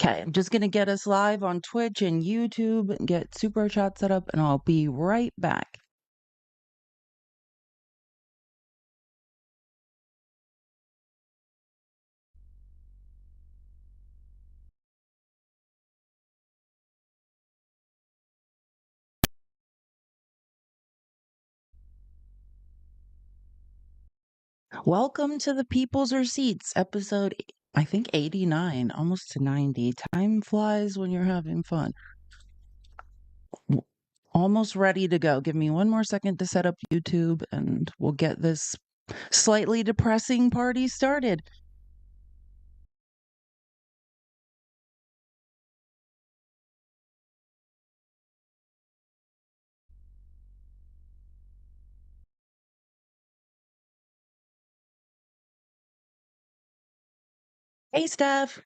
Okay, I'm just gonna get us live on Twitch and YouTube and get super chat set up, and I'll be right back. Welcome to the People's Receipts, episode I think 89, almost to 90. Time flies when you're having fun. W- Almost ready to go. Give me one more second to set up YouTube, and we'll get this slightly depressing party started. Hey, Steph.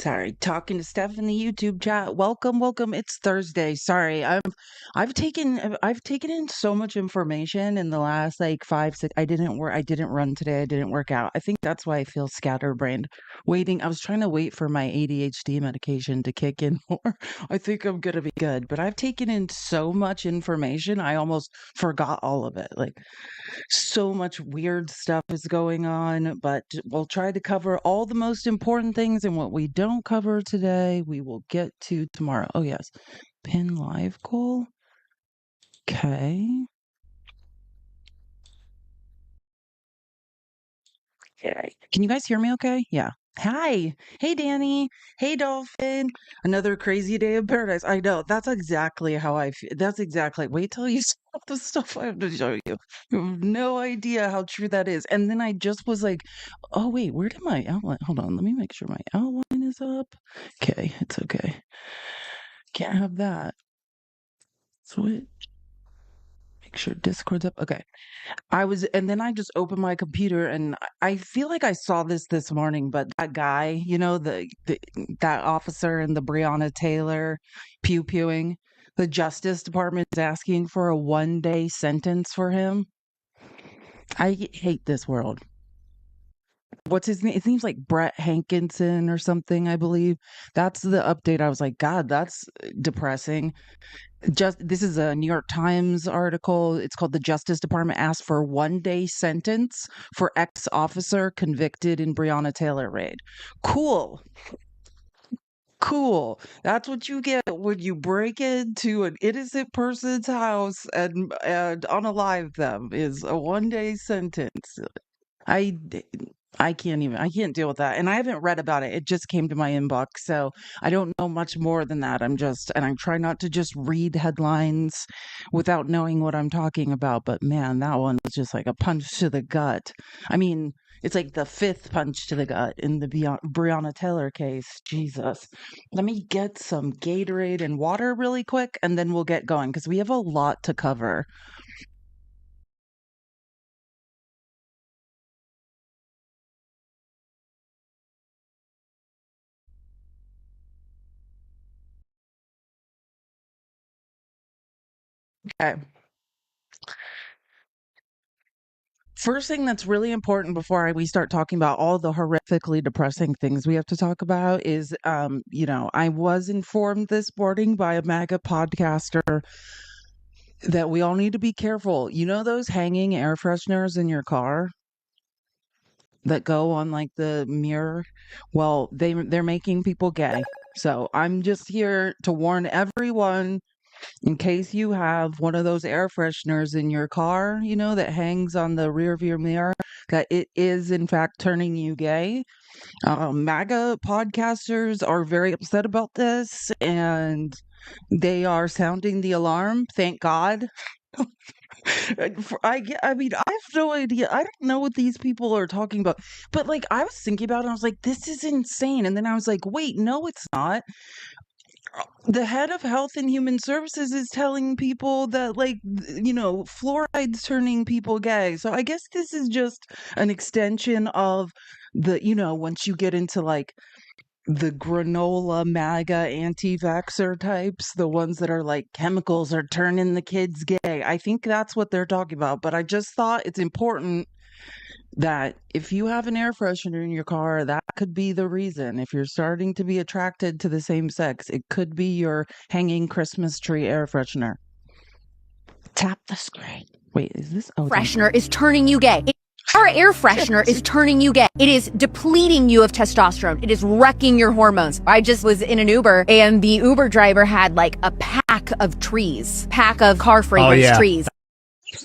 Sorry, talking to Steph in the YouTube chat. Welcome, welcome. It's Thursday. Sorry, I've taken in so much information in the last like 5, 6. I didn't run today. I didn't work out. I think that's why I feel scatterbrained. Waiting. I was trying to wait for my ADHD medication to kick in more. I think I'm gonna be good. But I've taken in so much information. I almost forgot all of it. Like so much weird stuff is going on, but we'll try to cover all the most important things. And what we don't cover today, we will get to tomorrow. Oh, yes. Pin live goal. Okay. Okay. Can you guys hear me okay? Yeah. Hi. Hey, Danny. Hey, Dolphin. Another crazy day in paradise. I know. That's exactly how I feel. That's exactly. Wait till you saw the stuff I have to show you. You have no idea how true that is. And then I just was like, oh, wait, where did my outline? Hold on. Let me make sure my outline is up. Okay. It's okay. Can't have that. Switch. Make sure Discord's up. Okay. And then I just opened my computer and I feel like I saw this morning, but that guy, that officer in the Breonna Taylor pew-pewing, the Justice Department is asking for a 1-day sentence for him. I hate this world. What's his name? It seems like Brett Hankinson or something, I believe. That's the update. I was like, God, that's depressing. Just this is a New York Times article. It's called "The Justice Department Asked for 1-Day Sentence for Ex-Officer Convicted in Breonna Taylor Raid." Cool. Cool. That's what you get when you break into an innocent person's house and unalive them is a 1-day sentence. I d- I can't deal with that. And I haven't read about it. It just came to my inbox. So I don't know much more than that. And I try not to just read headlines without knowing what I'm talking about. But man, that one was just like a punch to the gut. I mean, it's like the fifth punch to the gut in the Breonna Taylor case. Jesus. Let me get some Gatorade and water really quick, and then we'll get going because we have a lot to cover. Okay. First thing that's really important before we start talking about all the horrifically depressing things we have to talk about is, I was informed this morning by a MAGA podcaster that we all need to be careful. You know those hanging air fresheners in your car that go on like the mirror? Well, they're making people gay. So I'm just here to warn everyone in case you have one of those air fresheners in your car, that hangs on the rear of your mirror, that it is in fact turning you gay. MAGA podcasters are very upset about this and they are sounding the alarm. Thank God. I mean, I have no idea. I don't know what these people are talking about. But like, I was thinking about it. I was like, this is insane. And then I was like, wait, no, it's not. The head of Health and Human Services is telling people that, like, fluoride's turning people gay. So I guess this is just an extension of once you get into like the granola MAGA anti-vaxxer types, the ones that are like chemicals are turning the kids gay. I think that's what they're talking about. But I just thought it's important that if you have an air freshener in your car, that could be the reason. If you're starting to be attracted to the same sex, it could be your hanging Christmas tree air freshener. Tap the screen. Wait, is this? Oh, don't. Freshener is turning you gay. Our air freshener is turning you gay. It is depleting you of testosterone. It is wrecking your hormones. I just was in an Uber and the Uber driver had like a pack of car fragrance trees.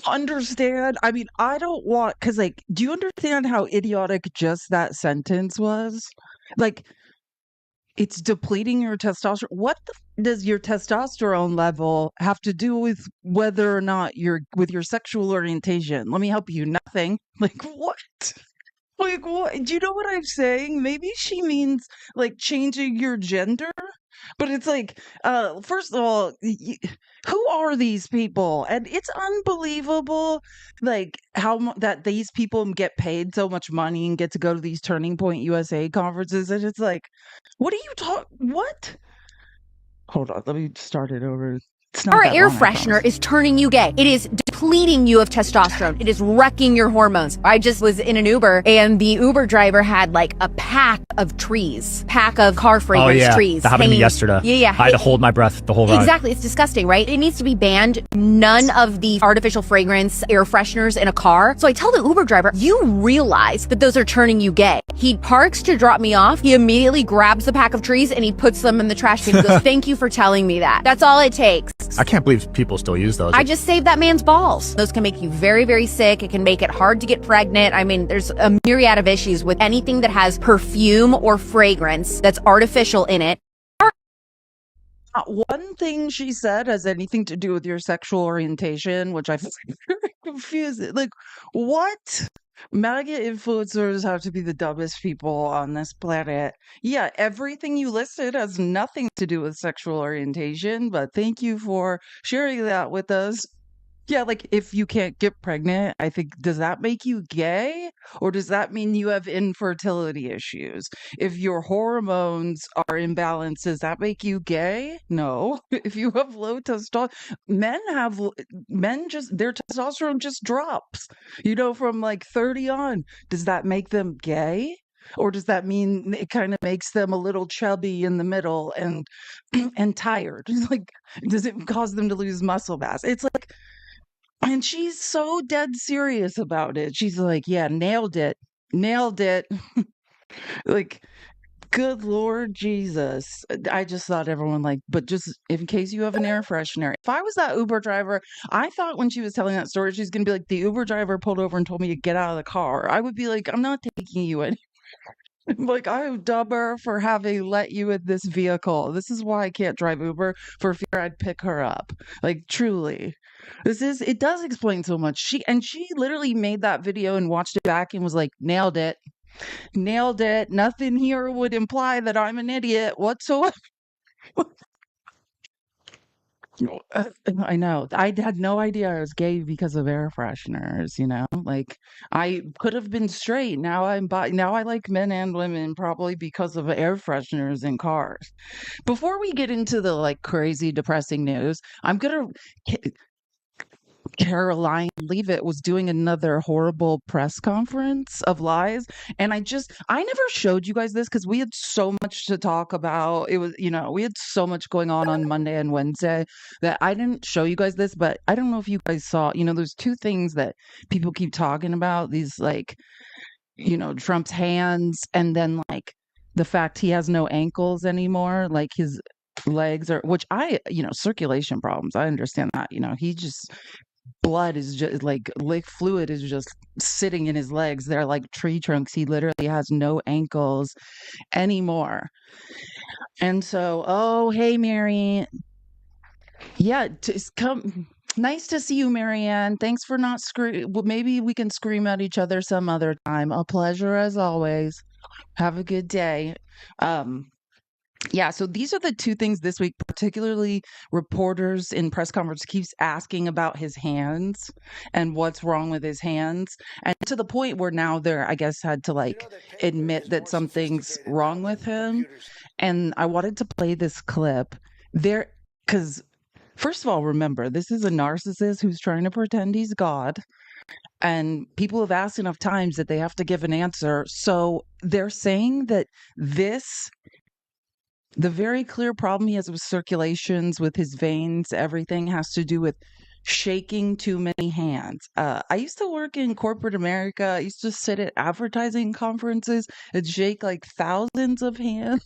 Understand? I mean, I don't want, because, like, do you understand how idiotic just that sentence was? Like, it's depleting your testosterone. What does your testosterone level have to do with whether or not you're with your sexual orientation? Let me help you. Nothing. Like, what? Like, what? Do you know what I'm saying? Maybe she means like changing your gender, but it's like, first of all, who are these people? And it's unbelievable, like that these people get paid so much money and get to go to these Turning Point USA conferences, and it's like, what are you talking? What? Hold on, let me start it over. It's not Our that air long, I promise. freshener is turning you gay. It is depleting you of testosterone. It is wrecking your hormones. I just was in an Uber and the Uber driver had like a pack of car fragrance trees. That happened to me yesterday. Yeah. I had to hold my breath the whole ride. Exactly. It's disgusting, right? It needs to be banned. None of the artificial fragrance air fresheners in a car. So I tell the Uber driver, you realize that those are turning you gay. He parks to drop me off. He immediately grabs the pack of trees and he puts them in the trash can. He goes, thank you for telling me that. That's all it takes. I can't believe people still use those. I just saved that man's balls. Those can make you very, very sick. It can make it hard to get pregnant. I mean, there's a myriad of issues with anything that has perfume or fragrance that's artificial in it. Not one thing she said has anything to do with your sexual orientation, which I find very confusing. Like, what? MAGA influencers have to be the dumbest people on this planet. Yeah, everything you listed has nothing to do with sexual orientation, but thank you for sharing that with us. Yeah, like if you can't get pregnant, I think, does that make you gay? Or does that mean you have infertility issues? If your hormones are imbalanced, does that make you gay? No. If you have low testosterone, men just, their testosterone just drops, from like 30 on. Does that make them gay? Or does that mean it kind of makes them a little chubby in the middle and and tired? Like, does it cause them to lose muscle mass? It's like, and she's so dead serious about it. She's like, "Yeah, nailed it. Nailed it." Like, good Lord Jesus. I just thought everyone like, but just in case you have an air freshener. If I was that Uber driver, I thought when she was telling that story, she's gonna be like, the Uber driver pulled over and told me to get out of the car. I would be like, I'm not taking you in. Like, I'm dumber for having let you in this vehicle. This is why I can't drive Uber, for fear I'd pick her up. Like, truly. It does explain so much. She literally made that video and watched it back and was like, nailed it. Nailed it. Nothing here would imply that I'm an idiot whatsoever. I know. I had no idea I was gay because of air fresheners. Like, I could have been straight. Now I like men and women probably because of air fresheners in cars. Before we get into the like crazy depressing news, I'm gonna Caroline Leavitt was doing another horrible press conference of lies. And I never showed you guys this because we had so much to talk about. It was, we had so much going on Monday and Wednesday that I didn't show you guys this, but I don't know if you guys saw, there's two things that people keep talking about, these like, Trump's hands, and then like the fact he has no ankles anymore, like his legs are, which circulation problems. I understand that, he just, blood is just like fluid is just sitting in his legs. They're like tree trunks. He literally has no ankles anymore. And so, oh, hey, Mary. Yeah, come. Nice to see you, Marianne. Thanks for not well, maybe we can scream at each other some other time. A pleasure as always. Have a good day. Yeah, so these are the two things this week, particularly reporters in press conference keeps asking about his hands and what's wrong with his hands. And to the point where now they're, I guess, had to like admit that something's wrong with him. And I wanted to play this clip there because, first of all, remember, this is a narcissist who's trying to pretend he's God. And people have asked enough times that they have to give an answer. So they're saying that this the very clear problem he has with circulations, with his veins, everything has to do with shaking too many hands. I used to work in corporate America. I used to sit at advertising conferences and shake like thousands of hands.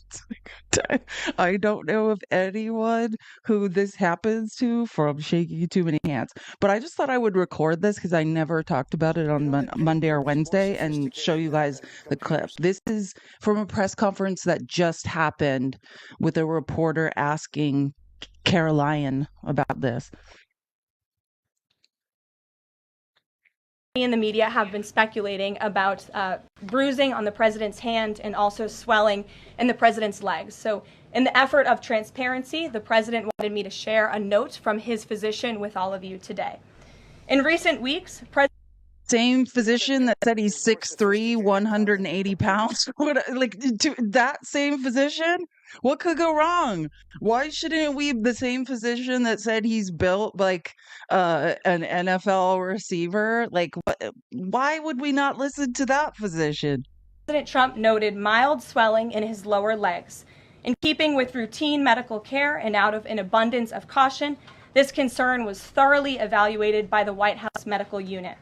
I don't know of anyone who this happens to from shaking too many hands. But I just thought I would record this because I never talked about it on Monday or Wednesday and show you guys the clip. This is from a press conference that just happened with a reporter asking Caroline about this. In the media have been speculating about bruising on the president's hand and also swelling in the president's legs. So in the effort of transparency, the president wanted me to share a note from his physician with all of you today. In recent weeks, same physician that said he's 6'3", 180 pounds. That same physician? What could go wrong? Why shouldn't we the same physician that said he's built like an NFL receiver? Why would we not listen to that physician? President Trump noted mild swelling in his lower legs. In keeping with routine medical care and out of an abundance of caution, this concern was thoroughly evaluated by the White House medical unit.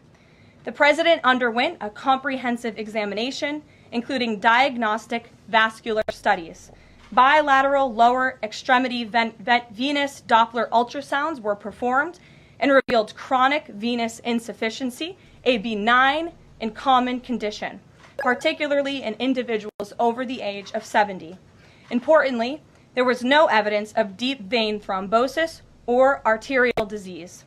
The president underwent a comprehensive examination, including diagnostic vascular studies. Bilateral lower extremity venous Doppler ultrasounds were performed and revealed chronic venous insufficiency, a benign and common condition, particularly in individuals over the age of 70. Importantly, there was no evidence of deep vein thrombosis or arterial disease.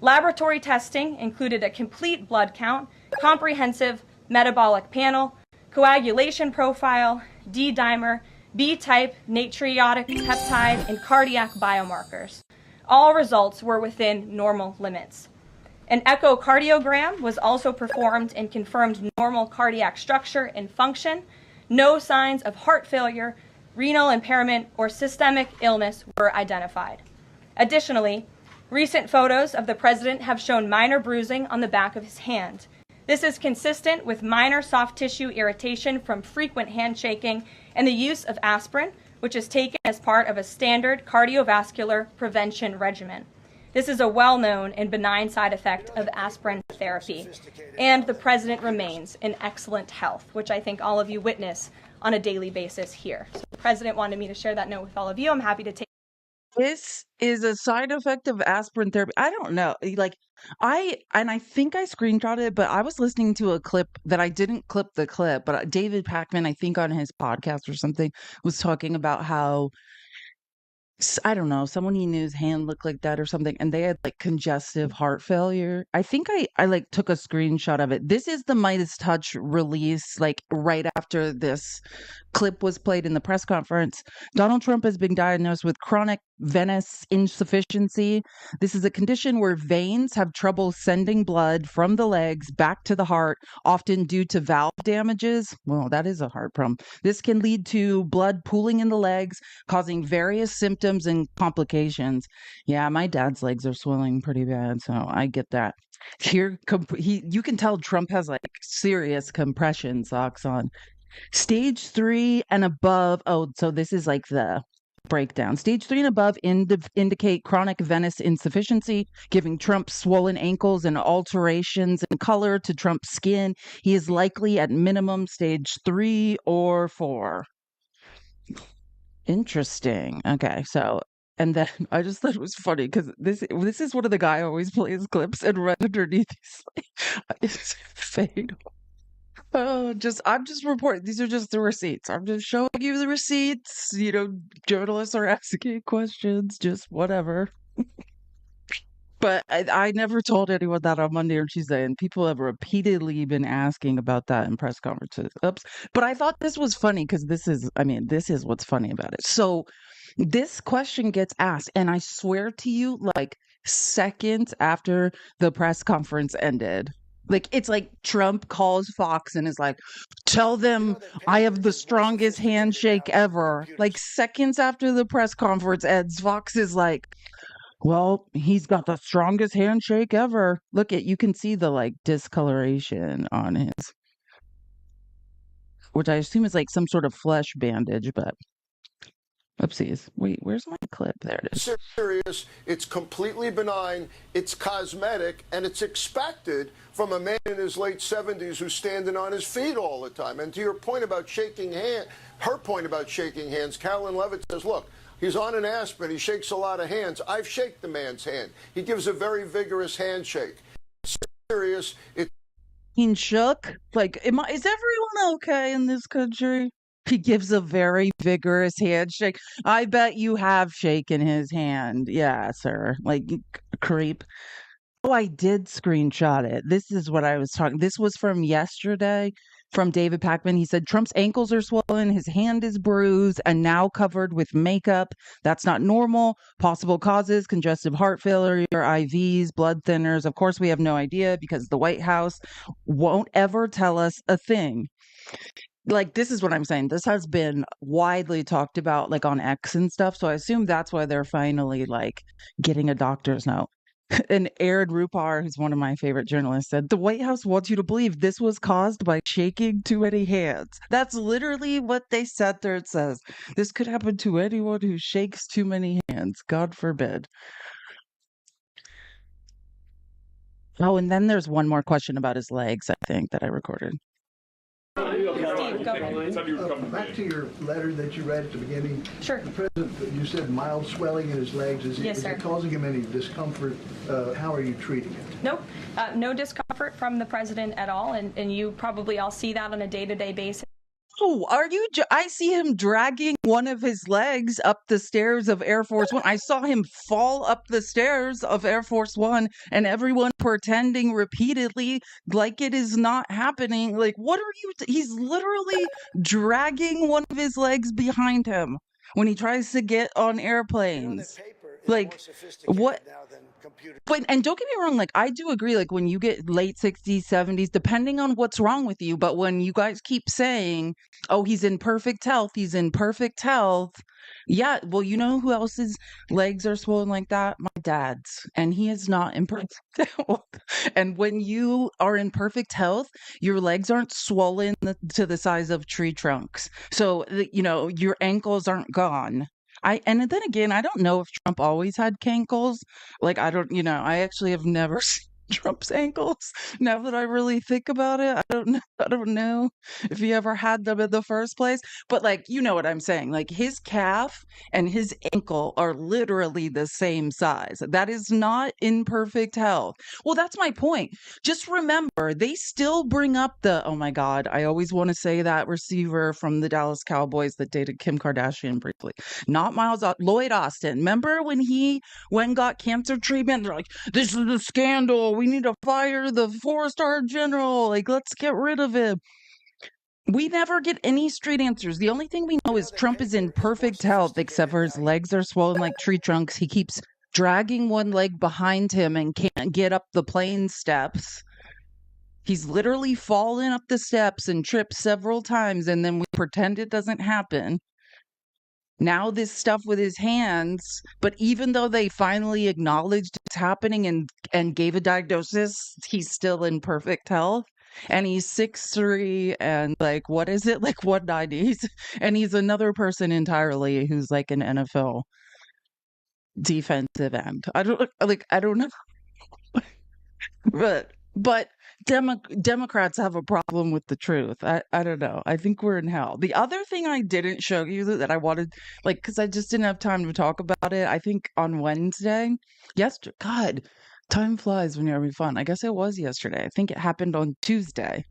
Laboratory testing included a complete blood count, comprehensive metabolic panel, coagulation profile, D-dimer, B-type natriuretic peptide, and cardiac biomarkers. All results were within normal limits. An echocardiogram was also performed and confirmed normal cardiac structure and function. No signs of heart failure, renal impairment, or systemic illness were identified. Additionally, recent photos of the president have shown minor bruising on the back of his hand. This is consistent with minor soft tissue irritation from frequent handshaking and the use of aspirin, which is taken as part of a standard cardiovascular prevention regimen. This is a well-known and benign side effect of aspirin therapy. And the president remains in excellent health, which I think all of you witness on a daily basis here. So the president wanted me to share that note with all of you. I'm happy to take. This is a side effect of aspirin therapy. I don't know. I think I screenshotted it, but I was listening to a clip that I didn't clip the clip, but David Pakman, I think on his podcast or something, was talking about how I don't know, someone he knew's hand looked like that or something, and they had like congestive heart failure. I think I like took a screenshot of it. This is the Midas Touch release, like right after this clip was played in the press conference. Donald Trump has been diagnosed with chronic venous insufficiency. This is a condition where veins have trouble sending blood from the legs back to the heart, often due to valve damages. Well, that is a heart problem. This can lead to blood pooling in the legs, causing various symptoms and complications. Yeah, my dad's legs are swelling pretty bad, so I get that. Here, you can tell Trump has like serious compression socks on. Stage 3 and above. Oh, so this is like the breakdown. Stage 3 and above indicate chronic venous insufficiency, giving Trump swollen ankles and alterations in color to Trump's skin. He is likely at minimum stage 3 or 4. Interesting. Okay, so and then I just thought it was funny because this is one of the guy always plays clips and right underneath it's fade. Oh, I'm just reporting. These are just the receipts. I'm just showing you the receipts. Journalists are asking questions, just whatever. But I never told anyone that on Monday or Tuesday, and people have repeatedly been asking about that in press conferences. Oops. But I thought this was funny because this is what's funny about it. So this question gets asked, and I swear to you, like seconds after the press conference ended. Like, it's like Trump calls Fox and is like, tell them I have the strongest handshake ever. Like, seconds after the press conference ends, Fox is like, Well, he's got the strongest handshake ever. Look at, you can see the like discoloration on his, which I assume is like some sort of flesh bandage, but oopsies. Wait, where's my clip? There it is. Serious, it's completely benign, it's cosmetic, and it's expected from a man in his late 70s who's standing on his feet all the time. And to your point about shaking hands, her point about shaking hands, Carolyn Levitt says, look, he's on an aspirin, he shakes a lot of hands. I've shaken the man's hand. He gives a very vigorous handshake. Serious, it's He shook. Like, is everyone okay in this country? He gives a very vigorous handshake. I bet you have shaken his hand. Yeah, sir. Like, creep. Oh, I did screenshot it. This is what I was talking. This was from yesterday from David Pakman. He said Trump's ankles are swollen, his hand is bruised and now covered with makeup. That's not normal. Possible causes: congestive heart failure, IVs, blood thinners. Of course, we have no idea because the White House won't ever tell us a thing. Like, this is what I'm saying. This has been widely talked about, like on X and stuff. So I assume that's why they're finally like getting a doctor's note. And Aaron Rupar, who's one of my favorite journalists, said the White House wants you to believe this was caused by shaking too many hands. That's literally what they said there. It says this could happen to anyone who shakes too many hands. God forbid. Oh, and then there's one more question about his legs, I think, that I recorded. Steve, go ahead. Back to your letter that you read at the beginning. Sure. The president, you said mild swelling in his legs. Yes, is sir. it causing him any discomfort? How are you treating it? Nope, no discomfort from the president at all, and you probably all see that on a day-to-day basis. Oh, are you? I see him dragging one of his legs up the stairs of Air Force One. I saw him fall up the stairs of Air Force One, and everyone pretending repeatedly like it is not happening. Like, what are you? He's literally dragging one of his legs behind him when he tries to get on airplanes. Like, what? But and don't get me wrong, like I do agree, like when you get late 60s, 70s, depending on what's wrong with you, but when you guys keep saying, oh, he's in perfect health, he's in perfect health. Yeah, well, you know who else's legs are swollen like that? My dad's, and he is not in perfect health. And when you are in perfect health, your legs aren't swollen to the size of tree trunks. So, you know, your ankles aren't gone. And then again, I don't know if Trump always had cankles. Like, I don't, you know, I actually have never seen Trump's ankles. Now that I really think about it, I don't know. I don't know if he ever had them in the first place. But like, you know what I'm saying? Like his calf and his ankle are literally the same size. That is not in perfect health. Well, that's my point. Just remember, they still bring up the, oh my God, I always want to say that receiver from the Dallas Cowboys that dated Kim Kardashian briefly. Not Lloyd Austin. Remember when he went and got cancer treatment? They're like, this is a scandal. We need to fire the 4-star general. Like, let's get rid of him. We never get any straight answers. The only thing we know is Trump is in perfect health, except for his legs are swollen like tree trunks. He keeps dragging one leg behind him and can't get up the plane steps. He's literally fallen up the steps and tripped several times, and then we pretend it doesn't happen. Now this stuff with his hands, but even though they finally acknowledged it's happening and gave a diagnosis, he's still in perfect health. And he's 6'3" and like, what is it? Like 190. And he's another person entirely who's like an NFL defensive end. I don't know. But Democrats have a problem with the truth. I don't know. I think we're in hell. The other thing I didn't show you that I wanted, like, because I just didn't have time to talk about it. I think on Wednesday, God, time flies when you're having fun. I guess it was yesterday. I think it happened on Tuesday.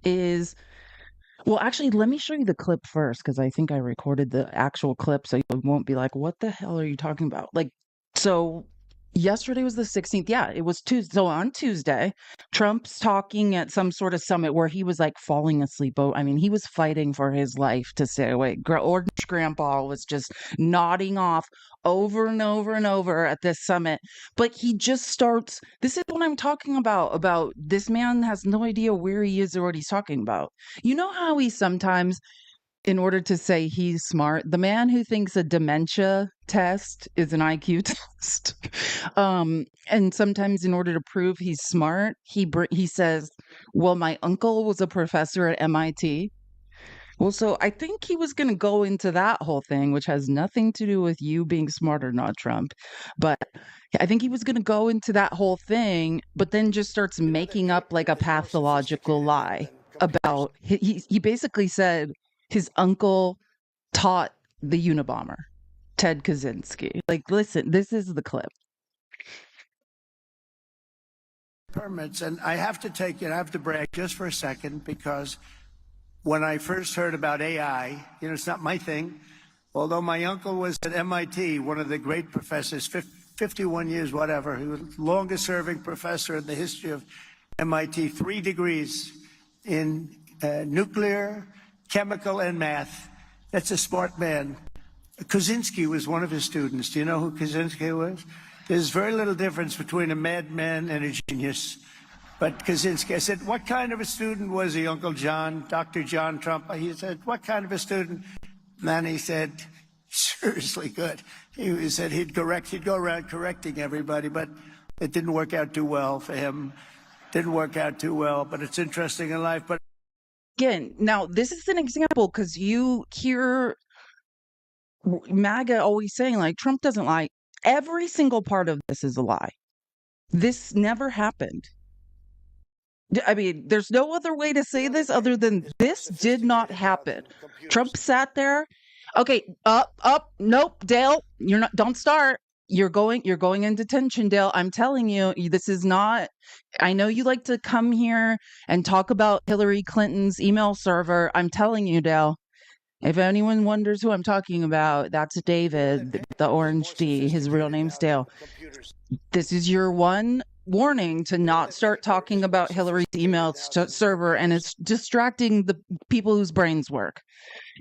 Well, actually, let me show you the clip first because I think I recorded the actual clip, so you won't be like, "What the hell are you talking about?" Like, so. Yesterday was the 16th. Yeah, it was Tuesday. So on Tuesday, Trump's talking at some sort of summit where he was like falling asleep. Oh, I mean, he was fighting for his life to stay awake. Orange Grandpa was just nodding off over and over and over at this summit. But he just starts. This is what I'm talking about this man has no idea where he is or what he's talking about. You know how he sometimes in order to say he's smart. The man who thinks a dementia test is an IQ test. And sometimes in order to prove he's smart, he says, "Well, my uncle was a professor at MIT." Well, so I think he was going to go into that whole thing, which has nothing to do with you being smart or not, Trump. But I think he was going to go into that whole thing, but then just starts You know that making up like paper a is more pathological sophisticated lie than computers. about he basically said his uncle taught the Unabomber, Ted Kaczynski. Like, listen, this is the clip. Permits, and I have to I have to brag just for a second because when I first heard about AI, it's not my thing. Although my uncle was at MIT, one of the great professors, 51 years, whatever, he was the longest serving professor in the history of MIT, 3 degrees in nuclear, chemical, and math. That's a smart man. Kaczynski was one of his students. Do you know who Kaczynski was? There's very little difference between a madman and a genius. But Kaczynski, I said, what kind of a student was he, Uncle John, Dr. John Trump? He said, what kind of a student? And he said, seriously good. He said he'd go around correcting everybody, but it didn't work out too well for him. Didn't work out too well, but it's interesting in life. But Again, now this is an example because you hear MAGA always saying like Trump doesn't lie. Every single part of this is a lie. This never happened. I mean, there's no other way to say this other than Is more this did not sophisticated now happen. than computers. Trump sat there. Okay, nope, Dale, you're not. Don't start. You're going in detention, Dale. I'm telling you, this is not. I know you like to come here and talk about Hillary Clinton's email server. I'm telling you, Dale. If anyone wonders who I'm talking about, that's You know that David, the paper is more Orange D. His real sophisticated name's now than Dale. computers. This is your one warning to You know not that start paper talking is more about Hillary's email sophisticated now than server, and computers. it's distracting the people whose brains work.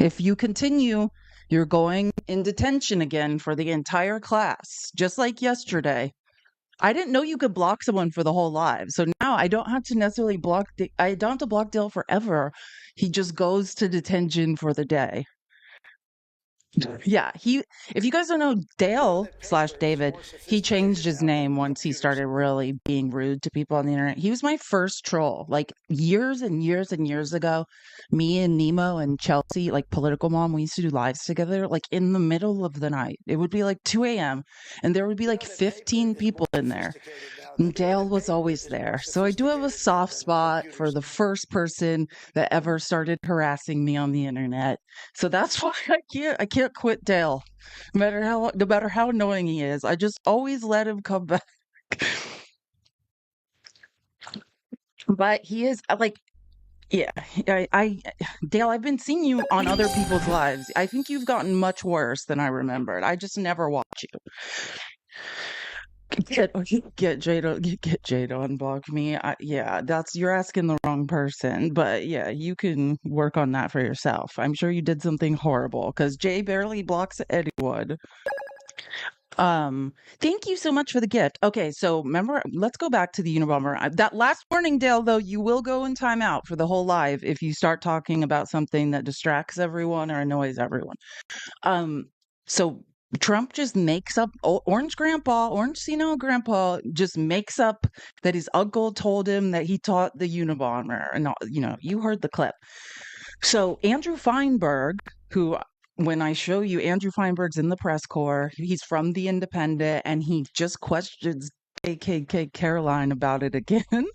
If you continue, you're going in detention again for the entire class, just like yesterday. I didn't know you could block someone for the whole live. So now I don't have to necessarily I don't have to block Dale forever. He just goes to detention for the day. Yeah, if you guys don't know You know Dale that slash paper is David, more he changed sophisticated his now than name once he computers. started really being rude to people on the internet. He was my first troll, like years and years and years ago. Me and Nemo and Chelsea, like Political Mom, we used to do lives together, like in the middle of the night. It would be like 2 a.m. and there would be You like know that paper 15 is more people in there. sophisticated now than And Dale was always there. So I do have a soft spot for computers. the first person that ever started harassing me on the internet. So that's why I can't quit Dale. No matter how annoying he is. I just always let him come back. But he is like yeah, Dale, I've been seeing you on other people's lives. I think you've gotten much worse than I remembered. I just never watch you. Get Jay to unblock me. Yeah, you're asking the wrong person. But yeah, you can work on that for yourself. I'm sure you did something horrible because Jay barely blocks anyone. Thank you so much for the gift. Okay, so remember, let's go back to the Unabomber. That last warning, Dale, though, you will go in timeout for the whole live if you start talking about something that distracts everyone or annoys everyone. Um, so Trump just makes up Orange Sino Grandpa just makes up that his uncle told him that he taught the Unabomber, and you heard the clip. So Andrew Feinberg, who when I show you Andrew Feinberg's in the press corps, he's from the Independent, and he just questions KKK Caroline about it again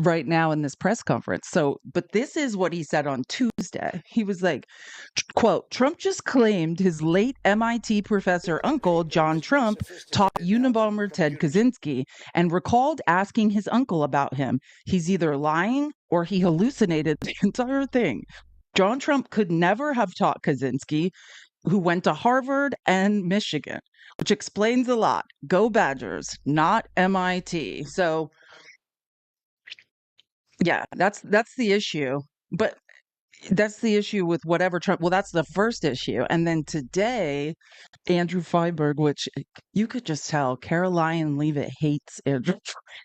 right now in this press conference. So, but this is what he said on Tuesday. He was like, quote, Trump just claimed his late MIT You know professor that uncle, paper John is more Trump, taught sophisticated now than Unabomber Ted computers. Kaczynski and recalled asking his uncle about him. He's either lying or he hallucinated the entire thing. John Trump could never have taught Kaczynski, who went to Harvard and Michigan, which explains a lot. Go Badgers, not MIT. So, yeah, that's the issue. But that's the issue with whatever Trump. Well, that's the first issue. And then today, Andrew Feinberg, which you could just tell, Caroline Leavitt hates Andrew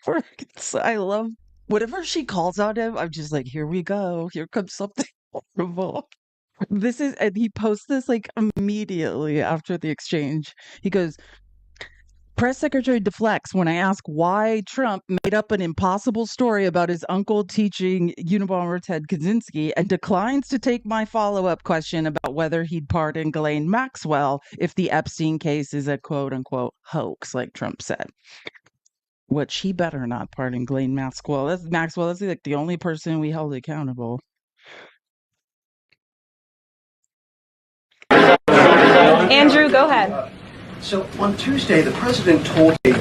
Feinberg. I love whatever she calls on him. I'm just like, here we go. Here comes something horrible. This is, and he posts this like immediately after the exchange. He goes, Press Secretary deflects when I ask why Trump made up an impossible story about his uncle teaching Unabomber Ted Kaczynski and declines to take my follow-up question about whether he'd pardon Ghislaine Maxwell if the Epstein case is a quote-unquote hoax, like Trump said. Which he better not pardon Ghislaine Maxwell. That's like the only person we held accountable. Andrew, go ahead. So on Tuesday, the president told a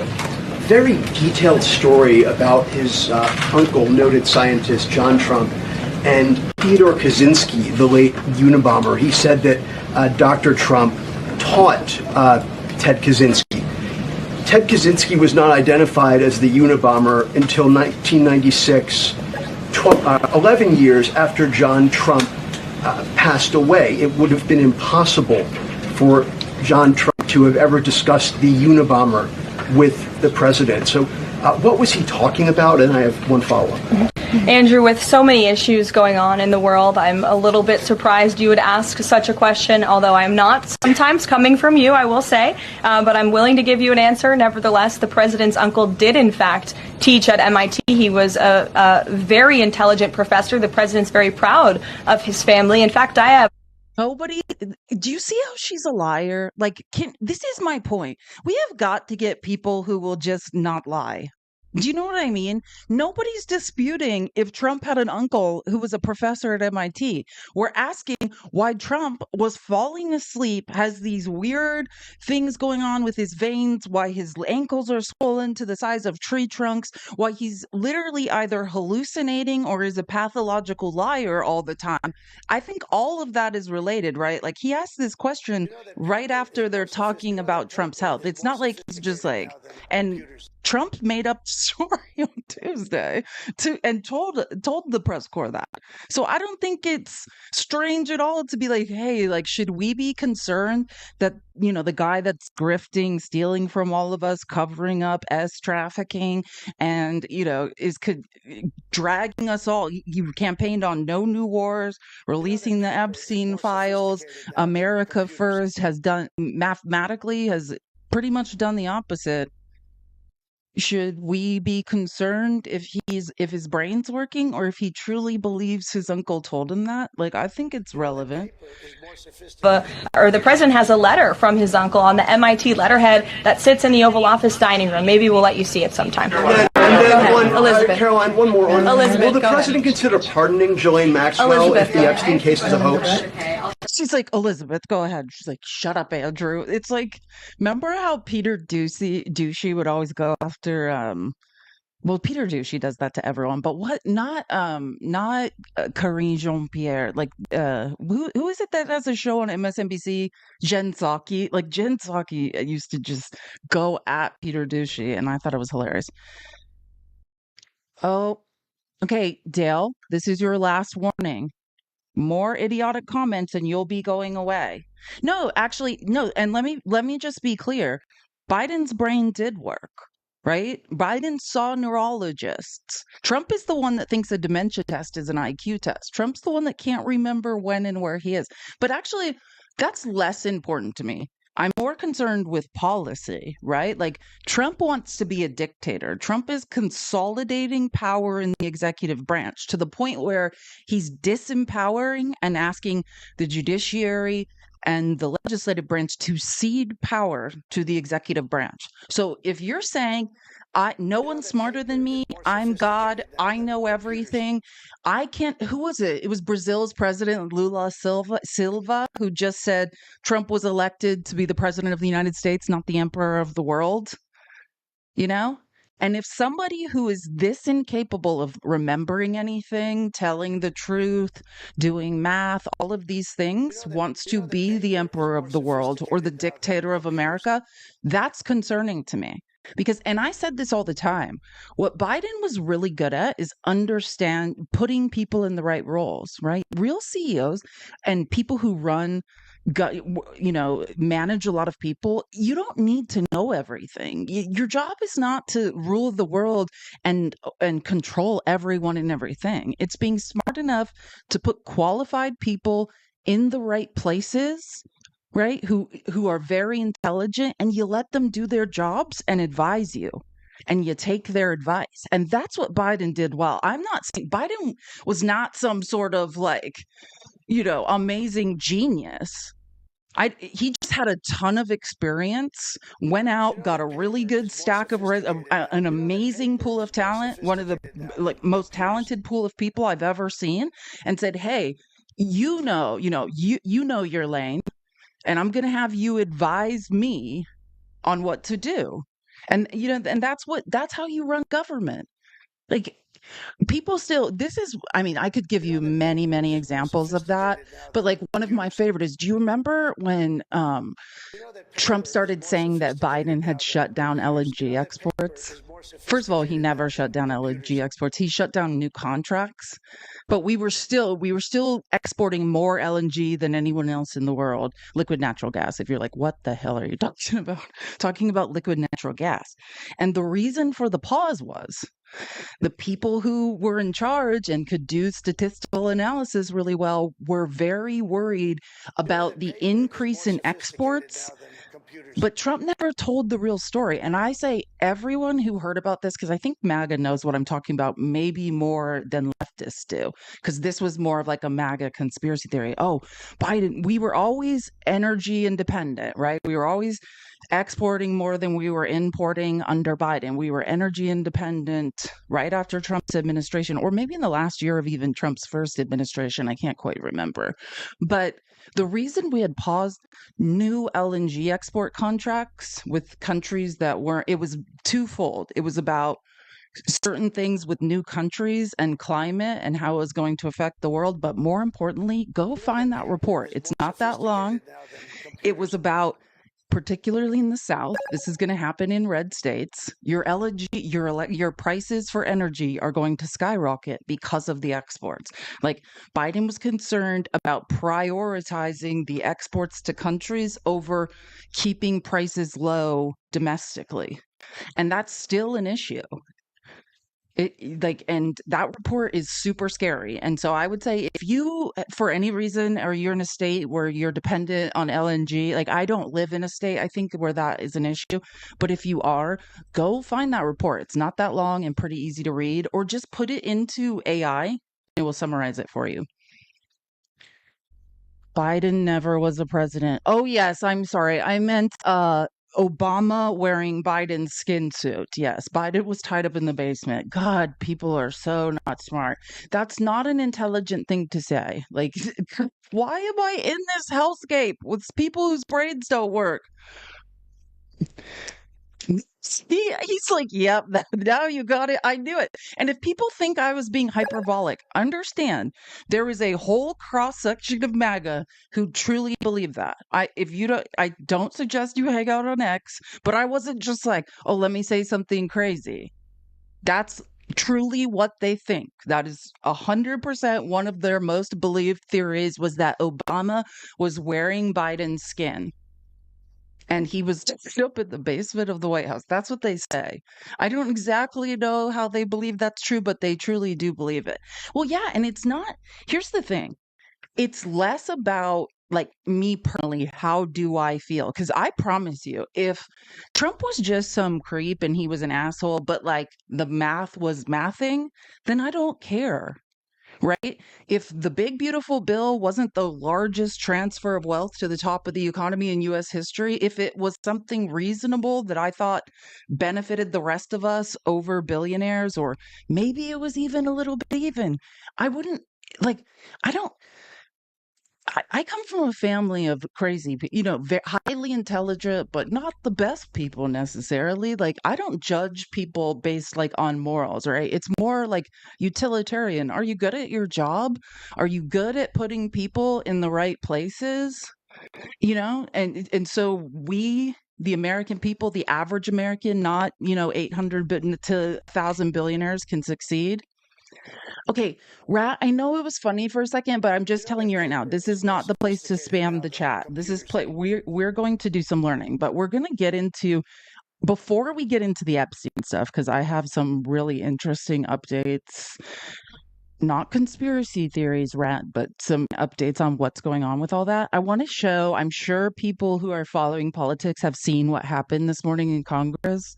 very detailed story about his uncle, noted scientist John Trump, and Theodore Kaczynski, the late Unabomber. He said that Dr. Trump taught Ted Kaczynski. Ted Kaczynski was not identified as the Unabomber until 1996, 11 years after John Trump passed away. It would have been impossible for John Trump to have ever discussed the Unabomber with the president. So what was he talking about? And I have one follow-up. Andrew, with so many issues going on in the world, I'm a little bit surprised you would ask such a question, although I'm not sometimes coming from you, I will say, but I'm willing to give you an answer. Nevertheless, the president's uncle did, in fact, teach at MIT. He was a very intelligent professor. The president's very proud of his family. In fact, I have Nobody, do you see how she's a liar? Like, this is my point. We have got to get people who will just not lie. Do you know what I mean? Nobody's disputing if Trump had an uncle who was a professor at MIT. We're asking why Trump was falling asleep, has these weird things going on with his veins, why his ankles are swollen to the size of tree trunks, why he's literally either hallucinating or is a pathological liar all the time. I think all of that is related, right? Like, he asked this question right after they're talking about Trump's health. It's not like he's just like, and Trump made up the story on Tuesday and told the press corps that. So I don't think it's strange at all to be like, hey, like, should we be concerned that, you know, the guy that's grifting, stealing from all of us, covering up S trafficking, and, you know, dragging us all. You campaigned on no new wars, releasing the Epstein files. America First has pretty much done the opposite. Should we be concerned if his brain's working, or if he truly believes his uncle told him that? Like, I think it's relevant. Or the president has a letter from his uncle on the MIT letterhead that sits in the Oval Office dining room. Maybe we'll let you see it sometime. And then Elizabeth. Caroline, one more. Elizabeth, will the president consider pardoning Ghislaine Maxwell if the Epstein case is a hoax? She's like, Elizabeth, go ahead. She's like, shut up, Andrew. It's like, remember how Peter Douchey would always go after well, Peter Douchey does that to everyone, but not Karine Jean-Pierre. Like, who is it that has a show on MSNBC? Jen Psaki. Like, Jen Psaki used to just go at Peter Douchey, and I thought it was hilarious. Oh, okay, Dale, this is your last warning. More idiotic comments and you'll be going away. No, actually, no. And let me just be clear. Biden's brain did work, right? Biden saw neurologists. Trump is the one that thinks a dementia test is an IQ test. Trump's the one that can't remember when and where he is. But actually, that's less important to me. I'm more concerned with policy, right? Like, Trump wants to be a dictator. Trump is consolidating power in the executive branch to the point where he's disempowering and asking the judiciary and the legislative branch to cede power to the executive branch. So if you're saying, no one's smarter than me, I'm God, I know everything, I can't. Who was it? It was Brazil's president, Lula Silva, who just said Trump was elected to be the president of the United States, not the emperor of the world. You know? And if somebody who is this incapable of remembering anything, telling the truth, doing math, all of these things, wants to be the emperor of the world or the dictator of America, that's concerning to me. Because, and I said this all the time, what Biden was really good at is putting people in the right roles, right? Real CEOs and people who manage a lot of people. You don't need to know everything. Your job is not to rule the world and control everyone and everything. It's being smart enough to put qualified people in the right places, right? Who are very intelligent, and you let them do their jobs and advise you. And you take their advice. And that's what Biden did well. I'm not saying Biden was not some sort of like, amazing genius. He just had a ton of experience, went out, got a really good stack of an amazing pool of talent, one of the like most talented pool of people I've ever seen, and said, "Hey, you know your lane, and I'm going to have you advise me on what to do." And and that's how you run government. Like, people still, I mean, I could give you many, many examples of that, but like one of my favorite is, do you remember when Trump started saying that Biden had shut down LNG exports? First of all, he never shut down LNG exports. He shut down new contracts, but we were still exporting more LNG than anyone else in the world. Liquid natural gas. If you're like, what the hell are you talking about? Talking about liquid natural gas. And the reason for the pause was the people who were in charge and could do statistical analysis really well were very worried about the increase in exports. But Trump never told the real story. And I say everyone who heard about this, because I think MAGA knows what I'm talking about, maybe more than leftists do, because this was more of like a MAGA conspiracy theory. Oh, Biden, we were always energy independent, right? We were always exporting more than we were importing under Biden. We were energy independent right after Trump's administration, or maybe in the last year of even Trump's first administration. I can't quite remember. But the reason we had paused new LNG export contracts with countries that weren't, it was twofold. It was about certain things with new countries and climate and how it was going to affect the world. But more importantly, go find that report. It's not that long. It was about, particularly in the South, this is going to happen in red states. Your your prices for energy are going to skyrocket because of the exports. Like, Biden was concerned about prioritizing the exports to countries over keeping prices low domestically. And that's still an issue. And that report is super scary. And so I would say, if you, for any reason, or you're in a state where you're dependent on LNG, like, I don't live in a state, I think, where that is an issue. But if you are, go find that report. It's not that long and pretty easy to read, or just put it into AI. It will summarize it for you. Biden never was a president. Oh, yes, I'm sorry. I meant Obama wearing Biden's skin suit. Yes, Biden was tied up in the basement. God, people are so not smart. That's not an intelligent thing to say. Like, why am I in this hellscape with people whose brains don't work? He's like, yep, now you got it. I knew it. And if people think I was being hyperbolic, understand there is a whole cross section of MAGA who truly believe that. I don't suggest you hang out on X, but I wasn't just like, oh, let me say something crazy. That's truly what they think. That is 100% one of their most believed theories, was that Obama was wearing Biden's skin. And he was just up in the basement of the White House. That's what they say. I don't exactly know how they believe that's true, but they truly do believe it. Well, yeah, and it's not. Here's the thing. It's less about, like, me personally, how do I feel? Because I promise you, if Trump was just some creep and he was an asshole, but like the math was mathing, then I don't care. Right? If the big, beautiful bill wasn't the largest transfer of wealth to the top of the economy in US history, if it was something reasonable that I thought benefited the rest of us over billionaires, or maybe it was even a little bit even, I wouldn't, like, I don't. I come from a family of crazy, highly intelligent, but not the best people necessarily. Like, I don't judge people based like on morals, right? It's more like utilitarian. Are you good at your job? Are you good at putting people in the right places? And so we, the American people, the average American, not 800 to 1,000 billionaires, can succeed. Okay, Rat, I know it was funny for a second, but I'm just telling you right now, this is not the place to spam the chat. This is we're going to do some learning, but we're going to get into, before we get into the Epstein stuff, because I have some really interesting updates. not conspiracy theories rant, but some updates on what's going on with all that. I want to show, I'm sure people who are following politics have seen what happened this morning in Congress.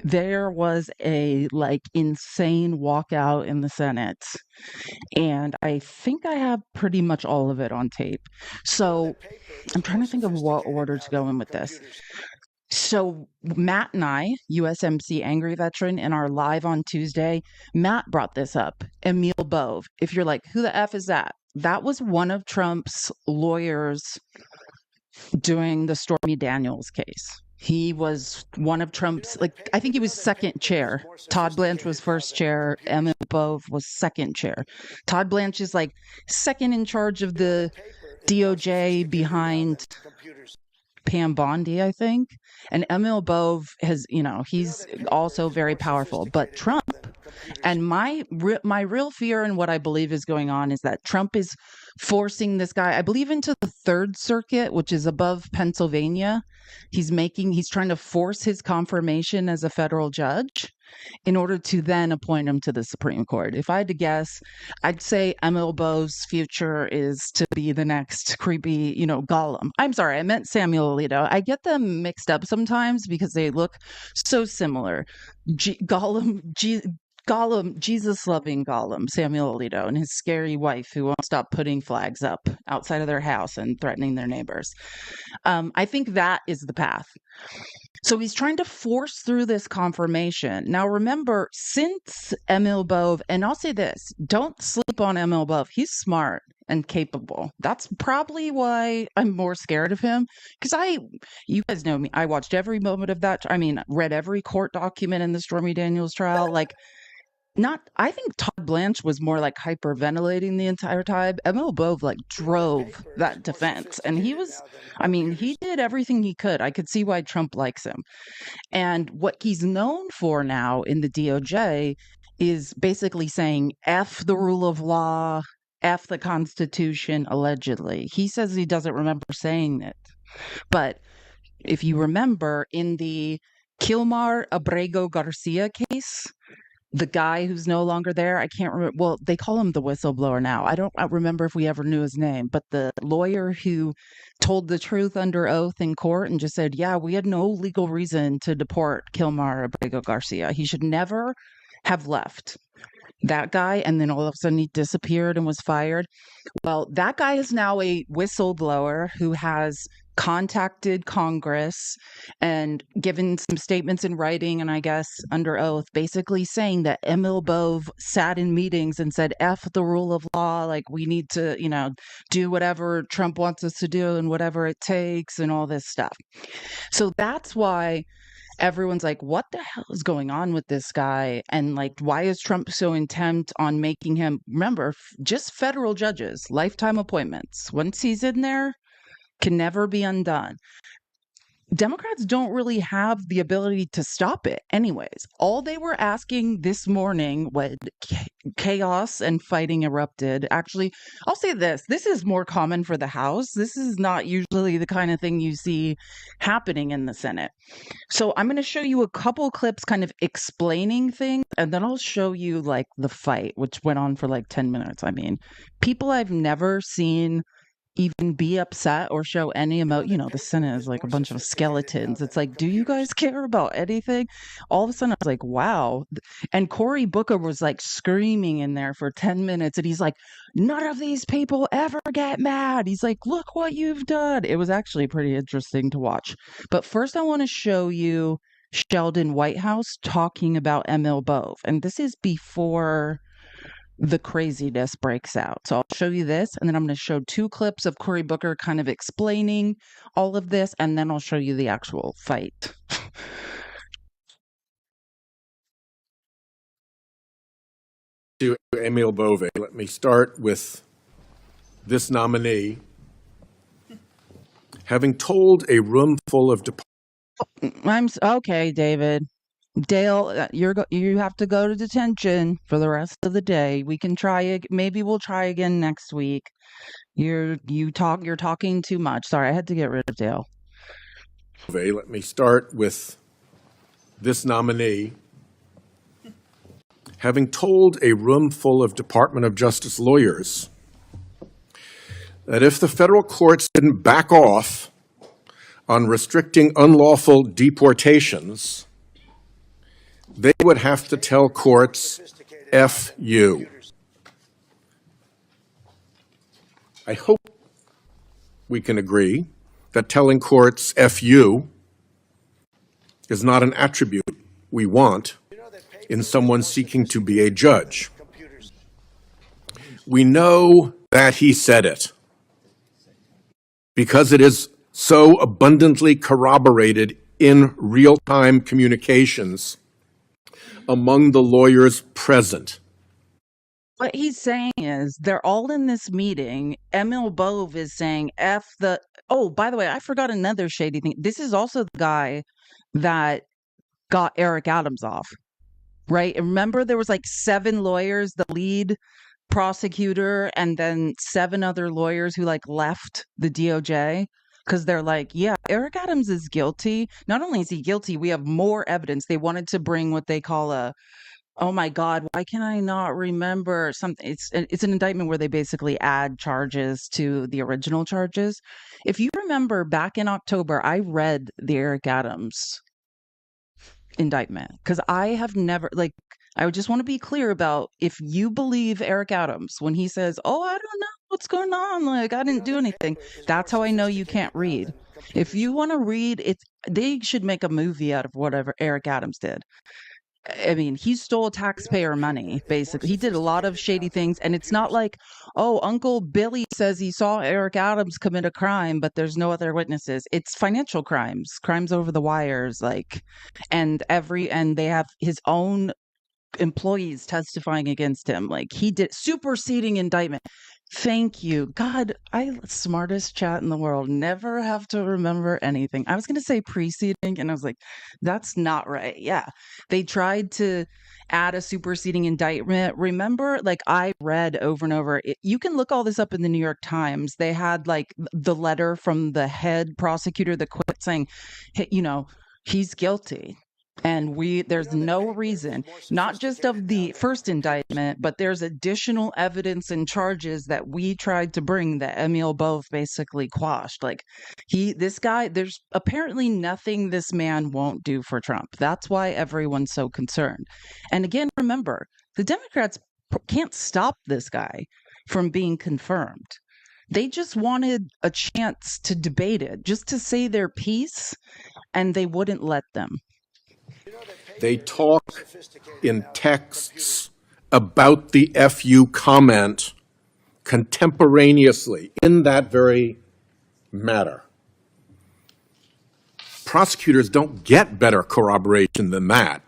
There was a like insane walkout in the Senate, and I think I have pretty much all of it on tape. So I'm trying to think of what order to go in with this. So Matt and I, USMC Angry Veteran, in our live on Tuesday, Matt brought this up. Emil Bove. If you're like, who the F is that? That was one of Trump's lawyers doing the Stormy Daniels case. He was one of Trump's, like, I think he was second chair. Todd Blanche was first chair. Emil Bove was second chair. Todd Blanche is like second in charge of the DOJ behind Pam Bondi, I think. And Emil Bove has, he's also very powerful. But Trump, and my real fear and what I believe is going on is that Trump is forcing this guy, I believe, into the Third Circuit, which is above Pennsylvania. He's trying to force his confirmation as a federal judge in order to then appoint him to the Supreme Court. If I had to guess, I'd say Emil Bove's future is to be the next creepy, Gollum. I'm sorry, I meant Samuel Alito. I get them mixed up sometimes because they look so similar. Gollum, Jesus-loving Gollum, Samuel Alito, and his scary wife who won't stop putting flags up outside of their house and threatening their neighbors. I think that is the path. So he's trying to force through this confirmation. Now, remember, since Emil Bove, and I'll say this, don't sleep on Emil Bove. He's smart and capable. That's probably why I'm more scared of him. Because you guys know me, I watched every moment of that. Read every court document in the Stormy Daniels trial. I think Todd Blanche was more like hyperventilating the entire time. Emil Bove drove that defense, and he did everything he could. I could see why Trump likes him. And what he's known for now in the DOJ is basically saying F the rule of law, F the Constitution, allegedly. He says he doesn't remember saying it. But if you remember, in the Kilmar Abrego Garcia case, the guy who's no longer there, I can't remember. Well, they call him the whistleblower now. I don't remember if we ever knew his name, but the lawyer who told the truth under oath in court and just said, yeah, we had no legal reason to deport Kilmar Abrego Garcia. He should never have left. That guy, and then all of a sudden he disappeared and was fired. Well, that guy is now a whistleblower who has contacted Congress and given some statements in writing and I guess under oath, basically saying that Emil Bove sat in meetings and said, F the rule of law, we need to, do whatever Trump wants us to do and whatever it takes and all this stuff. So that's why everyone's like, what the hell is going on with this guy? And why is Trump so intent on making him, remember, just federal judges, lifetime appointments. Once he's in there, can never be undone. Democrats don't really have the ability to stop it anyways. All they were asking this morning when chaos and fighting erupted, actually, I'll say this is more common for the House. This is not usually the kind of thing you see happening in the Senate. So I'm going to show you a couple clips kind of explaining things, and then I'll show you the fight, which went on for 10 minutes. People I've never seen even be upset or show any emotion. The Senate is a bunch of skeletons. It's do you guys care about anything? All of a sudden I was like, wow. And Cory Booker was screaming in there for 10 minutes, and he's like, none of these people ever get mad. He's like, look what you've done. It was actually pretty interesting to watch. But first I want to show you Sheldon Whitehouse talking about Emil Bove, and this is before the craziness breaks out. So I'll show you this, and then I'm going to show two clips of Cory Booker kind of explaining all of this, and then I'll show you the actual fight. To Emil Bove, let me start with this nominee having told a room full of okay, David. Dale, you have to go to detention for the rest of the day. We can try. Maybe we'll try again next week. You're talking too much. Sorry, I had to get rid of Dale. Let me start with this nominee having told a room full of Department of Justice lawyers that if the federal courts didn't back off on restricting unlawful deportations, they would have to tell courts, F you. I hope we can agree that telling courts F you is not an attribute we want in someone seeking to be a judge. We know that he said it because it is so abundantly corroborated in real-time communications among the lawyers present. What he's saying is they're all in this meeting. Emil Bove is saying F the. Oh, by the way, I forgot another shady thing. This is also the guy that got Eric Adams off, right? And remember, there was like 7 lawyers, the lead prosecutor, and then 7 other lawyers who like left the DOJ because they're like, yeah, Eric Adams is guilty. Not only is he guilty, we have more evidence. They wanted to bring what they call a. Oh my God, why can I not remember something? It's an indictment where they basically add charges to the original charges. If you remember back in October, I read the Eric Adams indictment because I have never like I would just want to be clear about if you believe Eric Adams when he says, "Oh, I don't know what's going on, like I didn't do anything." That's how I know you can't read. If you want to read it, they should make a movie out of whatever Eric Adams did. I mean, he stole taxpayer money, basically. He did a lot of shady things. And it's not like, oh, Uncle Billy says he saw Eric Adams commit a crime, but there's no other witnesses. It's financial crimes, crimes over the wires, like, and they have his own employees testifying against him. Like, he did superseding indictment. Thank you. God, smartest chat in the world. Never have to remember anything. I was going to say preceding, and I was like, that's not right. Yeah. They tried to add a superseding indictment. Remember, like I read over and over, you can look all this up in the New York Times. They had like the letter from the head prosecutor that quit saying, hey, he's guilty. And there's no reason, not just of the first indictment, but there's additional evidence and charges that we tried to bring that Emil Bove basically quashed. Like this guy, there's apparently nothing this man won't do for Trump. That's why everyone's so concerned. And again, remember, the Democrats can't stop this guy from being confirmed. They just wanted a chance to debate it, just to say their piece, and they wouldn't let them. They talk in texts about the FU comment contemporaneously in that very matter. Prosecutors don't get better corroboration than that.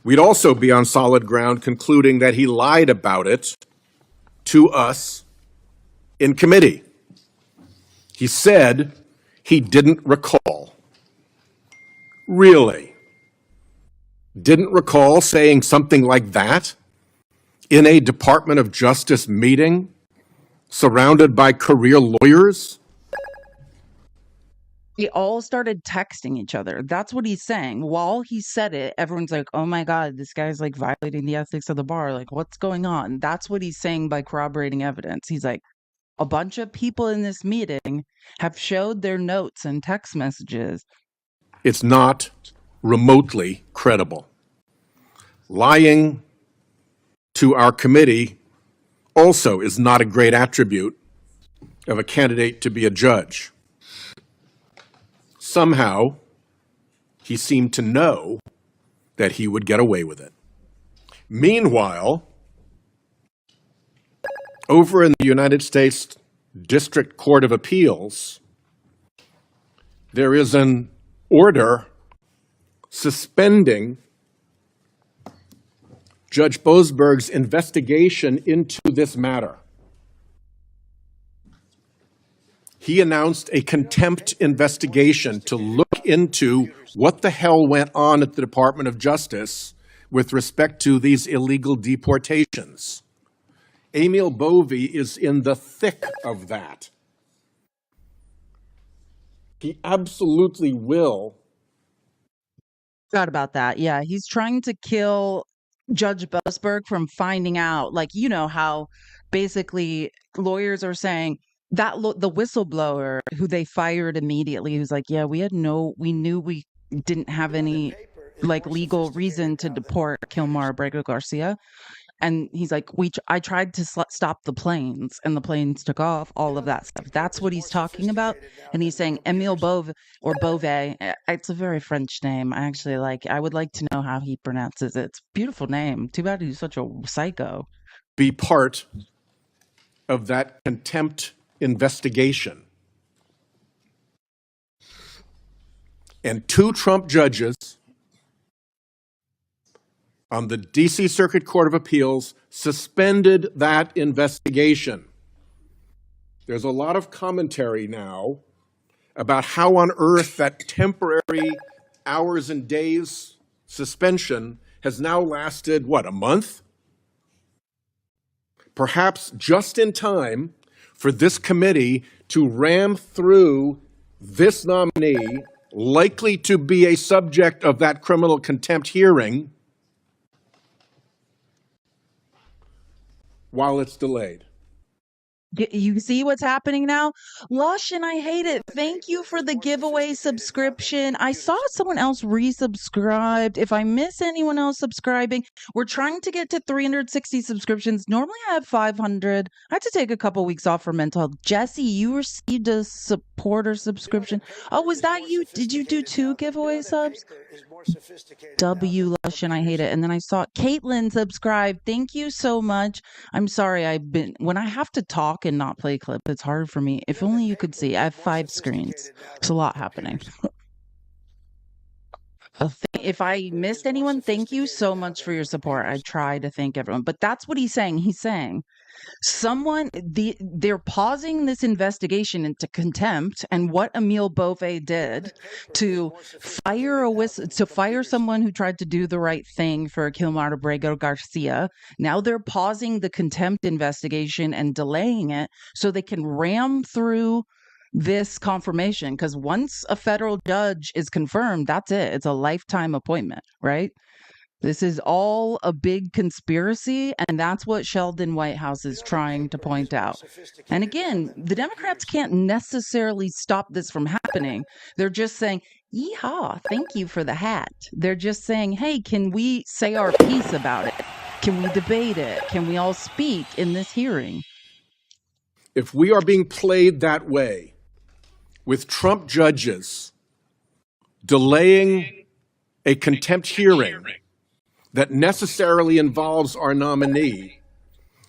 We'd also be on solid ground concluding that he lied about it to us in committee. He said he didn't recall. Really? Didn't recall saying something like that in a Department of Justice meeting surrounded by career lawyers? They all started texting each other. That's what he's saying. While he said it, everyone's like, oh my God, this guy's like violating the ethics of the bar. Like, what's going on? That's what he's saying by corroborating evidence. He's like, a bunch of people in this meeting have showed their notes and text messages. It's not remotely credible. Lying to our committee also is not a great attribute of a candidate to be a judge. Somehow, he seemed to know that he would get away with it. Meanwhile, over in the United States District Court of Appeals, there is an order suspending Judge Boasberg's investigation into this matter. He announced a contempt investigation to look into what the hell went on at the Department of Justice with respect to these illegal deportations. Emil Bove is in the thick of that. He absolutely will Forgot about that. Yeah, he's trying to kill Judge Boasberg from finding out. Like, you know how basically lawyers are saying that the whistleblower who they fired immediately, who's like, yeah, we knew we didn't have any like legal reason to deport Kilmar Abrego Garcia. And he's like, I tried to stop the planes and the planes took off, all of that stuff. That's what he's talking about. And he's saying Emile Bove or Bove. It's a very French name. I would like to know how he pronounces it. It's a beautiful name. Too bad he's such a psycho. Be part of that contempt investigation. And 2 Trump judges on the D.C. Circuit Court of Appeals suspended that investigation. There's a lot of commentary now about how on earth that temporary hours and days suspension has now lasted, what, a month? Perhaps just in time for this committee to ram through this nominee, likely to be a subject of that criminal contempt hearing, while it's delayed. You see what's happening now? Lush, and I hate it. Thank you for the giveaway subscription. I saw someone else resubscribed. If I miss anyone else subscribing, we're trying to get to 360 subscriptions. Normally I have 500. I had to take a couple weeks off for mental health. Jesse, you received a supporter subscription. Oh, was that you? Did you do 2 giveaway subs? W Lush, and I hate it. And then I saw Caitlin subscribe. Thank you so much. I'm sorry. When I have to talk and not play clip, it's hard for me. If only you could see. I have 5 screens. There's a lot happening. If I missed anyone, thank you so much for your support. I try to thank everyone. But that's what he's saying. He's saying they're pausing this investigation into contempt and what Emile Bove did to fire someone who tried to do the right thing for Kilmar Abrego Garcia. Now they're pausing the contempt investigation and delaying it so they can ram through this confirmation, because once a federal judge is confirmed, that's it. It's a lifetime appointment, right? This is all a big conspiracy, and that's what Sheldon Whitehouse is trying to point out. And again, the Democrats can't necessarily stop this from happening. They're just saying, yeehaw, thank you for the hat. They're just saying, hey, can we say our piece about it? Can we debate it? Can we all speak in this hearing? If we are being played that way, with Trump judges delaying a contempt hearing that necessarily involves our nominee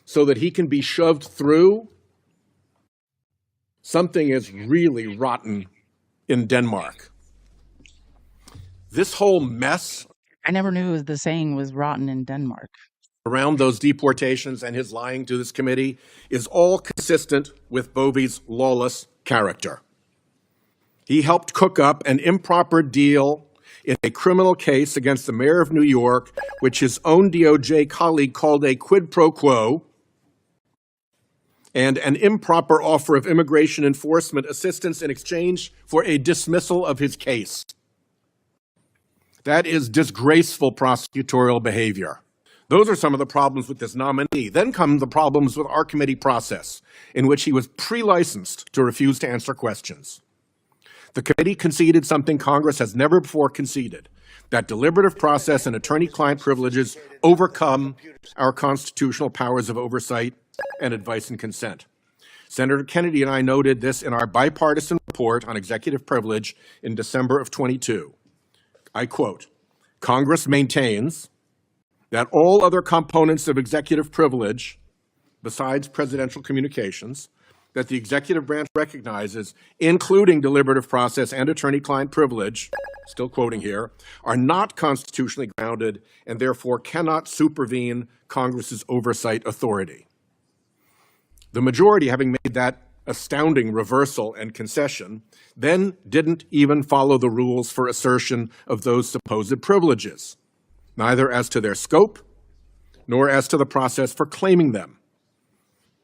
so that he can be shoved through, something is really rotten in Denmark. This whole mess, I never knew the saying was rotten in Denmark, around those deportations and his lying to this committee is all consistent with Bove's lawless character. He helped cook up an improper deal in a criminal case against the mayor of New York, which his own DOJ colleague called a quid pro quo, and an improper offer of immigration enforcement assistance in exchange for a dismissal of his case. That is disgraceful prosecutorial behavior. Those are some of the problems with this nominee. Then come the problems with our committee process, in which he was pre-licensed to refuse to answer questions. The committee conceded something Congress has never before conceded, that deliberative process and attorney-client privileges overcome our constitutional powers of oversight and advice and consent. Senator Kennedy and I noted this in our bipartisan report on executive privilege in December of 22. I quote, Congress maintains that all other components of executive privilege, besides presidential communications, that the executive branch recognizes, including deliberative process and attorney-client privilege, still quoting here, are not constitutionally grounded and therefore cannot supervene Congress's oversight authority. The majority, having made that astounding reversal and concession, then didn't even follow the rules for assertion of those supposed privileges, neither as to their scope nor as to the process for claiming them.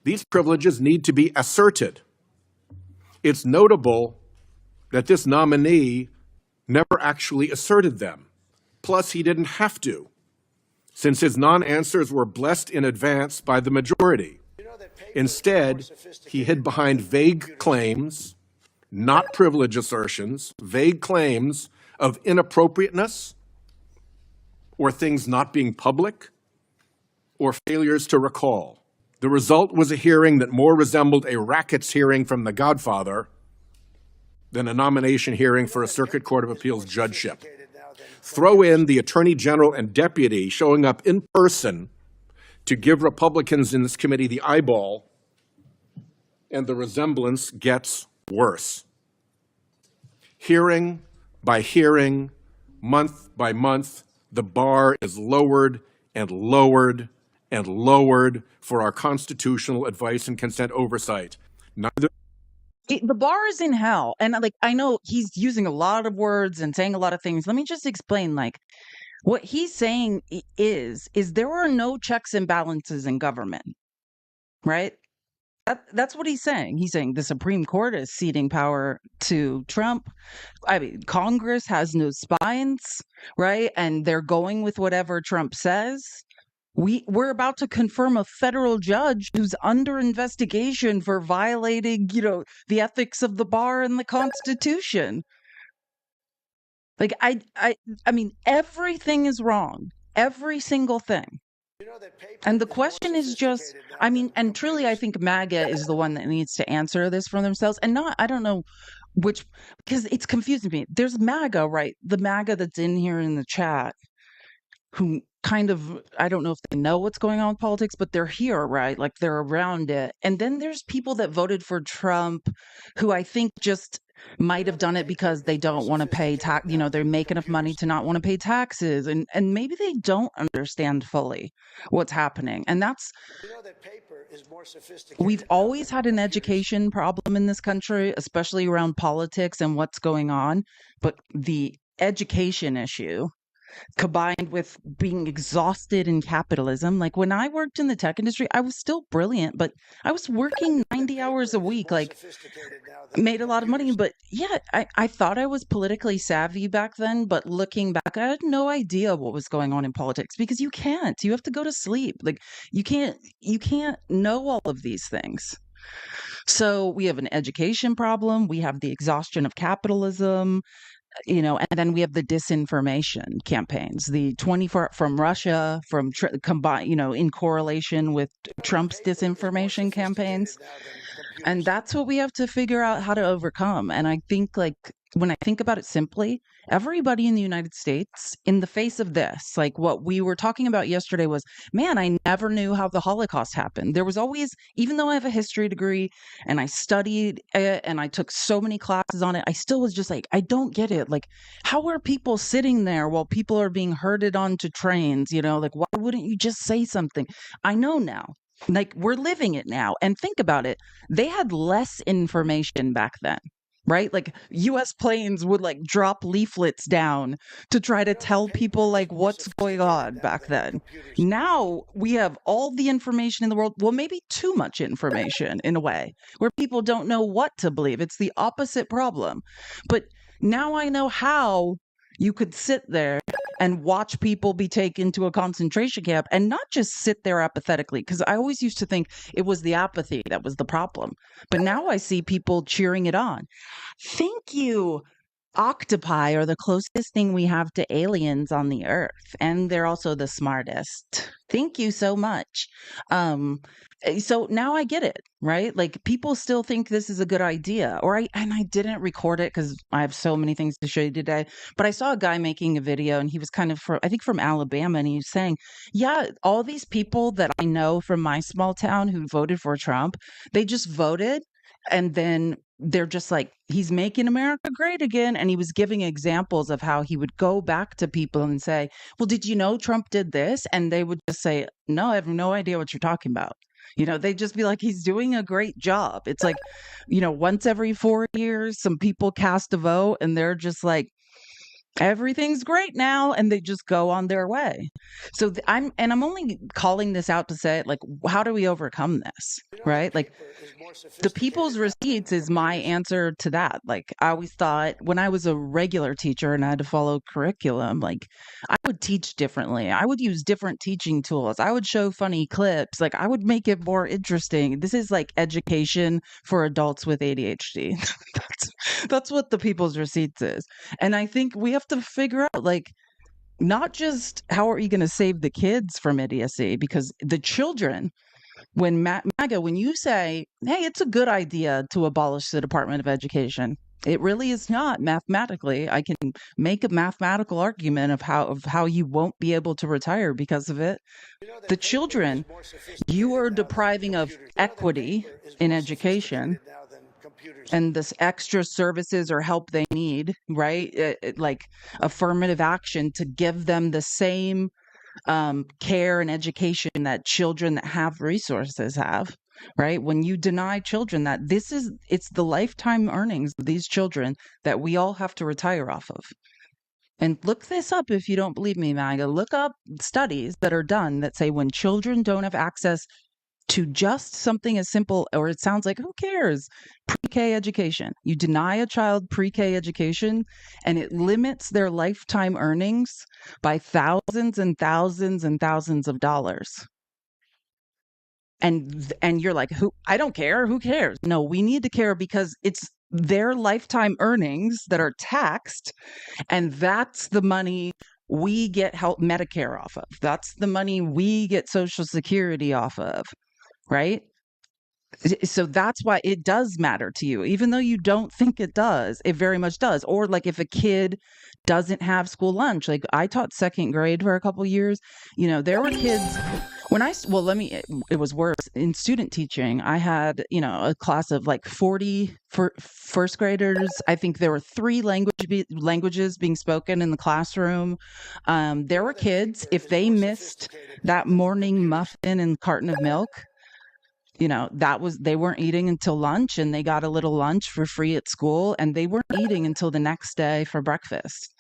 These privileges need to be asserted. It's notable that this nominee never actually asserted them. Plus, he didn't have to, since his non-answers were blessed in advance by the majority. Instead, he hid behind vague claims, not privilege assertions, vague claims of inappropriateness or things not being public or failures to recall. The result was a hearing that more resembled a rackets hearing from The Godfather than a nomination hearing for a Circuit Court of Appeals judgeship. Throw in the Attorney General and Deputy showing up in person to give Republicans in this committee the eyeball, and the resemblance gets worse. Hearing by hearing, month by month, the bar is lowered and lowered and lowered for our constitutional advice and consent oversight. Neither The bar is in hell. And like, I know he's using a lot of words and saying a lot of things. Let me just explain, like, what he's saying is there are no checks and balances in government, right? That's what he's saying. He's saying the Supreme Court is ceding power to Trump. I mean, Congress has no spines, right? And they're going with whatever Trump says. We're about to confirm a federal judge who's under investigation for violating, the ethics of the bar and the Constitution. Like, I mean, everything is wrong. Every single thing. And the question is just, I mean, and truly, I think MAGA is the one that needs to answer this for themselves. And not, I don't know which, because it's confusing me. There's MAGA, right? The MAGA that's in here in the chat, who kind of, I don't know if they know what's going on with politics, but they're here, right? Like, they're around it. And then there's people that voted for Trump who I think just might have done it because they don't want to pay tax. They make enough money to not want to pay taxes, and maybe they don't understand fully what's happening. And that's, we've always had an education problem in this country, especially around politics and what's going on. But the education issue, combined with being exhausted in capitalism. Like, when I worked in the tech industry, I was still brilliant, but I was working 90 hours a week, like, made a lot of money. But yeah, I thought I was politically savvy back then, but looking back, I had no idea what was going on in politics, because you have to go to sleep. Like, you can't know all of these things. So we have an education problem. We have the exhaustion of capitalism. And then we have the disinformation campaigns, the 24 from Russia, from combine, in correlation with Trump's disinformation campaigns. And that's what we have to figure out how to overcome. And I think, like, when I think about it simply, everybody in the United States, in the face of this, like what we were talking about yesterday was, man, I never knew how the Holocaust happened. There was always, even though I have a history degree and I studied it and I took so many classes on it, I still was just like, I don't get it. Like, how are people sitting there while people are being herded onto trains? Like, why wouldn't you just say something? I know now. Like, we're living it now. And think about it. They had less information back then, right? Like, US planes would like drop leaflets down to try to tell people like what's going on back then. Now we have all the information in the world. Well, maybe too much information in a way where people don't know what to believe. It's the opposite problem. But now I know how you could sit there and watch people be taken to a concentration camp and not just sit there apathetically, because I always used to think it was the apathy that was the problem. But now I see people cheering it on. Thank you. Octopi are the closest thing we have to aliens on the earth, and they're also the smartest. Thank you so much. So now I get it, right? Like, people still think this is a good idea, and I didn't record it because I have so many things to show you today. But I saw a guy making a video, and he was kind of I think from Alabama, and he was saying, yeah, all these people that I know from my small town who voted for Trump, they just voted. And then they're just like, he's making America great again. And he was giving examples of how he would go back to people and say, well, did you know Trump did this? And they would just say, no, I have no idea what you're talking about. They'd just be like, he's doing a great job. It's like, once every 4 years, some people cast a vote and they're just like, Everything's great now, and they just go on their way. So I'm only calling this out to say, like, how do we overcome this, right? Like, the people's receipts is my answer to that. Like, I always thought when I was a regular teacher and I had to follow curriculum, like, I would teach differently. I would use different teaching tools. I would show funny clips. Like, I would make it more interesting. This is like education for adults with ADHD. That's what the people's receipts is. And I think we have to figure out, like, not just how are you going to save the kids from idiocy, because the children, when MAGA, when you say, hey, it's a good idea to abolish the Department of Education, it really is not mathematically. I can make a mathematical argument of how you won't be able to retire because of it. The children, you are depriving of equity in education and this extra services or help they need, right? Like affirmative action to give them the same care and education that children that have resources have, right? When you deny children that, it's the lifetime earnings of these children that we all have to retire off of. And look this up if you don't believe me, MAGA. Look up studies that are done that say when children don't have access to just something as simple, or it sounds like, who cares? Pre-K education. You deny a child pre-K education, and it limits their lifetime earnings by thousands and thousands and thousands of dollars. And you're like, who? I don't care. Who cares? No, we need to care because it's their lifetime earnings that are taxed, and that's the money we get help Medicare off of. That's the money we get Social Security off of. Right? So that's why it does matter to you, even though you don't think it does. It very much does. Or like if a kid doesn't have school lunch, like I taught second grade for a couple years, there were kids when it was worse in student teaching. I had, a class of like 40 first graders. I think there were 3 languages being spoken in the classroom. There were kids, if they missed that morning muffin and carton of milk, they weren't eating until lunch, and they got a little lunch for free at school, and they weren't eating until the next day for breakfast.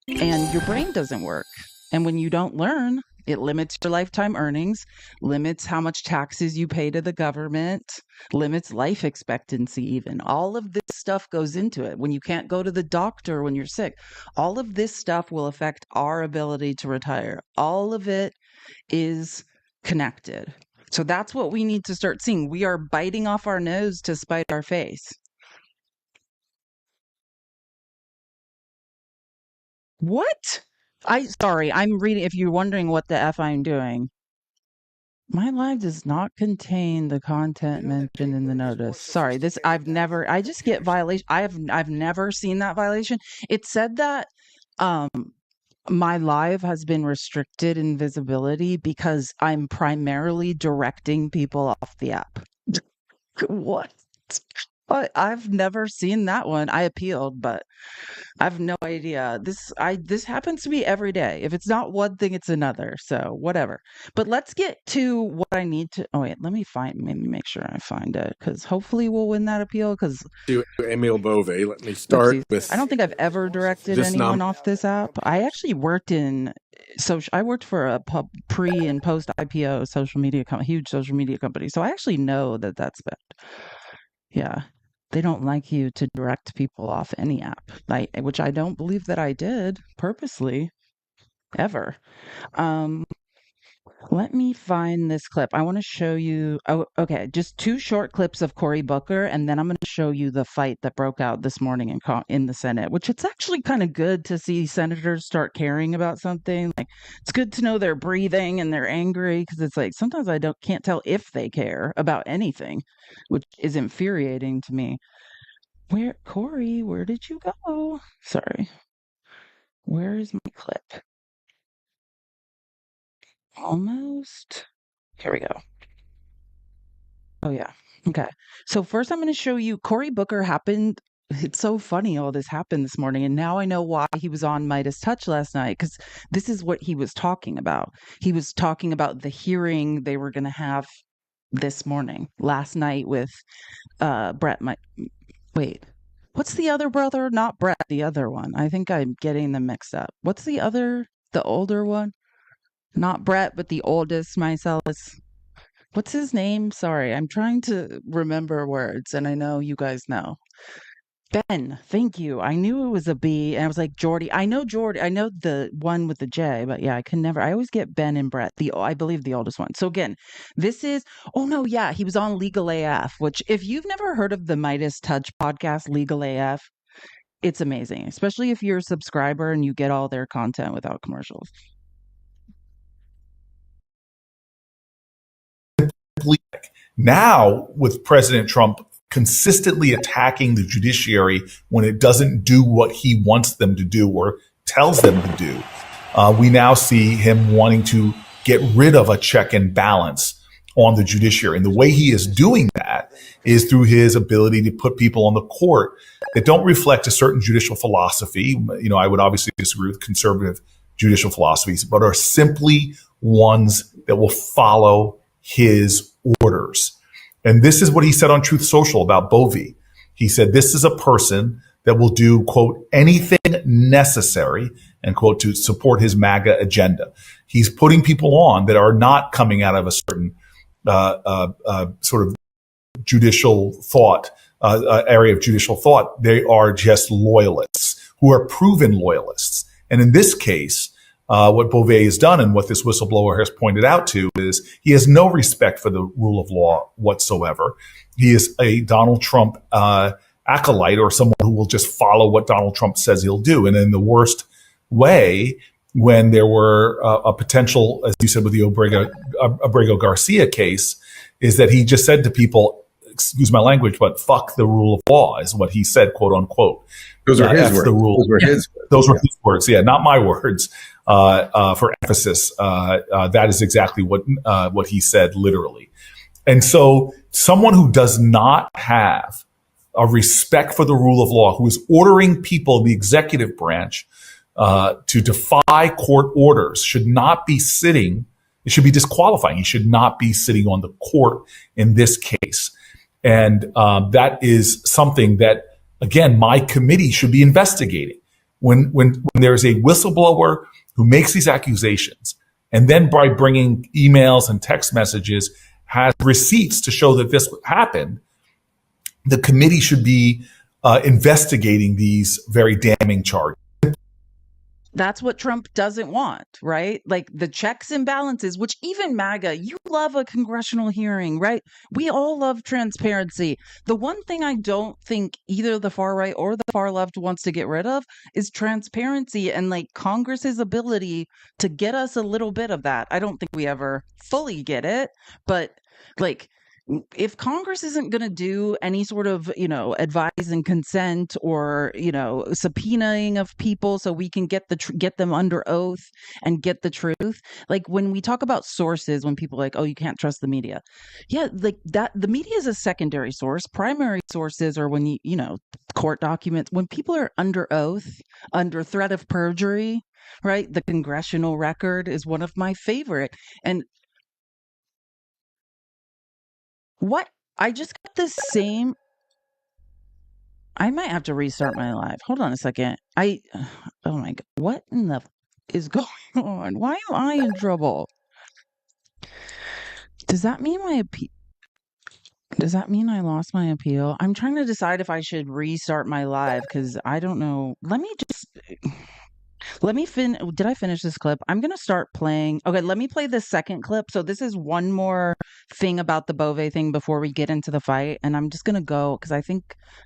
And your brain doesn't work. And when you don't learn, it limits your lifetime earnings, limits how much taxes you pay to the government, limits life expectancy even. All of this stuff goes into it. When you can't go to the doctor when you're sick, all of this stuff will affect our ability to retire. All of it is connected. So that's what we need to start seeing. We are biting off our nose to spite our face. What? Sorry, I'm reading. If you're wondering what the F I'm doing, my live does not contain the content mentioned in the notice. Sorry, I just get violation. I've never seen that violation. It said that, my live has been restricted in visibility because I'm primarily directing people off the app. What? I've never seen that one. I appealed, but I have no idea. This happens to me every day. If it's not one thing, it's another. So whatever. But let's get to what I need to. Oh wait, let me make sure I find it, because hopefully we'll win that appeal. Because To Emil Bove, let me start with. I don't think I've ever directed anyone off this app. I actually worked in I worked for a pre and post IPO social media huge social media company. So I actually know that that's bad. Yeah. They don't like you to direct people off any app, which I don't believe that I did purposely, ever. Let me find this clip. I want to show you. Oh, okay. Just 2 short clips of Cory Booker, and then I'm going to show you the fight that broke out this morning in the Senate, which it's actually kind of good to see senators start caring about something. Like, it's good to know they're breathing and they're angry, because it's like sometimes I can't tell if they care about anything, which is infuriating to me. Cory, where did you go? Sorry. Where is my clip? Almost. Here we go. Oh, yeah. Okay. So first I'm going to show you Cory Booker happened. It's so funny all this happened this morning. And now I know why he was on Midas Touch last night, because this is what he was talking about. He was talking about the hearing they were going to have last night with Brett. Wait, What's the other brother? Not Brett, the other one. I think I'm getting them mixed up. What's the older one? Not Brett, but the oldest Mycellus. What's his name? Sorry, I'm trying to remember words, and I know you guys know. Ben, thank you. I knew it was a B, and I was like, Jordy. I know Jordy. I know the one with the J, but yeah, I can never. I always get Ben and Brett, I believe the oldest one. So again, this is, oh no, yeah, he was on Legal AF, which if you've never heard of the Midas Touch podcast, Legal AF, it's amazing, especially if you're a subscriber and you get all their content without commercials. Now, with President Trump consistently attacking the judiciary when it doesn't do what he wants them to do or tells them to do, we now see him wanting to get rid of a check and balance on the judiciary. And the way he is doing that is through his ability to put people on the court that don't reflect a certain judicial philosophy. You know, I would obviously disagree with conservative judicial philosophies, but are simply ones that will follow his orders. And this is what he said on Truth Social about Bovee. He said, this is a person that will do, quote, anything necessary, end quote, to support his MAGA agenda. He's putting people on that are not coming out of a certain sort of judicial thought, area of judicial thought. They are just loyalists who are proven loyalists. And in this case, what Bovee has done and what this whistleblower has pointed out to is he has no respect for the rule of law whatsoever. He is a Donald Trump acolyte, or someone who will just follow what Donald Trump says he'll do. And in the worst way, when there were a potential, as you said, with the Abrego Garcia case, is that he just said to people, excuse my language, but fuck the rule of law is what he said, quote unquote. Those are his words. Those were his words. Yeah, not my words. For emphasis, that is exactly what he said, literally. And so, someone who does not have a respect for the rule of law, who is ordering people in the executive branch to defy court orders, should not be sitting. It should be disqualifying. He should not be sitting on the court in this case. And that is something that, again, my committee should be investigating. When there's a whistleblower who makes these accusations, and then by bringing emails and text messages has receipts to show that this happened, the committee should be investigating these very damning charges. That's what Trump doesn't want, right? Like the checks and balances, which even MAGA, you love a congressional hearing, right? We all love transparency. The one thing I don't think either the far right or the far left wants to get rid of is transparency and like Congress's ability to get us a little bit of that. I don't think we ever fully get it, but like, if Congress isn't going to do any sort of, advise and consent or, subpoenaing of people so we can get them under oath and get the truth. Like when we talk about sources, when people are like, oh, you can't trust the media. Yeah, like that, the media is a secondary source. Primary sources are when court documents, when people are under oath, under threat of perjury, right? The congressional record is one of my favorite. And what? I just got the same. I might have to restart my live. Hold on a second. Oh my God. What in the is going on? Why am I in trouble? Does that mean Does that mean I lost my appeal? I'm trying to decide if I should restart my live because I don't know. Did I finish this clip? I'm going to start playing. Okay, let me play the second clip. So this is one more thing about the Bovee thing before we get into the fight. And I'm just going to go because I think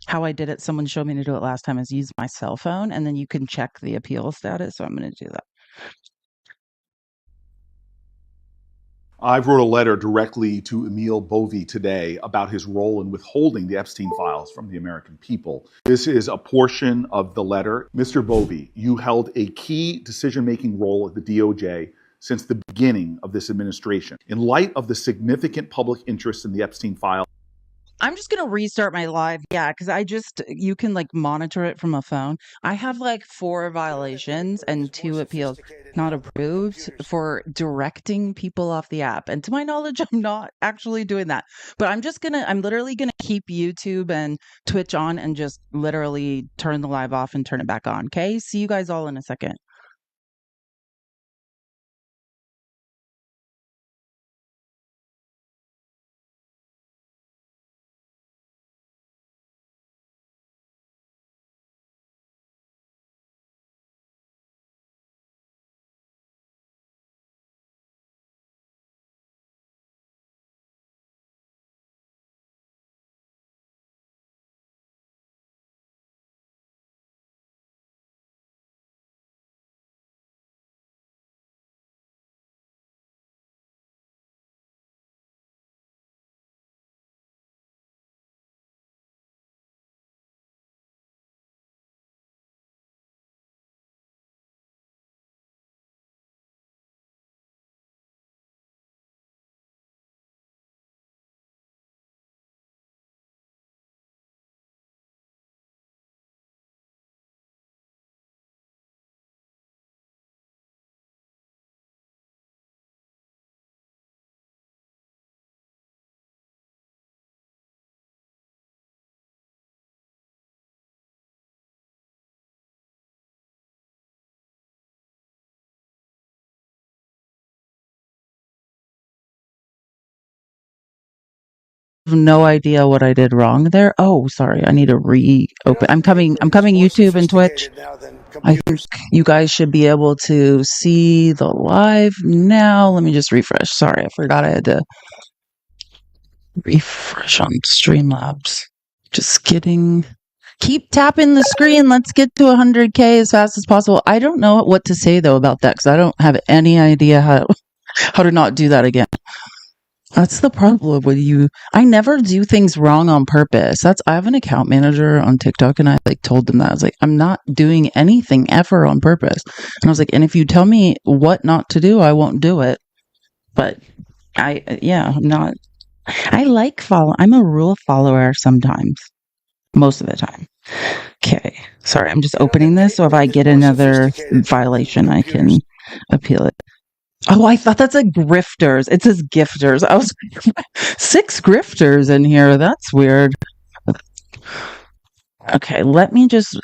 how I did it, someone showed me to do it last time, is use my cell phone and then you can check the appeal status. So I'm going to do that. I wrote a letter directly to Emil Bovee today about his role in withholding the Epstein files from the American people. This is a portion of the letter. Mr. Bovee, you held a key decision-making role at the DOJ since the beginning of this administration. In light of the significant public interest in the Epstein files, I'm just gonna restart my live. Yeah, because you can like monitor it from a phone. I have like 4 violations and 2 appeals not approved for directing people off the app. And to my knowledge, I'm not actually doing that. But I'm literally gonna keep YouTube and Twitch on and just literally turn the live off and turn it back on. Okay. See you guys all in a second. Have no idea what I did wrong there. Oh, sorry. I need to reopen. I'm coming YouTube and Twitch. I think you guys should be able to see the live now. Let me just refresh. Sorry, I forgot I had to refresh on Streamlabs. Just kidding. Keep tapping the screen. Let's get to 100K as fast as possible. I don't know what to say though about that because I don't have any idea how to not do that again. That's the problem with you. I never do things wrong on purpose. I have an account manager on TikTok and I like told them that. I was like, I'm not doing anything ever on purpose. And I was like, and if you tell me what not to do, I won't do it. But I'm not. I'm a rule follower sometimes. Most of the time. Okay. Sorry, I'm just opening this. So if I get another violation, I can appeal it. Oh, I thought that's a grifters. It says gifters. I was like, 6 grifters in here. That's weird. Okay, let me just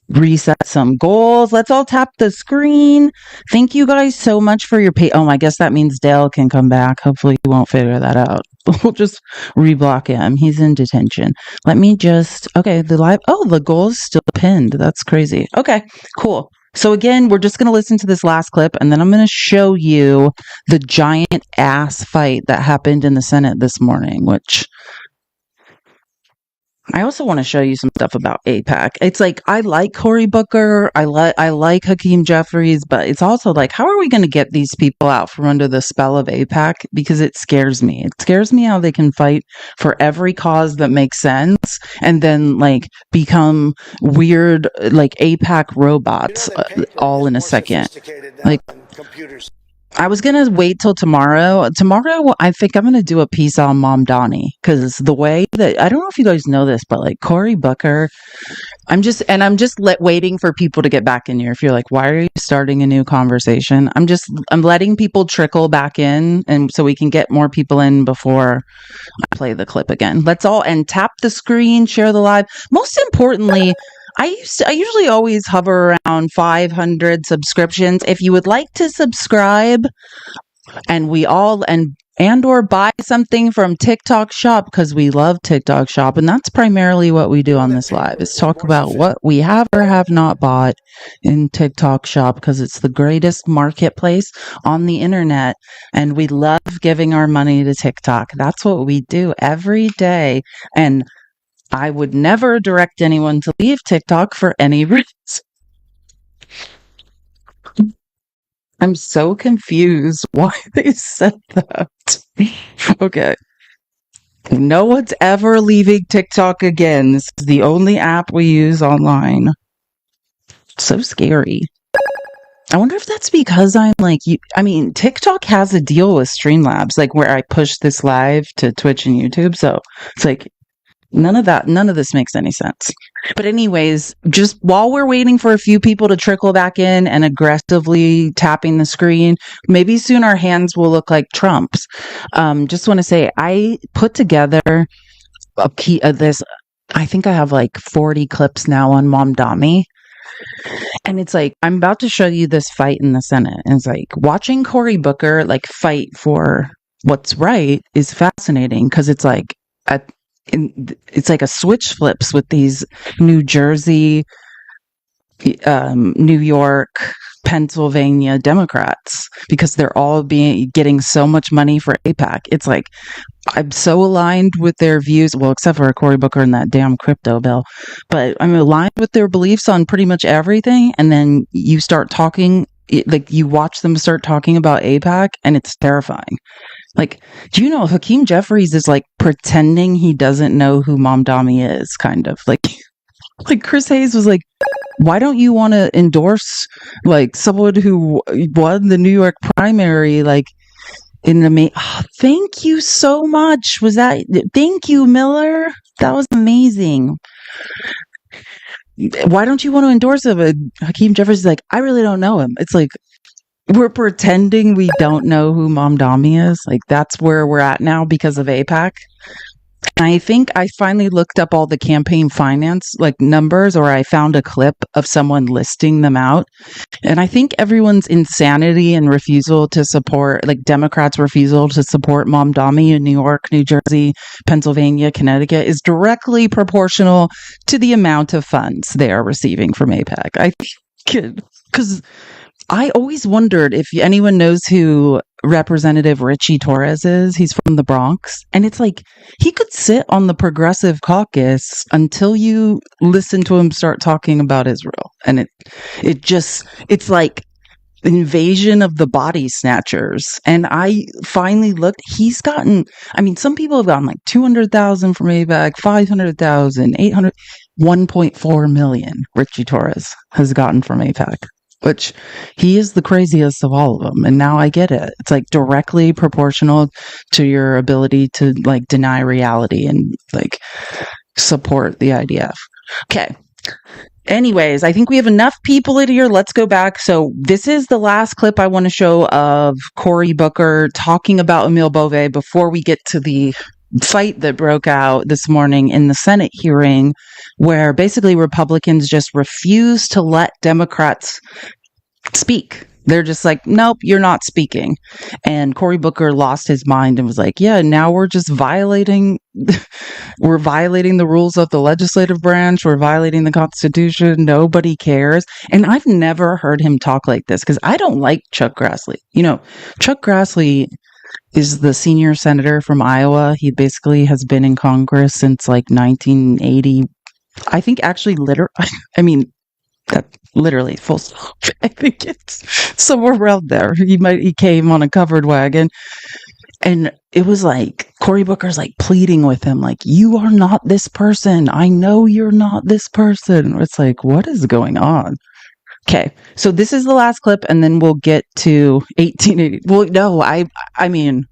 reset some goals. Let's all tap the screen. Thank you guys so much for your Oh, I guess that means Dale can come back. Hopefully he won't figure that out. We'll just reblock him. He's in detention. Let me okay, the goal is still pinned. That's crazy. Okay, cool. So again, we're just going to listen to this last clip and then I'm going to show you the giant ass fight that happened in the Senate this morning, which I also want to show you some stuff about AIPAC. It's like, I like Cory Booker. I like Hakeem Jeffries, but it's also like, how are we going to get these people out from under the spell of AIPAC? Because it scares me. It scares me how they can fight for every cause that makes sense and then like become weird, like AIPAC robots all in a second. Like, I was going to wait till tomorrow. Tomorrow, I think I'm going to do a piece on Mom Donnie because the way that, I don't know if you guys know this, but like Cory Booker, I'm just waiting for people to get back in here. If you're like, why are you starting a new conversation? I'm letting people trickle back in and so we can get more people in before I play the clip again. And tap the screen, share the live. Most importantly, I usually always hover around 500 subscriptions. If you would like to subscribe and or buy something from TikTok Shop, because we love TikTok Shop, and that's primarily what we do on this live, is talk about what we have or have not bought in TikTok Shop, because it's the greatest marketplace on the internet, and we love giving our money to TikTok. That's what we do every day, and I would never direct anyone to leave TikTok for any reason. I'm so confused why they said that. Okay. No one's ever leaving TikTok again. This is the only app we use online. So scary. I wonder if that's because I'm like you. I mean, TikTok has a deal with Streamlabs, like where I push this live to Twitch and YouTube. So it's like none of this makes any sense. But anyways, just while we're waiting for a few people to trickle back in and aggressively tapping the screen, maybe soon our hands will look like Trump's. Just want to say I put together this. I think I have like 40 clips now on Momdami. And it's like, I'm about to show you this fight in the Senate. And it's like watching Cory Booker like fight for what's right is fascinating because it's like it's like a switch flips with these New Jersey, New York, Pennsylvania Democrats because they're all getting so much money for AIPAC. It's like I'm so aligned with their views, well, except for Cory Booker and that damn crypto bill, but I'm aligned with their beliefs on pretty much everything. And then you start talking, like you watch them start talking about AIPAC, and it's terrifying. Like, do you know Hakeem Jeffries is like pretending he doesn't know who Momdami is, kind of like Chris Hayes was like, why don't you want to endorse like someone who won the New York primary, like in the thank you so much. Thank you, Miller. That was amazing. Why don't you want to endorse him? And Hakeem Jeffries is like, I really don't know him. It's like, we're pretending we don't know who Momdami is. Like, that's where we're at now because of AIPAC. And I think I finally looked up all the campaign finance like numbers, or I found a clip of someone listing them out. And I think everyone's insanity and refusal to support, like Democrats' refusal to support Momdami in New York, New Jersey, Pennsylvania, Connecticut is directly proportional to the amount of funds they are receiving from AIPAC. I think because I always wondered if anyone knows who Representative Richie Torres is. He's from the Bronx. And it's like, he could sit on the Progressive Caucus until you listen to him start talking about Israel. And it's like invasion of the body snatchers. And I finally looked, he's gotten, I mean, some people have gotten like 200,000 from AIPAC, 500,000, 800, 1.4 million Richie Torres has gotten from AIPAC. Which he is the craziest of all of them. And now I get it. It's like directly proportional to your ability to like deny reality and like support the IDF. Okay. Anyways, I think we have enough people in here. Let's go back. So this is the last clip I want to show of Cory Booker talking about Emile Bove before we get to the fight that broke out this morning in the Senate hearing, where basically Republicans just refuse to let Democrats speak. They're just like, nope, you're not speaking. And Cory Booker lost his mind and was like, yeah, now we're just violating the rules of the legislative branch. We're violating the Constitution. Nobody cares. And I've never heard him talk like this because I don't like Chuck Grassley. You know, Chuck Grassley is the senior senator from Iowa. He basically has been in Congress since like 1980. I think actually literally full stop. I think it's somewhere around there. He came on a covered wagon. And it was like Cory Booker's like pleading with him, like, you are not this person. I know you're not this person. It's like, what is going on? Okay, so this is the last clip, and then we'll get to 1880. Well, no, I mean,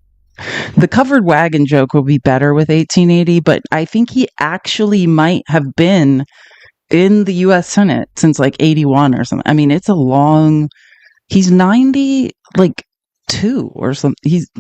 the covered wagon joke will be better with 1880, but I think he actually might have been in the U.S. Senate since like 81 or something. I mean, it's a long. He's 90, like 2 or something. He's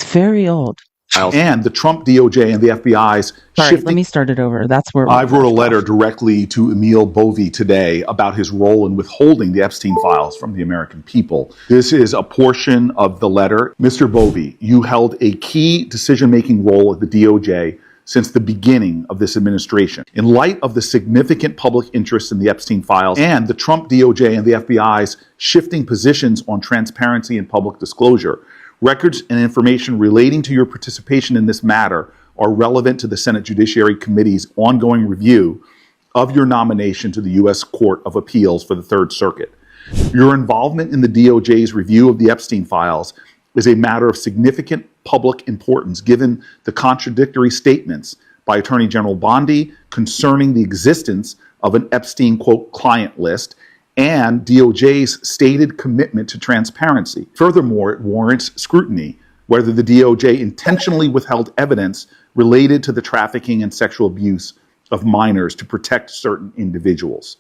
very old. And the Trump DOJ and the FBI's Sorry, let me start it over. That's where I wrote a letter directly to Emile Bove today about his role in withholding the Epstein files from the American people. This is a portion of the letter. Mr. Bove, you held a key decision-making role at the DOJ since the beginning of this administration. In light of the significant public interest in the Epstein files and the Trump DOJ and the FBI's shifting positions on transparency and public disclosure, records and information relating to your participation in this matter are relevant to the Senate Judiciary Committee's ongoing review of your nomination to the U.S. Court of Appeals for the Third Circuit. Your involvement in the DOJ's review of the Epstein files is a matter of significant public importance given the contradictory statements by Attorney General Bondi concerning the existence of an Epstein, quote, client list and DOJ's stated commitment to transparency. Furthermore, it warrants scrutiny whether the DOJ intentionally withheld evidence related to the trafficking and sexual abuse of minors to protect certain individuals.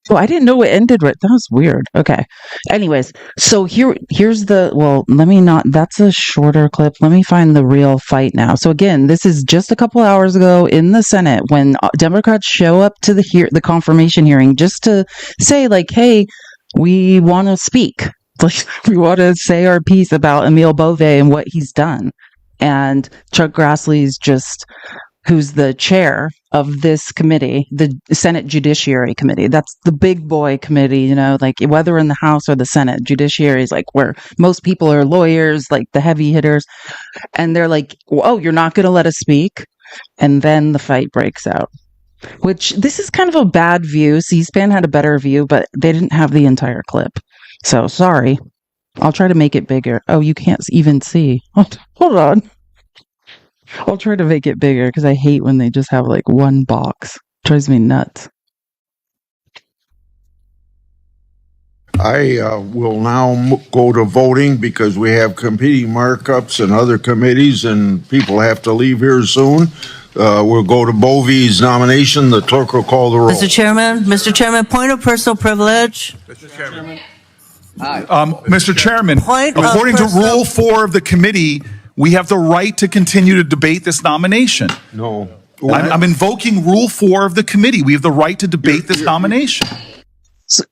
Oh, I didn't know it ended right. That was weird. Okay. Anyways, so here's let me not, that's a shorter clip. Let me find the real fight now. So again, this is just a couple hours ago in the Senate when Democrats show up to the confirmation hearing just to say like, hey, we want to speak. Like, we want to say our piece about Emil Bove and what he's done. And Chuck Grassley's who's the chair of this committee, the Senate Judiciary Committee. That's the big boy committee, like whether in the House or the Senate. Judiciary is like where most people are lawyers, like the heavy hitters. And they're like, oh, you're not going to let us speak? And then the fight breaks out, which this is kind of a bad view. C-SPAN had a better view, but they didn't have the entire clip. So sorry. I'll try to make it bigger. Oh, you can't even see. Hold on. I'll try to make it bigger because I hate when they just have like one box. It drives me nuts. I will now go to voting because we have competing markups and other committees and people have to leave here soon. We'll go to Bovey's nomination. The clerk will call the roll. Mr. Chairman, point of personal privilege. Mr. Chairman. Mr. Chairman, according to Rule 4 of the committee, we have the right to continue to debate this nomination. No. I'm invoking Rule 4 of the committee. We have the right to debate this nomination. So,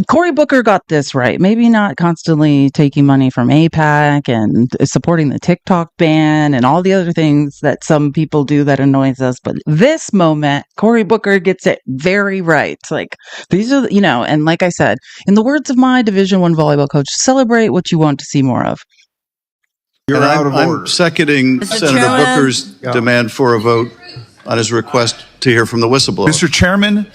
Cory Booker got this right. Maybe not constantly taking money from AIPAC and supporting the TikTok ban and all the other things that some people do that annoys us. But this moment, Cory Booker gets it very right. Like these are, and like I said, in the words of my Division I volleyball coach, celebrate what you want to see more of. You're out of order. I'm seconding Senator Booker's demand for a vote on his request to hear from the whistleblower. Mr. Chairman,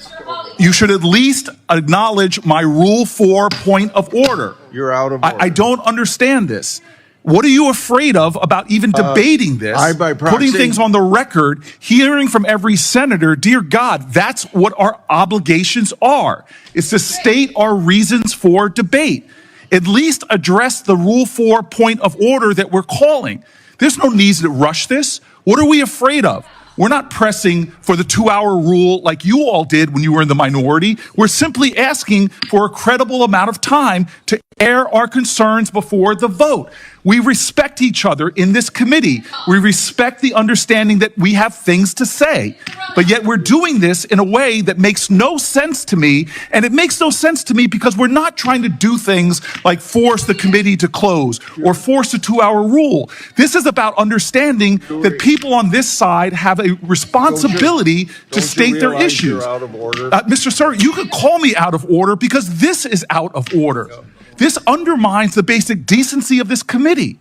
you should at least acknowledge my Rule 4 point of order. You're out of order. I don't understand this. What are you afraid of about even debating this? Putting things on the record, hearing from every senator, dear God, that's what our obligations are. It's to state our reasons for debate. At least address the Rule 4 point of order that we're calling. There's no need to rush this. What are we afraid of? We're not pressing for the 2-hour rule like you all did when you were in the minority. We're simply asking for a credible amount of time to air our concerns before the vote. We respect each other in this committee. We respect the understanding that we have things to say. But yet we're doing this in a way that makes no sense to me. And it makes no sense to me because we're not trying to do things like force the committee to close or force a 2-hour rule. This is about understanding that people on this side have a responsibility to state their issues. Mr. Sir, you could call me out of order because this is out of order. This undermines the basic decency of this committee.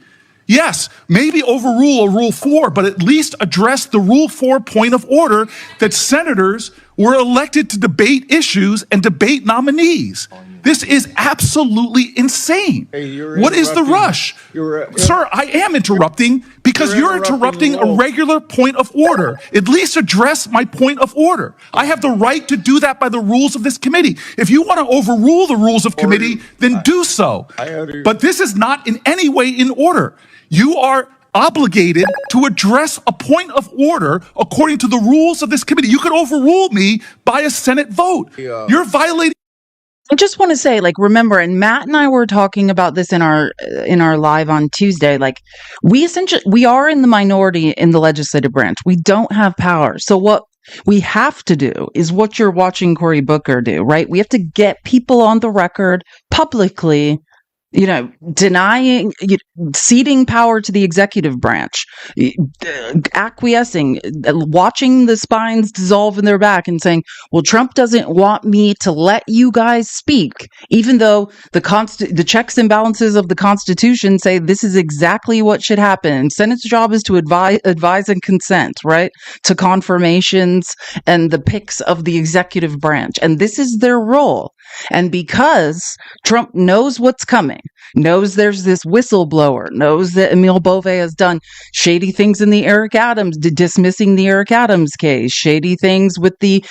Yes, maybe overrule a Rule 4, but at least address the Rule 4 point of order that senators were elected to debate issues and debate nominees. This is absolutely insane. What is the rush? Sir, I am interrupting because you're interrupting a regular point of order. At least address my point of order. I have the right to do that by the rules of this committee. If you want to overrule the rules of committee, then do so. But this is not in any way in order. You are obligated to address a point of order according to the rules of this committee. You could overrule me by a Senate vote. You're violating. I just want to say, remember, and Matt and I were talking about this in our live on Tuesday. We are in the minority in the legislative branch. We don't have power. So what we have to do is what you're watching Cory Booker do, right? We have to get people on the record publicly, denying, ceding power to the executive branch, acquiescing, watching the spines dissolve in their back and saying, well, Trump doesn't want me to let you guys speak, even though the checks and balances of the Constitution say this is exactly what should happen. Senate's job is to advise and consent, right, to confirmations and the picks of the executive branch. And this is their role. And because Trump knows what's coming, knows there's this whistleblower, knows that Emil Bove has done shady things in the Eric Adams, dismissing the Eric Adams case, shady things with the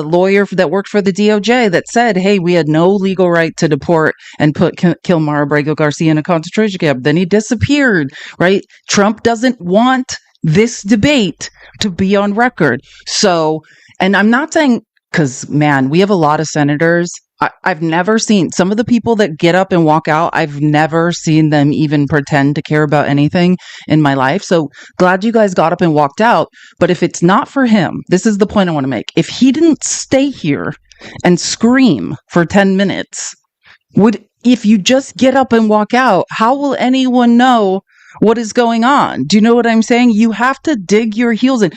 lawyer that worked for the DOJ that said, hey, we had no legal right to deport and kill Mara Abrego Garcia in a concentration camp. Then he disappeared, right? Trump doesn't want this debate to be on record. So, and I'm not saying, because man, we have a lot of senators. I've never seen some of the people that get up and walk out. I've never seen them even pretend to care about anything in my life. So glad you guys got up and walked out. But if it's not for him, this is the point I want to make. If he didn't stay here and scream for 10 minutes, if you just get up and walk out, how will anyone know what is going on? Do you know what I'm saying? You have to dig your heels in.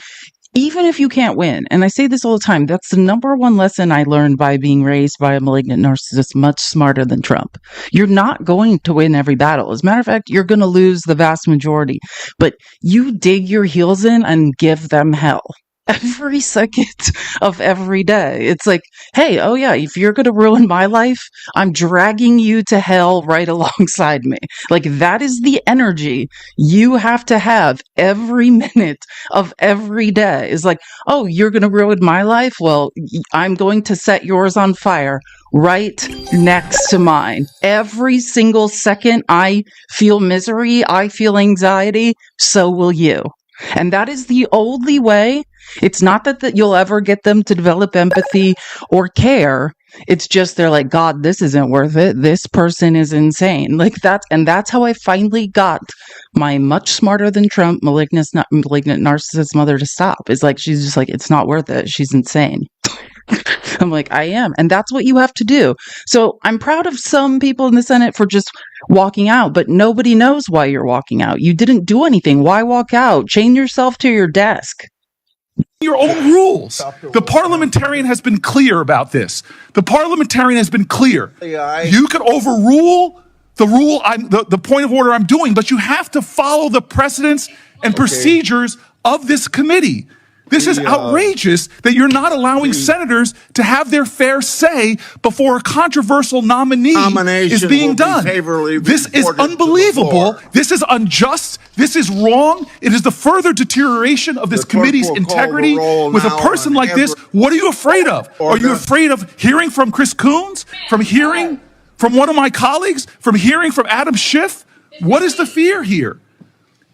Even if you can't win, and I say this all the time, that's the number one lesson I learned by being raised by a malignant narcissist much smarter than Trump. You're not going to win every battle. As a matter of fact, you're going to lose the vast majority. But you dig your heels in and give them hell. Every second of every day. It's like, hey, oh yeah, if you're going to ruin my life, I'm dragging you to hell right alongside me. Like, that is the energy you have to have every minute of every day. Is like, oh, you're going to ruin my life? Well, I'm going to set yours on fire right next to mine. Every single second I feel misery, I feel anxiety, so will you. And that is the only way. It's not that you'll ever get them to develop empathy or care. It's just they're like, God, this isn't worth it. This person is insane. Like that's how I finally got my much smarter than Trump malignant narcissist mother to stop. It's like, she's just like, it's not worth it. She's insane. I'm like, I am. And that's what you have to do. So I'm proud of some people in the Senate for just walking out, but nobody knows why you're walking out. You didn't do anything. Why walk out? Chain yourself to your desk. Your own rules. The parliamentarian has been clear about this. The parliamentarian has been clear. You could overrule the rule, the point of order I'm doing, but you have to follow the precedents and procedures of this committee. This is outrageous that you're not allowing senators to have their fair say before a controversial nominee is being done. This is unbelievable. This is unjust. This is wrong. It is the further deterioration of this committee's integrity. With a person like this, what are you afraid of? Are you afraid of hearing from Chris Coons? From hearing from one of my colleagues? From hearing from Adam Schiff? What is the fear here?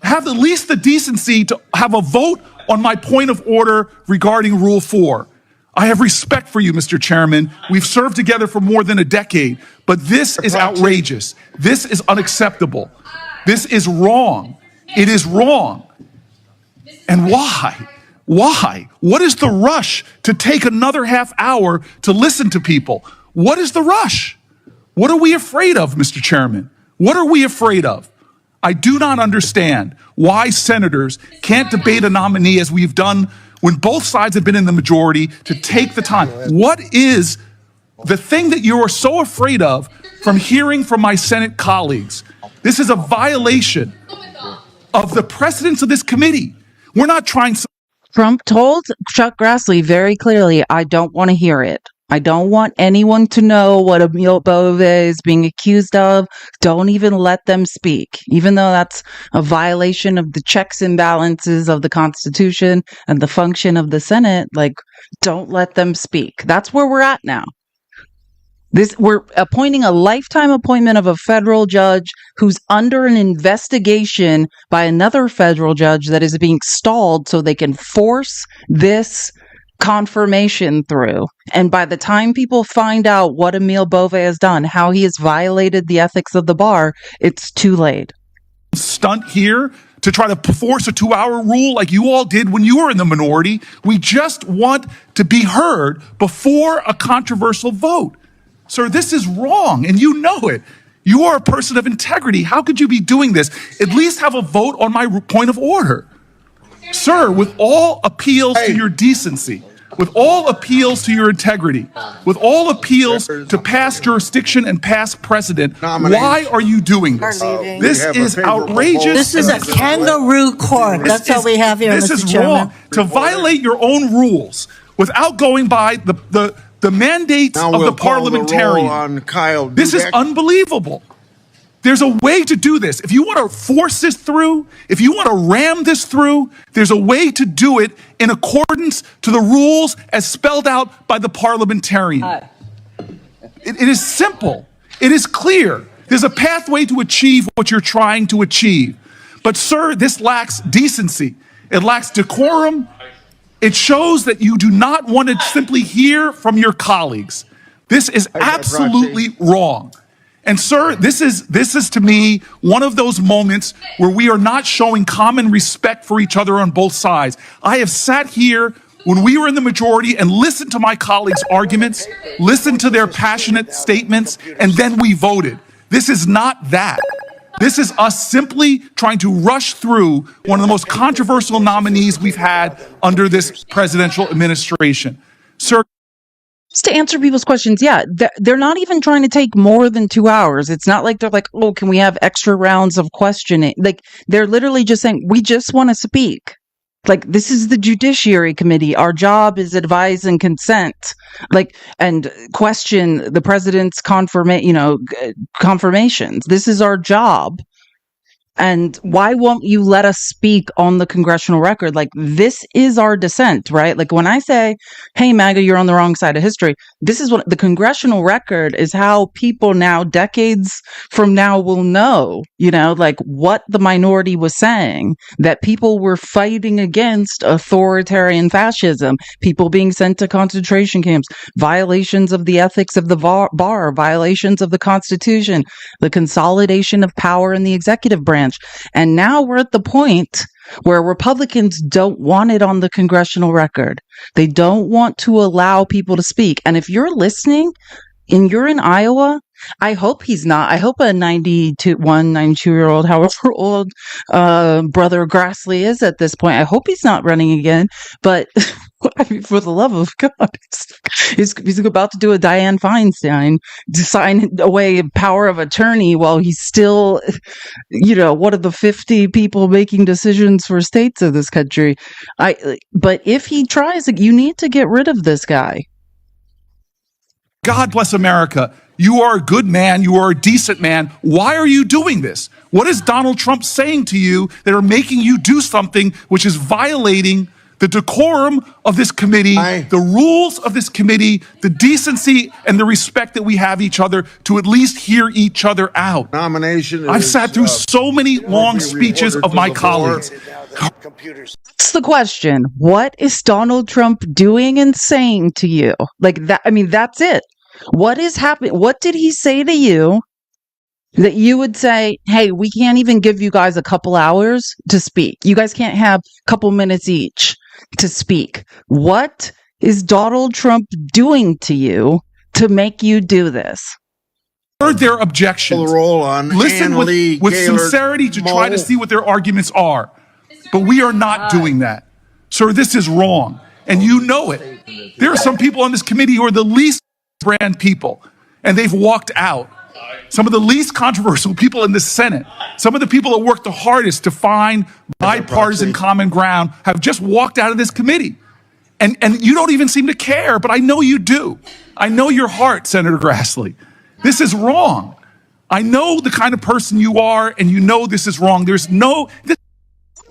Have at least the decency to have a vote on my point of order regarding Rule 4. I have respect for you, Mr. Chairman. We've served together for more than a decade, but this is outrageous. This is unacceptable. This is wrong. It is wrong. And why? Why? What is the rush to take another half hour to listen to people? What is the rush? What are we afraid of, Mr. Chairman? What are we afraid of? I do not understand why senators can't debate a nominee as we've done when both sides have been in the majority to take the time. What is the thing that you are so afraid of from hearing from my Senate colleagues? This is a violation of the precedents of this committee. We're not trying to... Trump told Chuck Grassley very clearly, I don't want to hear it. I don't want anyone to know what Emil Bove is being accused of. Don't even let them speak, even though that's a violation of the checks and balances of the Constitution and the function of the Senate. Like, don't let them speak. That's where we're at now. We're appointing a lifetime appointment of a federal judge who's under an investigation by another federal judge that is being stalled so they can force this confirmation through. And by the time people find out what Emil Bove has done, how he has violated the ethics of the bar, it's too late. Stunt here to try to force a 2-hour rule like you all did when you were in the minority. We just want to be heard before a controversial vote. Sir, this is wrong, and you know it. You are a person of integrity. How could you be doing this? At least have a vote on my point of order. Sir, with all appeals to your decency, with all appeals to your integrity, with all appeals to past jurisdiction and past precedent, why are you doing this? This is outrageous. This is a kangaroo court. That's all we have here, Mr. Chairman. This is wrong. To violate your own rules without going by the mandates Now of we'll the call the roll parliamentarian. on Kyle This is Dudek. unbelievable. There's a way to do this. If you want to force this through, if you want to ram this through, there's a way to do it in accordance to the rules as spelled out by the parliamentarian. It is simple. It is clear. There's a pathway to achieve what you're trying to achieve. But sir, this lacks decency. It lacks decorum. It shows that you do not want to simply hear from your colleagues. This is absolutely wrong. And sir, this is to me one of those moments where we are not showing common respect for each other on both sides. I have sat here when we were in the majority and listened to my colleagues' arguments, listened to their passionate statements, and then we voted. This is not that. This is us simply trying to rush through one of the most controversial nominees we've had under this presidential administration. Sir, Just to answer people's questions, yeah, they're not even trying to take more than 2 hours. It's not like they're like, oh, can we have extra rounds of questioning? Like, they're literally just saying, we just want to speak. Like, this is the Judiciary Committee. Our job is advise and consent, like, and question the president's confirmations. This is our job. And why won't you let us speak on the congressional record? Like, this is our dissent, right? Like, when I say, hey, MAGA, you're on the wrong side of history, this is what the congressional record is, how people now, decades from now, will know, like what the minority was saying, that people were fighting against authoritarian fascism, people being sent to concentration camps, violations of the ethics of the bar, violations of the Constitution, the consolidation of power in the executive branch. And now we're at the point where Republicans don't want it on the congressional record. They don't want to allow people to speak. And if you're listening and you're in Iowa, I hope he's not. I hope a 92-year-old, however old Brother Grassley is at this point, I hope he's not running again. But I mean, for the love of God, he's about to do a Dianne Feinstein to sign away power of attorney while he's still, one of the 50 people making decisions for states of this country. But if he tries, you need to get rid of this guy. God bless America. You are a good man. You are a decent man. Why are you doing this? What is Donald Trump saying to you that are making you do something which is violating the decorum of this committee, the rules of this committee, the decency and the respect that we have each other to at least hear each other out? I've sat through so many long speeches of my colleagues. That's the question. What is Donald Trump doing and saying to you? Like that, I mean, that's it. What is happening? What did he say to you that you would say, hey, we can't even give you guys a couple hours to speak? You guys can't have a couple minutes each to speak. What is Donald Trump doing to you to make you do this? Heard their objections. Listen with sincerity to try to see what their arguments are. But we are not doing that. Sir, this is wrong. And you know it. There are some people on this committee who are the least brand people, and they've walked out. Some of the least controversial people in the Senate, some of the people that worked the hardest to find bipartisan common ground have just walked out of this committee. And you don't even seem to care, but I know you do. I know your heart, Senator Grassley. This is wrong. I know the kind of person you are, and you know this is wrong.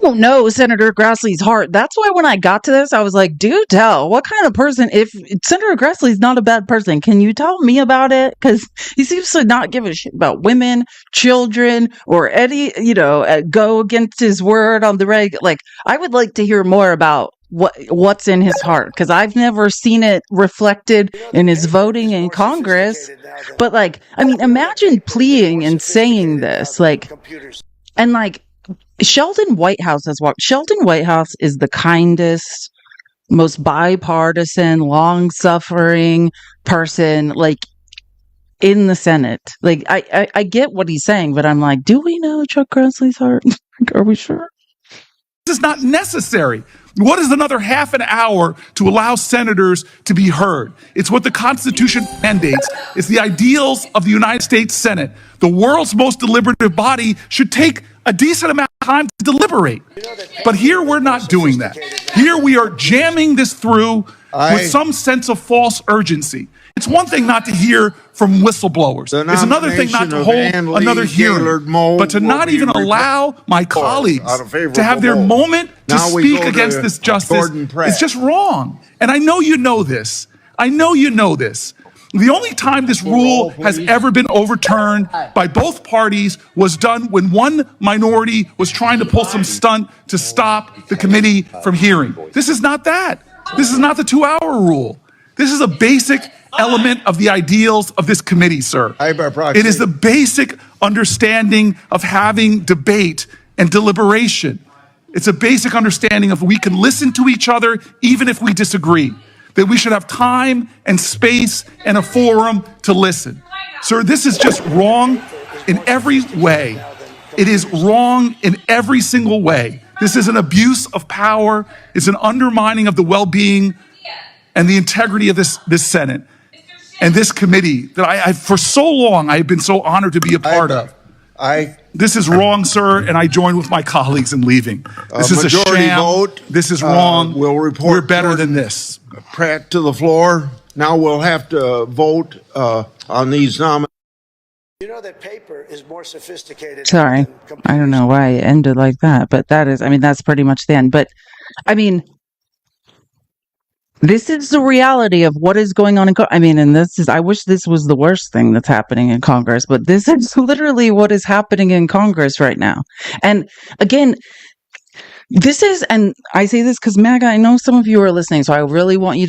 I don't know Senator Grassley's heart. That's why when I got to this, I was like, do tell. What kind of person? If Senator Grassley's not a bad person, can you tell me about it? Because he seems to not give a shit about women, children, or any, go against his word on the reg. Like, I would like to hear more about what's in his heart, because I've never seen it reflected in his voting in Congress. But imagine pleading and saying this, Sheldon Whitehouse Sheldon Whitehouse is the kindest, most bipartisan, long-suffering person, in the Senate. I get what he's saying, but I'm like, do we know Chuck Grassley's heart? Are we sure? This is not necessary. What is another half an hour to allow senators to be heard? It's what the Constitution mandates. It's the ideals of the United States Senate. The world's most deliberative body should take a decent amount of time to deliberate. But here we're not doing that. Here we are jamming this through with some sense of false urgency. It's one thing not to hear from whistleblowers. It's another thing not to hold another hearing, but to not even allow my colleagues to have their moment to speak against this justice is just wrong. And I know you know this. I know you know this. The only time this rule has ever been overturned by both parties was done when one minority was trying to pull some stunt to stop the committee from hearing. This is not that. This is not the 2-hour rule. This is a basic element of the ideals of this committee, sir. It is the basic understanding of having debate and deliberation. It's a basic understanding of we can listen to each other even if we disagree, that we should have time and space and a forum to listen. Sir, this is just wrong in every way. It is wrong in every single way. This is an abuse of power. It's an undermining of the well-being and the integrity of this Senate and this committee that I for so long, I've been so honored to be a part of. This is wrong, sir, and I join with my colleagues in leaving. This is a sham. Vote. This is wrong. We'll report. We're better than this. Pratt to the floor. Now we'll have to vote on these nominations. You know that paper is more sophisticated. Sorry. I don't know why it ended like that, but that's pretty much the end. But I mean, this is the reality of what is going on in I wish this was the worst thing that's happening in Congress, but this is literally what is happening in Congress right now. And again, and I say this because MAGA, I know some of you are listening, so I really want you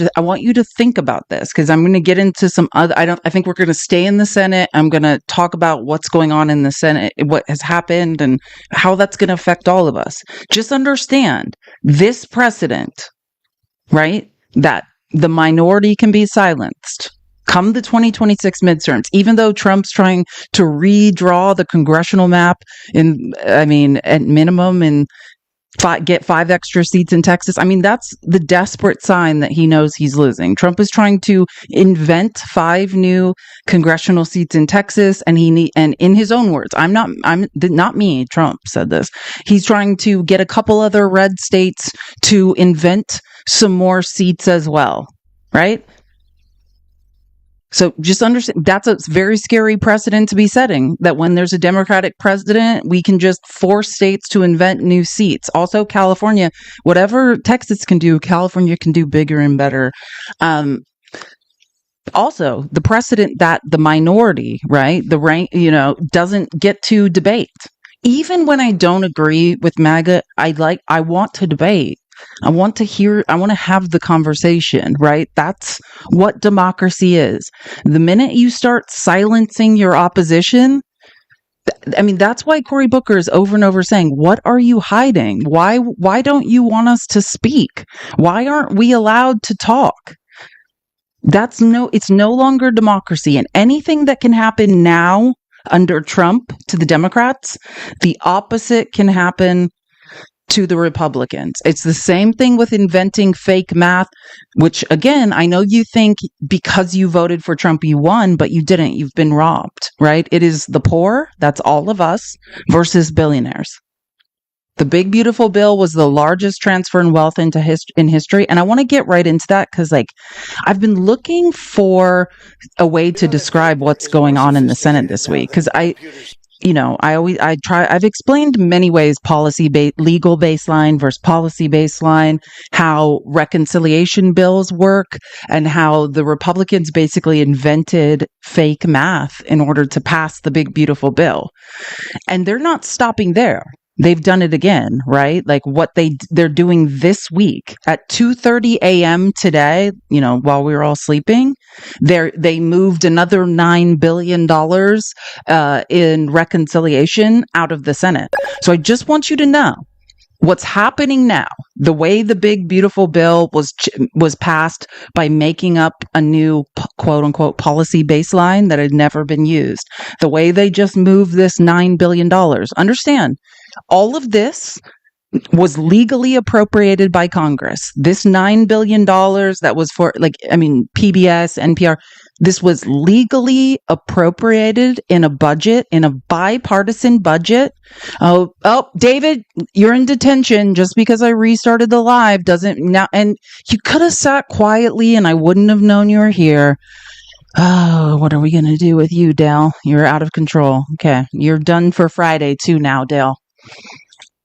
to think about this, because I'm going to get into some other, I think we're going to stay in the Senate. I'm going to talk about what's going on in the Senate, what has happened and how that's going to affect all of us. Just understand this precedent, right? That the minority can be silenced come the 2026 midterms, even though Trump's trying to redraw the congressional map at minimum and get 5 extra seats in Texas. That's the desperate sign that he knows he's losing. Trump is trying to invent 5 new congressional seats in Texas, and and in his own words, not me, Trump said this. He's trying to get a couple other red states to invent some more seats as well, right? So just understand that's a very scary precedent to be setting, that when there's a Democratic president, we can just force states to invent new seats. Also, California, whatever Texas can do, California can do bigger and better. Also, the precedent that the minority, right, the rank, doesn't get to debate. Even when I don't agree with MAGA, I want to debate. I want to have the conversation, right? That's what democracy is. The minute you start silencing your opposition, that's why Cory Booker is over and over saying, what are you hiding? Why don't you want us to speak? Why aren't we allowed to talk? It's no longer democracy, and anything that can happen now under Trump to the Democrats, the opposite can happen to the Republicans. It's the same thing with inventing fake math, which again, I know you think because you voted for Trump, you won, but you didn't. You've been robbed, right? It is the poor, that's all of us, versus billionaires. The big beautiful bill was the largest transfer in wealth in history. And I want to get right into that because I've been looking for a way to describe what's going on in the Senate this week. Because I've explained many ways legal baseline versus policy baseline, how reconciliation bills work, and how the Republicans basically invented fake math in order to pass the big beautiful bill. And they're not stopping there. They've done it again, right? Like what they're doing this week at 2:30 a.m. today, while we were all sleeping, they moved another $9 billion in reconciliation out of the Senate. So I just want you to know what's happening now. The way the big beautiful bill was passed by making up a new quote unquote policy baseline that had never been used. The way they just moved this $9 billion. Understand, all of this was legally appropriated by Congress. This $9 billion that was for PBS, NPR, This was legally appropriated in a budget, in a bipartisan budget. David, you're in detention just because I restarted the live doesn't now. And you could have sat quietly and I wouldn't have known you were here. Oh, what are we going to do with you, Dale? You're out of control. Okay. You're done for Friday too now, Dale.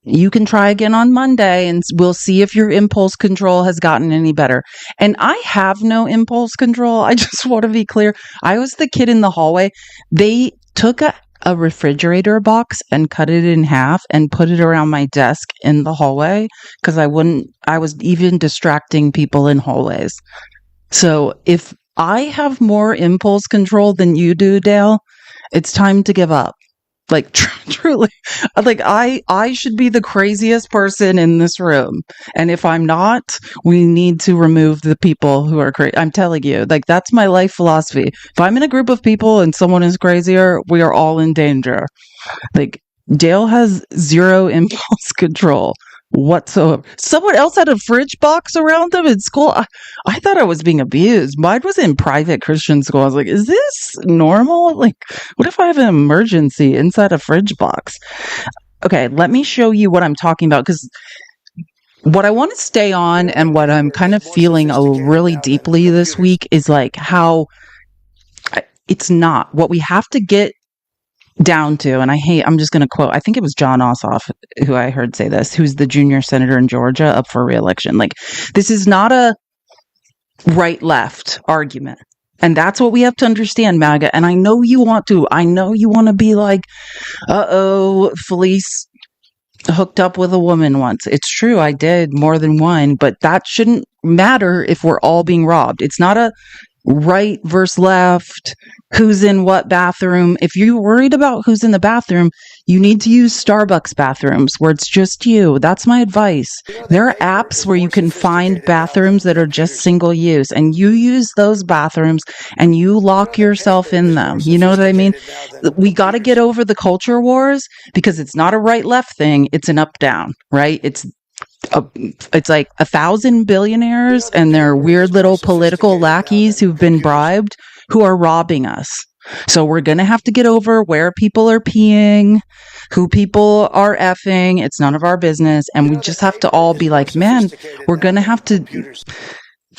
You can try again on Monday and we'll see if your impulse control has gotten any better. And I have no impulse control. I just want to be clear. I was the kid in the hallway. They took a refrigerator box and cut it in half and put it around my desk in the hallway because I was even distracting people in hallways. So if I have more impulse control than you do, Dale, it's time to give up. Like truly, like I should be the craziest person in this room. And if I'm not, we need to remove the people who are crazy. I'm telling you, like that's my life philosophy. If I'm in a group of people and someone is crazier, we are all in danger. Like Dale has zero impulse control whatsoever. Someone else had a fridge box around them in school. I thought I was being abused. Mine was in private Christian school. I was like, is this normal? Like, what if I have an emergency inside a fridge box? Okay, let me show you what I'm talking about because what I want to stay on and what I'm kind of feeling really deeply this week is like how it's not what we have to get down to, and I'm just going to quote, I think it was John Ossoff who I heard say this, who's the junior senator in Georgia up for re-election. Like, this is not a right-left argument. And that's what we have to understand, MAGA. And I know you want to be like, Felice hooked up with a woman once. It's true, I did more than one, but that shouldn't matter if we're all being robbed. It's not a right versus left, who's in what bathroom. If you're worried about who's in the bathroom, you need to use Starbucks bathrooms where it's just you. That's my advice. There are apps where you can find bathrooms that are just single use, and you use those bathrooms and you lock yourself in them. You know what I mean? We got to get over the culture wars because it's not a right left thing. It's an up down, right? It's like 1,000 billionaires and their weird little political lackeys who've been bribed who are robbing us. So we're going to have to get over where people are peeing, who people are effing. It's none of our business. And we just have to all be like, man, we're going to have to,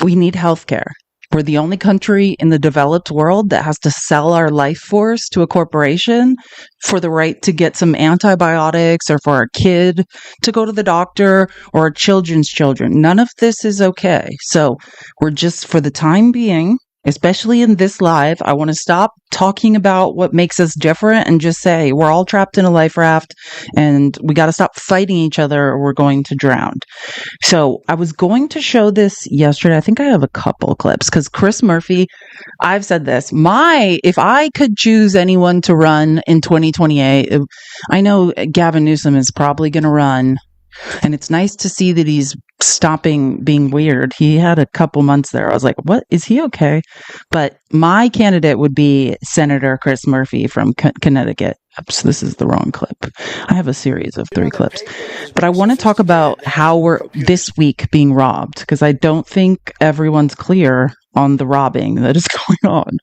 we need healthcare. We're the only country in the developed world that has to sell our life force to a corporation for the right to get some antibiotics or for our kid to go to the doctor or our children's children. None of this is okay. So we're just, for the time being, especially in this live, I want to stop talking about what makes us different and just say we're all trapped in a life raft and we got to stop fighting each other or we're going to drown. So I was going to show this yesterday. I think I have a couple clips because Chris Murphy, I've said this, if I could choose anyone to run in 2028, I know Gavin Newsom is probably going to run. And it's nice to see that he's stopping being weird. He had a couple months there. I was like, what? Is he okay? But my candidate would be Senator Chris Murphy from Connecticut. Oops, this is the wrong clip. I have a series of 3 clips. But I want to talk about how we're this week being robbed, because I don't think everyone's clear on the robbing that is going on.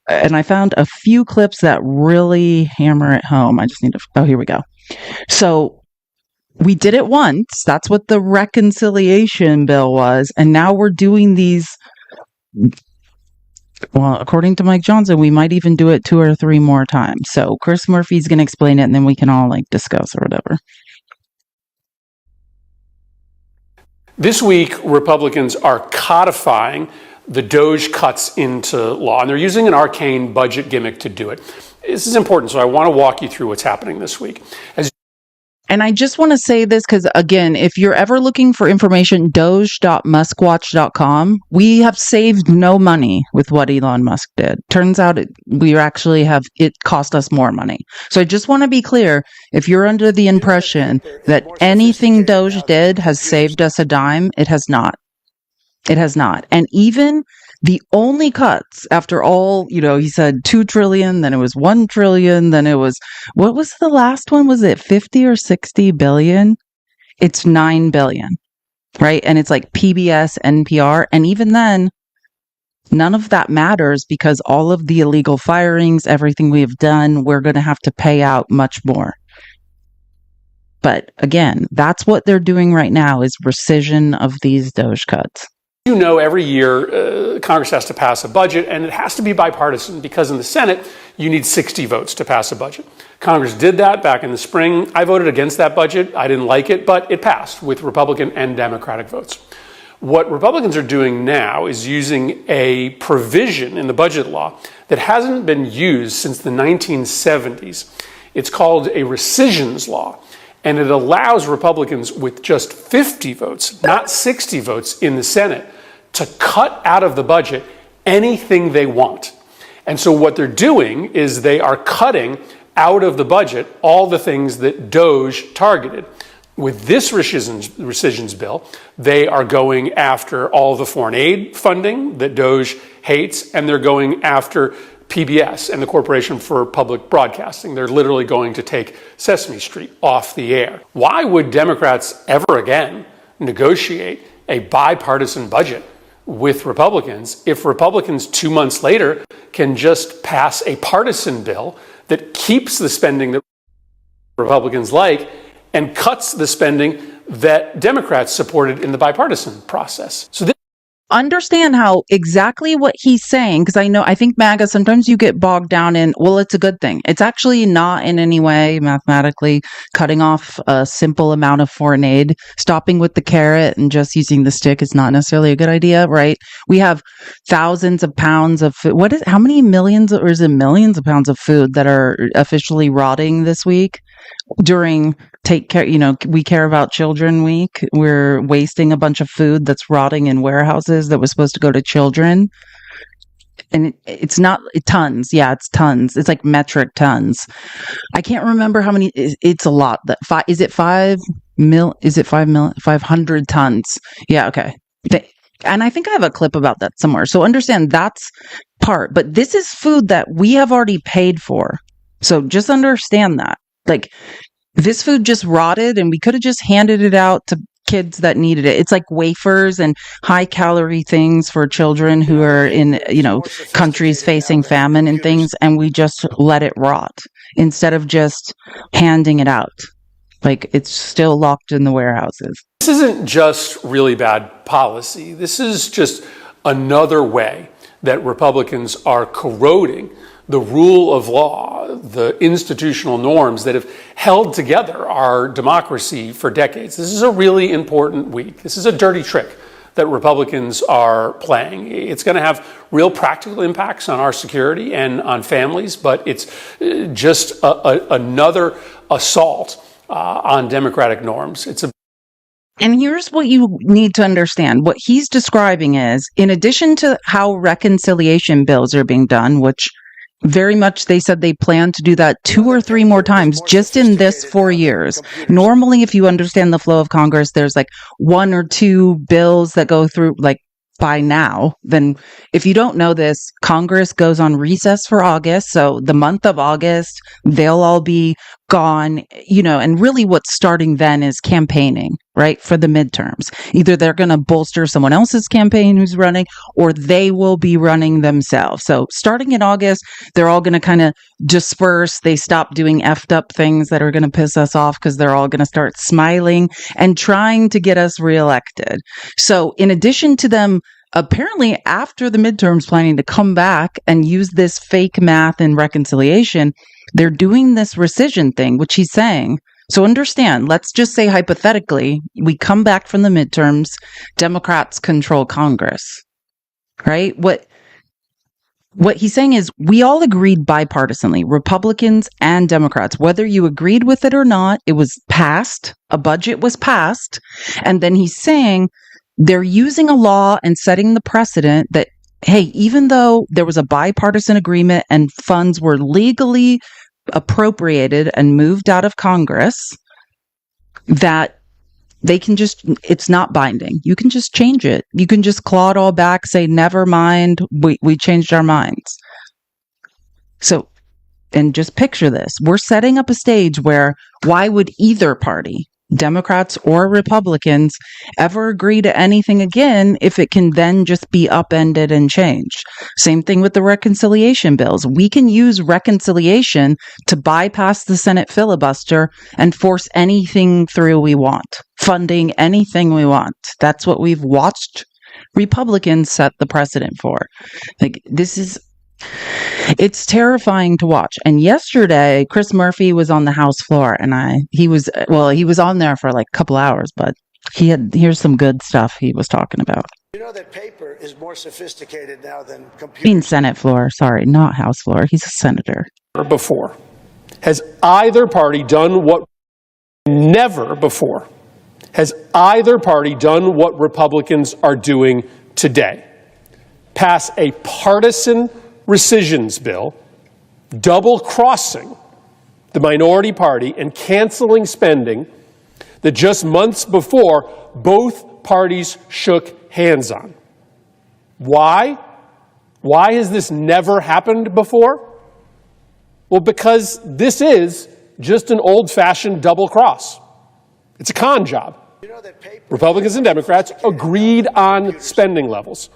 And I found a few clips that really hammer it home. I just need to, here we go. So we did it once. That's what the reconciliation bill was. And now we're doing these. Well, according to Mike Johnson, we might even do it 2 or 3 more times. So Chris Murphy's going to explain it and then we can all discuss or whatever. This week, Republicans are codifying the DOGE cuts into law, and they're using an arcane budget gimmick to do it. This is important, so I want to walk you through what's happening this week. And I just want to say this because, again, if you're ever looking for information, doge.muskwatch.com, we have saved no money with what Elon Musk did. Turns out it cost us more money. So I just want to be clear, if you're under the impression that anything Doge did has saved us a dime, it has not. It has not. And even the only cuts after all, he said 2 trillion, then it was 1 trillion, then it was, what was the last one? Was it 50 or 60 billion? It's 9 billion, right? And it's like PBS, NPR. And even then, None of that matters because all of the illegal firings, everything we have done, we're going to have to pay out much more. But again, that's what they're doing right now is rescission of these Doge cuts. You know, every year Congress has to pass a budget, and it has to be bipartisan because in the Senate, you need 60 votes to pass a budget. Congress did that back in the spring. I voted against that budget. I didn't like it, but it passed with Republican and Democratic votes. What Republicans are doing now is using a provision in the budget law that hasn't been used since the 1970s. It's called a rescissions law, and it allows Republicans with just 50 votes, not 60 votes in the Senate, to cut out of the budget anything they want. And so what they're doing is they are cutting out of the budget all the things that Doge targeted. With this rescissions bill, they are going after all the foreign aid funding that Doge hates, and they're going after PBS and the Corporation for Public Broadcasting. They're literally going to take Sesame Street off the air. Why would Democrats ever again negotiate a bipartisan budget with Republicans if Republicans 2 months later can just pass a partisan bill that keeps the spending that Republicans like and cuts the spending that Democrats supported in the bipartisan process? So understand how exactly what he's saying, because I think MAGA, sometimes you get bogged down in, well, it's a good thing. It's actually not in any way mathematically cutting off a simple amount of foreign aid. Stopping with the carrot and just using the stick is not necessarily a good idea, right? We have thousands of pounds of food. How many millions, or is it millions of pounds of food that are officially rotting this week? During Take Care, we care about children week, we're wasting a bunch of food that's rotting in warehouses that was supposed to go to children. And it's not tons. Yeah, it's tons. It's like metric tons. I can't remember how many. It's a lot. Is it 500 tons? Yeah. Okay. And I think I have a clip about that somewhere. So understand that's part, but this is food that we have already paid for. So just understand that. Like, this food just rotted and we could have just handed it out to kids that needed it. It's like wafers and high calorie things for children who are in, countries facing famine and things. And we just let it rot instead of just handing it out. Like, it's still locked in the warehouses. This isn't just really bad policy. This is just another way that Republicans are corroding the rule of law, the institutional norms that have held together our democracy for decades. This is a really important week. This is a dirty trick that Republicans are playing. It's going to have real practical impacts on our security and on families, but it's just another assault on democratic norms. And here's what you need to understand. What he's describing is, in addition to how reconciliation bills are being done, which very much they said they plan to do that 2 or 3 more times just in this 4 years. Normally, if you understand the flow of Congress, there's like 1 or 2 bills that go through like by now. Then if you don't know this, Congress goes on recess for August. So the month of August, they'll all be gone, and really what's starting then is campaigning, right? For the midterms. Either they're going to bolster someone else's campaign who's running, or they will be running themselves. So starting in August, they're all going to kind of disperse. They stop doing effed up things that are going to piss us off because they're all going to start smiling and trying to get us reelected. So in addition to them apparently after the midterms planning to come back and use this fake math and reconciliation, they're doing this rescission thing, which he's saying. So understand, let's just say hypothetically, we come back from the midterms, Democrats control Congress, right? What he's saying is we all agreed bipartisanly, Republicans and Democrats, whether you agreed with it or not, it was passed, a budget was passed. And then he's saying they're using a law and setting the precedent that, hey, even though there was a bipartisan agreement and funds were legally appropriated and moved out of Congress, that they can just, it's not binding. You can just change it. You can just claw it all back, say, never mind, we changed our minds. So, and just picture this. We're setting up a stage where why would either party Democrats or Republicans, ever agree to anything again if it can then just be upended and changed. Same thing with the reconciliation bills. We can use reconciliation to bypass the Senate filibuster and force anything through we want, funding anything we want. That's what we've watched Republicans set the precedent for. Like, it's terrifying to watch. And yesterday, Chris Murphy was on the House floor, and he was on there for like a couple hours, but here's some good stuff he was talking about. You know that paper is more sophisticated now than computers. I mean Senate floor, sorry, not House floor. He's a senator. Before. Has either party done what never before? Has either party done what Republicans are doing today? Pass a partisan rescissions bill, double-crossing the minority party and canceling spending that just months before both parties shook hands on. Why? Why has this never happened before? Well, because this is just an old-fashioned double cross. It's a con job. Republicans and Democrats agreed on spending levels.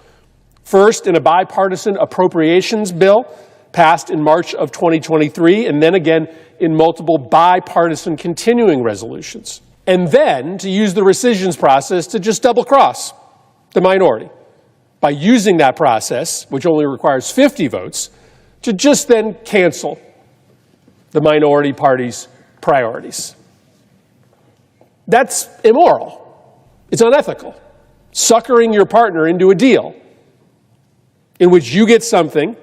First, in a bipartisan appropriations bill passed in March of 2023, and then again in multiple bipartisan continuing resolutions. And then to use the rescissions process to just double-cross the minority by using that process, which only requires 50 votes, to just then cancel the minority party's priorities. That's immoral. It's unethical. Suckering your partner into a deal in which you get something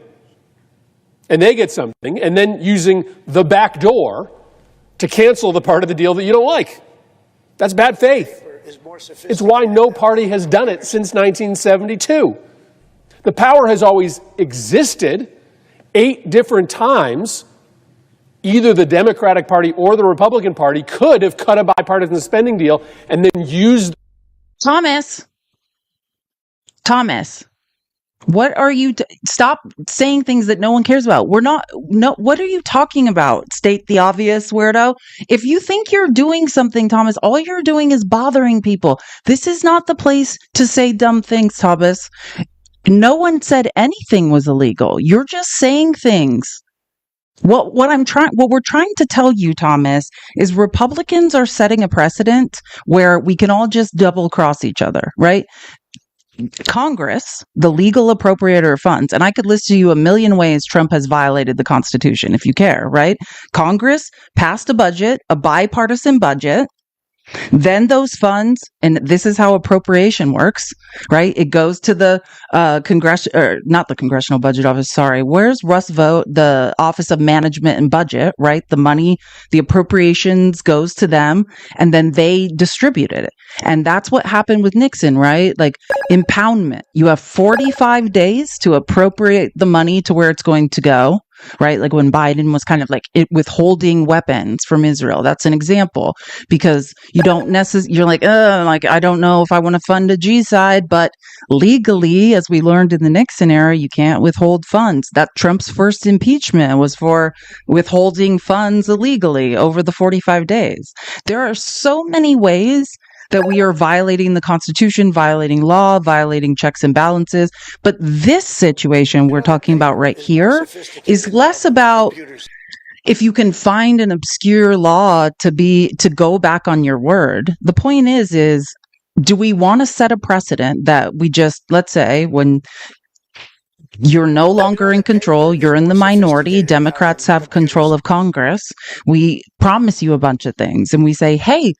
and they get something, and then using the back door to cancel the part of the deal that you don't like. That's bad faith. It's why no party has done it since 1972. The power has always existed. 8 different times, either the Democratic Party or the Republican Party could have cut a bipartisan spending deal and then used... Thomas, what are you... Stop saying things that no one cares about. What are you talking about? State the obvious, weirdo. If you think you're doing something, Thomas, all you're doing is bothering people. This is not the place to say dumb things, Thomas. No one said anything was illegal. You're just saying things. What we're trying to tell you, Thomas, is Republicans are setting a precedent where we can all just double cross each other, right? Congress, the legal appropriator of funds, and I could list to you a million ways Trump has violated the Constitution if you care, right? Congress passed a budget, a bipartisan budget. Then those funds, and this is how appropriation works, right? It goes to the not the Congressional Budget Office, sorry. Where's Russ Vought? The Office of Management and Budget, right? The money, the appropriations goes to them, and then they distributed it. And that's what happened with Nixon, right? Like impoundment. You have 45 days to appropriate the money to where it's going to go. Right? Like when Biden was kind of like withholding weapons from Israel. That's an example because you don't necessarily, you're like, I don't know if I want to fund a G-side, but legally, as we learned in the Nixon era, you can't withhold funds. That Trump's first impeachment was for withholding funds illegally over the 45 days. There are so many ways that we are violating the Constitution, violating law, violating checks and balances. But this situation we're talking about right here is less about if you can find an obscure law to go back on your word. The point is do we want to set a precedent that we just, let's say, when you're no longer in control, you're in the minority, Democrats have control of Congress, we promise you a bunch of things, and we say, hey,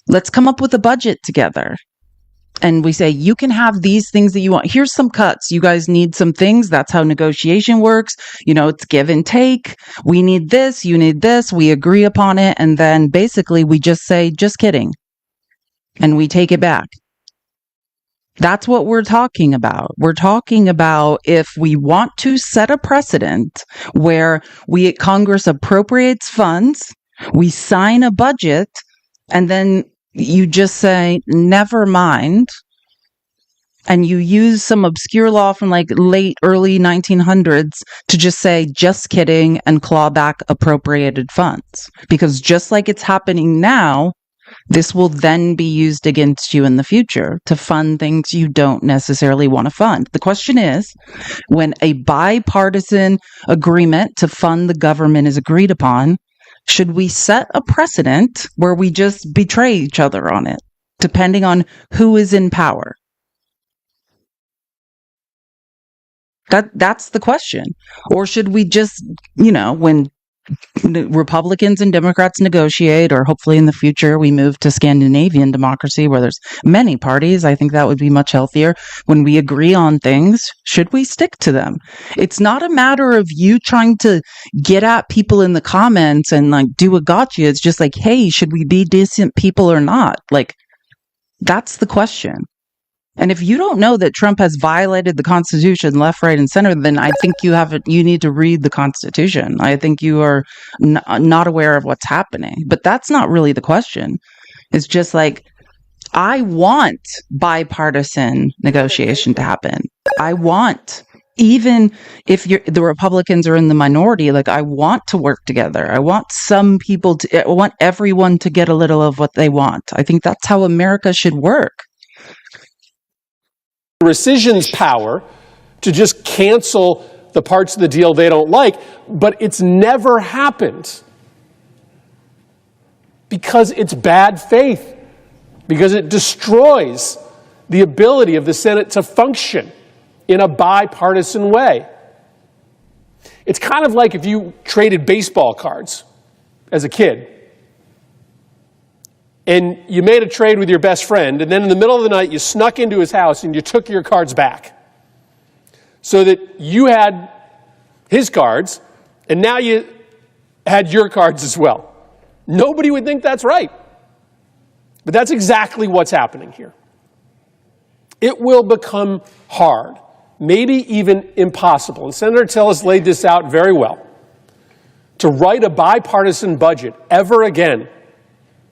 let's come up with a budget together. And we say, you can have these things that you want. Here's some cuts. You guys need some things. That's how negotiation works. It's give and take. We need this. You need this. We agree upon it. And then basically we just say, just kidding. And we take it back. That's what we're talking about. We're talking about if we want to set a precedent where Congress appropriates funds, we sign a budget, and then you just say, never mind, and you use some obscure law from like early 1900s to just say, just kidding, and claw back appropriated funds. Because just like it's happening now, This will then be used against you in the future to fund things you don't necessarily want to fund. The question is, when a bipartisan agreement to fund the government is agreed upon, should we set a precedent where we just betray each other on it, depending on who is in power? That's the question. Or should we just, when Republicans and Democrats negotiate, or hopefully in the future we move to Scandinavian democracy where there's many parties, I think that would be much healthier. When we agree on things, should we stick to them? It's not a matter of you trying to get at people in the comments and like do a gotcha. It's just like, hey, should we be decent people or not? Like, that's the question. And if you don't know that Trump has violated the Constitution left, right, and center, then I think you need to read the Constitution. I think you are not aware of what's happening. But that's not really the question. It's just like, I want bipartisan negotiation to happen. I want, even if the Republicans are in the minority, like, I want to work together. I want I want everyone to get a little of what they want. I think that's how America should work. Rescission's power to just cancel the parts of the deal they don't like, but it's never happened because it's bad faith, because it destroys the ability of the Senate to function in a bipartisan way. It's kind of like if you traded baseball cards as a kid and you made a trade with your best friend, and then in the middle of the night, you snuck into his house and you took your cards back so that you had his cards, and now you had your cards as well. Nobody would think that's right. But that's exactly what's happening here. It will become hard, maybe even impossible, and Senator Till has laid this out very well, to write a bipartisan budget ever again,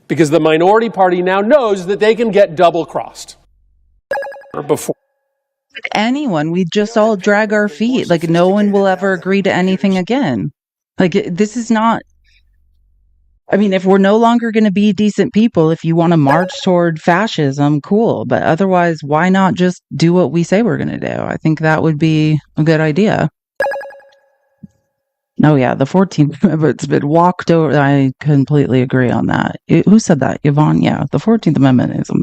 because the minority party now knows that they can get double-crossed. Before anyone, we just all drag our feet. Like, no one will ever agree to anything again. Like, this is not, I mean, if we're no longer going to be decent people, if you want to march toward fascism, cool. But otherwise, why not just do what we say we're going to do? I think that would be a good idea. Oh, yeah, the 14th Amendment's been walked over. I completely agree on that. Who said that? Yvonne? Yeah, the 14th Amendment is a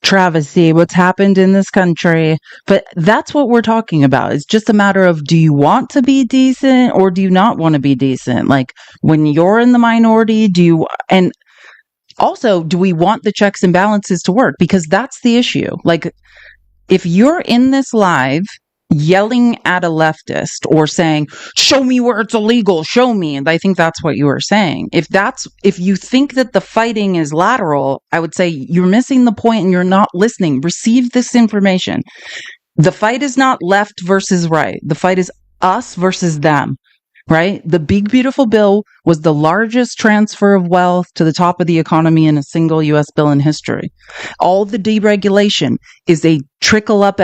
travesty, what's happened in this country. But that's what we're talking about. It's just a matter of, do you want to be decent or do you not want to be decent? Like, when you're in the minority, and also, do we want the checks and balances to work? Because that's the issue. Like, if you're in this live yelling at a leftist or saying, show me where it's illegal, show me. And I think that's what you were saying. If you think that the fighting is lateral, I would say you're missing the point and you're not listening. Receive this information. The fight is not left versus right. The fight is us versus them. Right? The big, beautiful bill was the largest transfer of wealth to the top of the economy in a single U.S. bill in history. All the deregulation is a trickle-up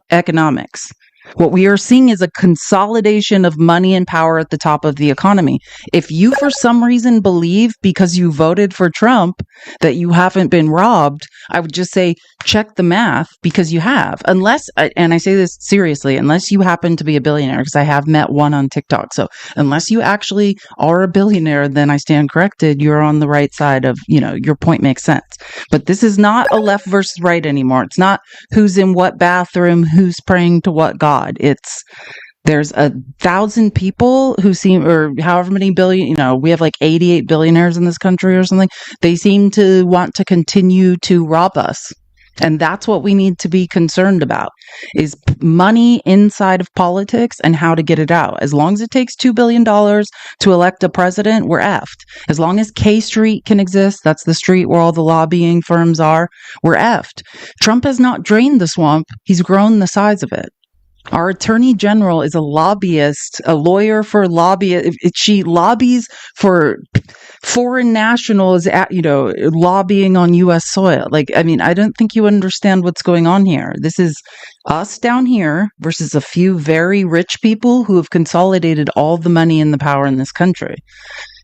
economics. What we are seeing is a consolidation of money and power at the top of the economy. If you, for some reason, believe because you voted for Trump that you haven't been robbed, I would just say check the math, because you have. Unless, and I say this seriously, unless you happen to be a billionaire, because I have met one on TikTok. So unless you actually are a billionaire, then I stand corrected. You're on the right side of, your point makes sense. But this is not a left versus right anymore. It's not who's in what bathroom, who's praying to what God. There's 1,000 people who seem, or however many billion, we have like 88 billionaires in this country or something. They seem to want to continue to rob us. And that's what we need to be concerned about, is money inside of politics and how to get it out. As long as it takes $2 billion to elect a president, we're effed. As long as K Street can exist, that's the street where all the lobbying firms are, we're effed. Trump has not drained the swamp. He's grown the size of it. Our attorney general is a lobbyist, a lawyer for lobbyists. She lobbies for foreign nationals, lobbying on U.S. soil. I don't think you understand what's going on here. This is us down here versus a few very rich people who have consolidated all the money and the power in this country.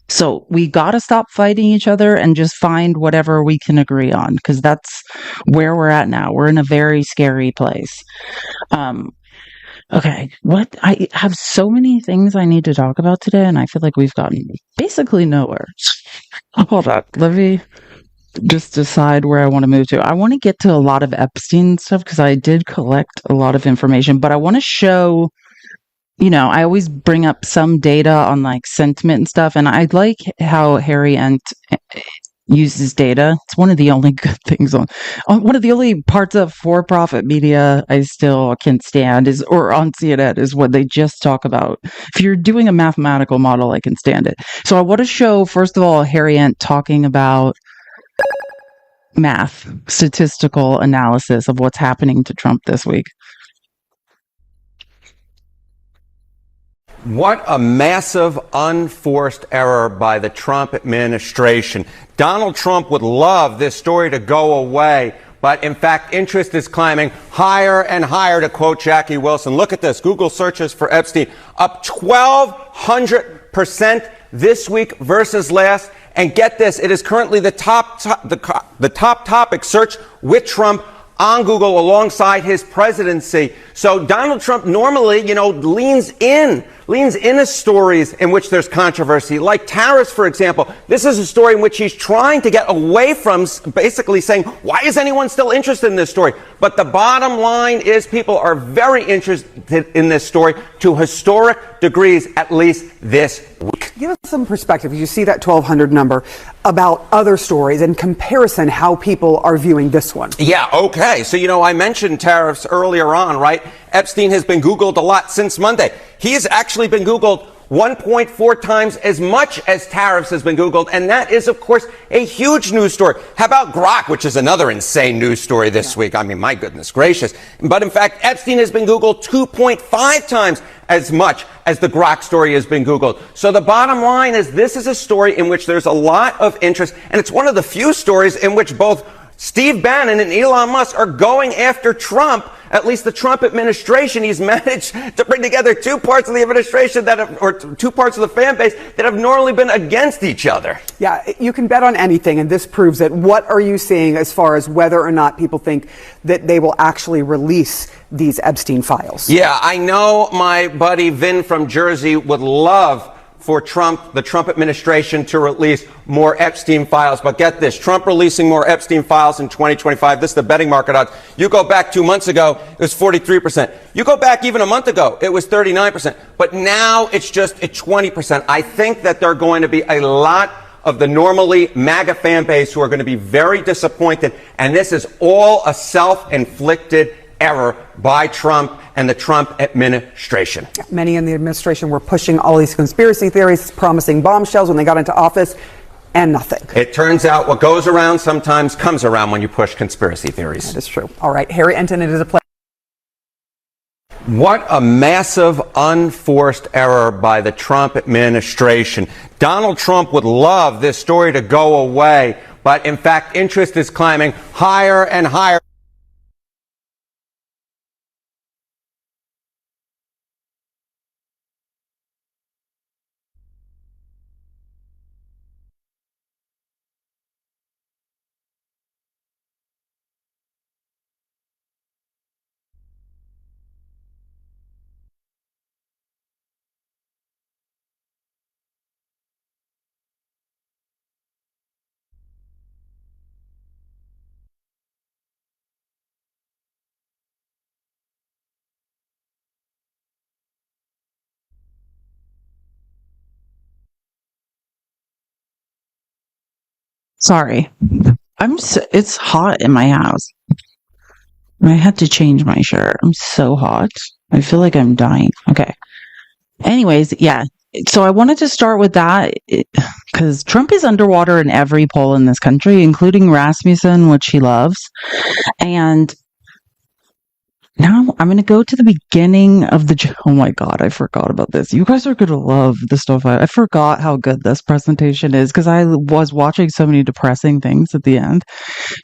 So we got to stop fighting each other and just find whatever we can agree on, because that's where we're at now. We're in a very scary place. Okay, what? I have so many things I need to talk about today, and I feel like we've gotten basically nowhere. Hold on. Let me just decide where I want to move to. I want to get to a lot of Epstein stuff because I did collect a lot of information, but I want to show, I always bring up some data on like sentiment and stuff, and I like how Harry Ent uses data. It's one of the only good things on one of the only parts of for-profit media I still can stand or on CNN is when they just talk about, if you're doing a mathematical model, I can stand it. So I want to show, first of all, Harry Ent talking about math, statistical analysis of what's happening to Trump this week. What a massive, unforced error by the Trump administration. Donald Trump would love this story to go away, but in fact, interest is climbing higher and higher, to quote Jackie Wilson. Look at this. Google searches for Epstein up 1,200% this week versus last. And get this, it is currently the top topic search with Trump on Google alongside his presidency. So Donald Trump normally, leans into stories in which there's controversy, like tariffs, for example. This is a story in which he's trying to get away from, basically saying, why is anyone still interested in this story? But the bottom line is people are very interested in this story to historic degrees, at least this week. Give us some perspective. You see that 1,200 number about other stories in comparison, how people are viewing this one. Yeah, okay. So, I mentioned tariffs earlier on, right? Epstein has been Googled a lot since Monday. He's actually been Googled 1.4 times as much as tariffs has been Googled, and that is, of course, a huge news story. How about Grok, which is another insane news story this week? I mean, my goodness gracious. But in fact, Epstein has been Googled 2.5 times as much as the Grok story has been Googled. So the bottom line is this is a story in which there's a lot of interest, and it's one of the few stories in which both Steve Bannon and Elon Musk are going after Trump, at least the Trump administration. He's managed to bring together two parts of the administration or two parts of the fan base that have normally been against each other. Yeah, you can bet on anything, and this proves it. What are you seeing as far as whether or not people think that they will actually release these Epstein files? Yeah, I know my buddy Vin from Jersey would love for the Trump administration to release more Epstein files. But get this, Trump releasing more Epstein files in 2025. This is the betting market odds. You go back 2 months ago, it was 43%. You go back even a month ago, it was 39%. But now it's just at 20%. I think that there are going to be a lot of the normally MAGA fan base who are going to be very disappointed. And this is all a self-inflicted error by Trump and the Trump administration. Many in the administration were pushing all these conspiracy theories, promising bombshells when they got into office, and nothing. It turns out what goes around sometimes comes around when you push conspiracy theories. That is true. All right, Harry Enten, it is a pleasure. What a massive, unforced error by the Trump administration. Donald Trump would love this story to go away, but in fact, interest is climbing higher and higher. Sorry. It's hot in my house. I had to change my shirt. I'm so hot. I feel like I'm dying. Okay. Anyways, yeah. So I wanted to start with that because Trump is underwater in every poll in this country, including Rasmussen, which he loves. And now I'm going to go to the beginning of oh my God, I forgot about this. You guys are going to love the stuff. I forgot how good this presentation is because I was watching so many depressing things at the end.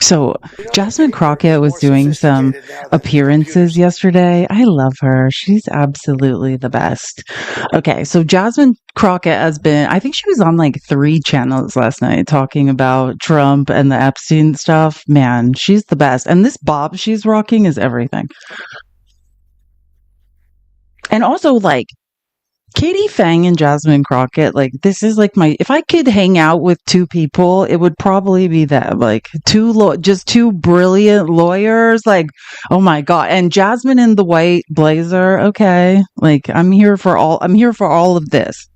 So Jasmine Crockett was doing some appearances yesterday. I love her. She's absolutely the best. Okay, so Jasmine Crockett has been, I think she was on like 3 channels last night talking about Trump and the Epstein stuff. Man, she's the best. And this bob she's rocking is everything. And also, like, Katie Fang and Jasmine Crockett, like, this is like if I could hang out with 2 people, it would probably be them. Like, just 2 brilliant lawyers. Like, oh my God. And Jasmine in the white blazer. Okay. Like, I'm here for all of this.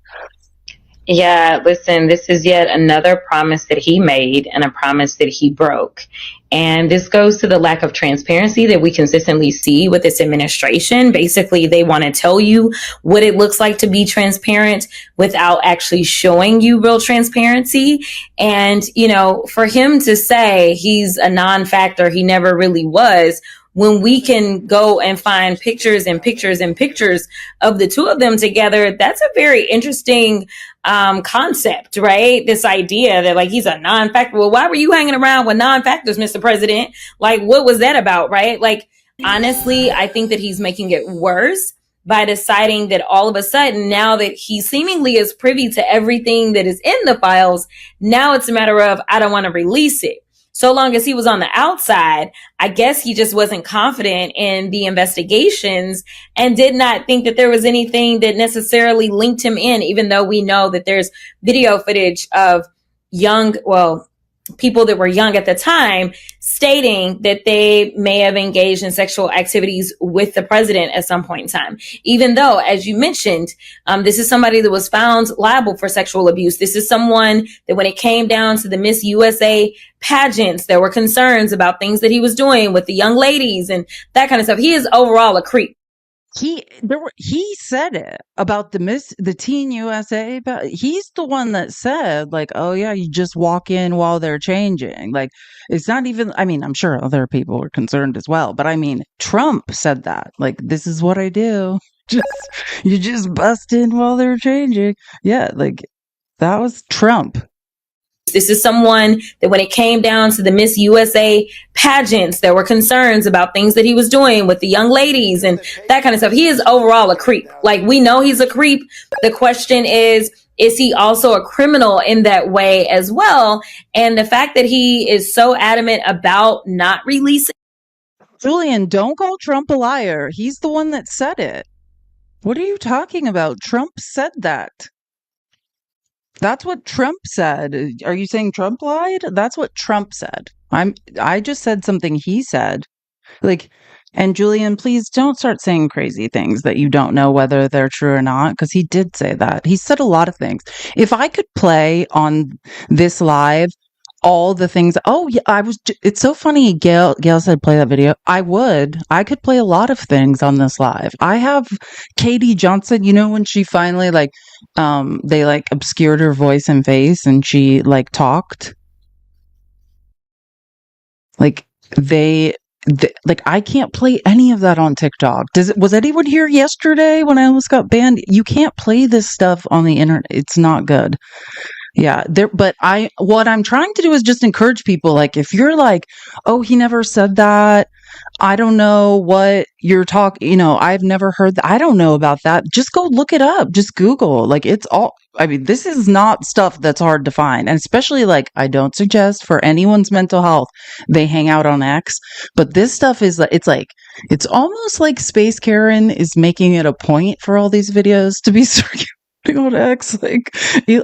Yeah, listen, this is yet another promise that he made and a promise that he broke. And this goes to the lack of transparency that we consistently see with this administration. Basically, they want to tell you what it looks like to be transparent without actually showing you real transparency. And, you know, for him to say he's a non-factor, he never really was, when we can go and find pictures and pictures and pictures of the 2 of them together, that's a very interesting concept, right? This idea that like he's a non-factor. Well, why were you hanging around with non-factors, Mr. President? Like, what was that about, right? Like, honestly, I think that he's making it worse by deciding that all of a sudden, now that he seemingly is privy to everything that is in the files, now it's a matter of, I don't want to release it. So long as he was on the outside, I guess he just wasn't confident in the investigations and did not think that there was anything that necessarily linked him in, even though we know that there's video footage of people that were young at the time stating that they may have engaged in sexual activities with the president at some point in time. Even though, as you mentioned, this is somebody that was found liable for sexual abuse. This is someone that when it came down to the Miss USA pageants, there were concerns about things that he was doing with the young ladies and that kind of stuff. He is overall a creep. He said it about the Teen USA. But he's the one that said, like, oh yeah, you just walk in while they're changing. Like, it's not even. I mean, I'm sure other people were concerned as well, but I mean, Trump said that. Like, this is what I do. You just bust in while they're changing. Yeah, like that was Trump. This is someone that when it came down to the Miss USA pageants, there were concerns about things that he was doing with the young ladies and that kind of stuff. He is overall a creep. Like, we know he's a creep. The question is he also a criminal in that way as well? And the fact that he is so adamant about not releasing. Julian, don't call Trump a liar. He's the one that said it. What are you talking about? Trump said that. That's what Trump said. Are you saying Trump lied? That's what Trump said. I just said something he said. Like, and Julian, please don't start saying crazy things that you don't know whether they're true or not, because he did say that. He said a lot of things. If I could play on this live all the things. Oh yeah, it's so funny. Gail said play that video. I could play a lot of things on this live. I have Katie Johnson, you know, when she finally they obscured her voice and face and she talked. I can't play any of that on TikTok. Was anyone here yesterday when I almost got banned? You can't play this stuff on the internet. It's not good. Yeah, what I'm trying to do is just encourage people. Like, if you're like, oh, he never said that. I don't know what you're talking, I've never heard that. I don't know about that. Just go look it up. Just Google. This is not stuff that's hard to find. And especially I don't suggest for anyone's mental health, they hang out on X, but this stuff is it's almost like Space Karen is making it a point for all these videos to be circulating on X.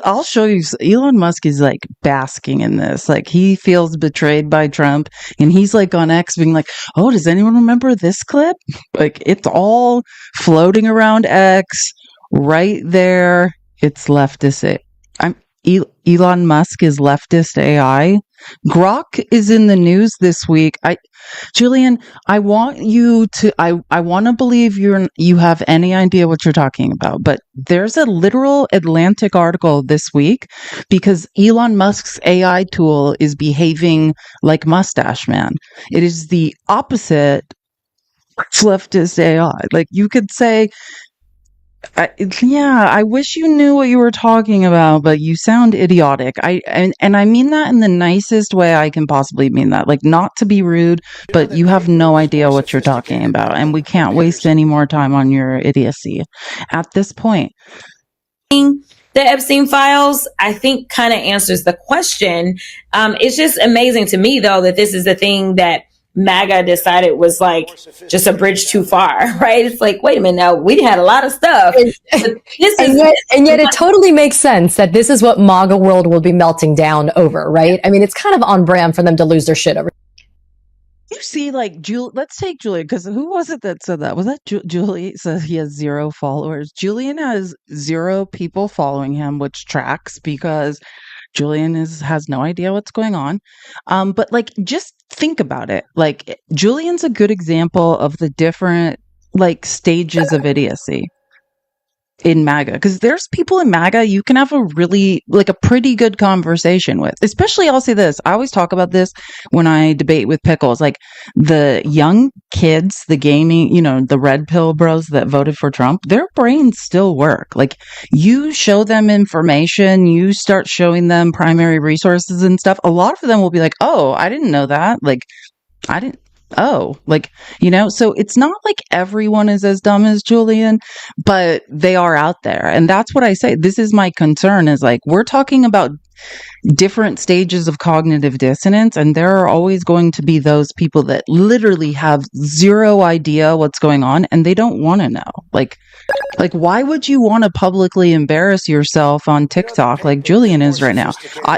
I'll show you. Elon Musk is basking in this. He feels betrayed by Trump, and he's on X being like, "Oh, does anyone remember this clip?" It's all floating around X right there. It's leftist. Elon Musk is leftist AI. Grok is in the news this week. Julian, I want you to. I want to believe you have any idea what you're talking about. But there's a literal Atlantic article this week because Elon Musk's AI tool is behaving like Mustache Man. It is the opposite of leftist AI. You could say. I wish you knew what you were talking about, but you sound idiotic. And I mean that in the nicest way I can possibly mean that. Not to be rude, but you have no idea what you're talking about, and we can't waste any more time on your idiocy at this point. the Epstein files, I think kind of answers the question. It's just amazing to me, though, that this is the thing that MAGA decided was like just a bridge too far, right? It's like, wait a minute, now we had a lot of stuff. And yet it totally makes sense that this is what MAGA world will be melting down over, right? I mean, it's kind of on brand for them to lose their shit over. You see, like, let's take Julian, because who was it that said that? Was that Julie? Says he has 0 followers. Julian has 0 people following him, which tracks because Julian has no idea what's going on. But like, just think about it. Like, Julian's a good example of the different like stages of idiocy in MAGA, because there's people in MAGA you can have a really like a pretty good conversation with. Especially, I'll say this, I always talk about this when I debate with Pickles, like the young kids, the gaming, the red pill bros that voted for Trump, their brains still work. Like, you show them information, you start showing them primary resources and stuff, a lot of them will be like, oh, I didn't know that. Like, I didn't. Oh, like, so it's not like everyone is as dumb as Julian, but they are out there. And that's what I say. This is my concern, is like, we're talking about different stages of cognitive dissonance, and there are always going to be those people that literally have 0 idea what's going on and they don't want to know. Like, why would you want to publicly embarrass yourself on TikTok like Julian is right now?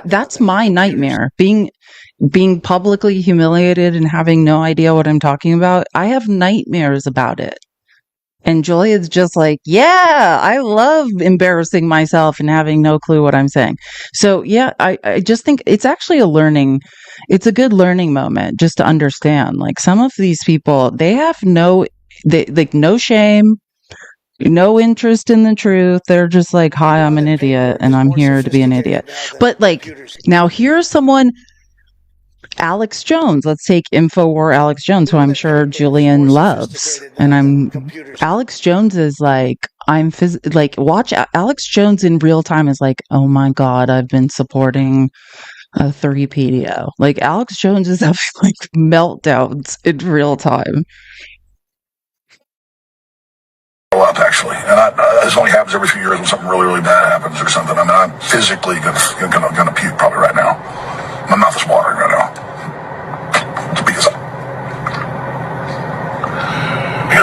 That's my nightmare. Being publicly humiliated and having no idea what I'm talking about. I have nightmares about it. And Julia's just like, yeah, I love embarrassing myself and having no clue what I'm saying. So yeah, I just think it's actually it's a good learning moment just to understand, like, some of these people, they have no shame, no interest in the truth. They're just like, hi, I'm an idiot and I'm here to be an idiot. But like, now here's someone, Alex Jones. Let's take InfoWar Alex Jones, who I'm sure Julian loves. And Alex Jones is like, watch Alex Jones in real time is like, oh my God, I've been supporting a 3PDO. Like, Alex Jones is having like meltdowns in real time. Up actually, and this only happens every few years when something really, really bad happens or something. I mean, I'm physically gonna puke probably right now. My mouth is watering right now because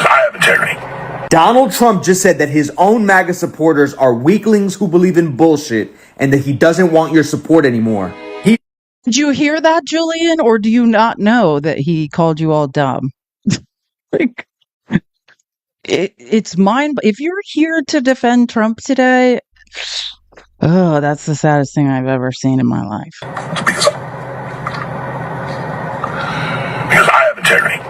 I have integrity. Donald Trump just said that his own MAGA supporters are weaklings who believe in bullshit and that he doesn't want your support anymore. Did you hear that, Julian, or do you not know that he called you all dumb? Like, it's mine. If you're here to defend Trump today, oh, that's the saddest thing I've ever seen in my life. Because I have integrity.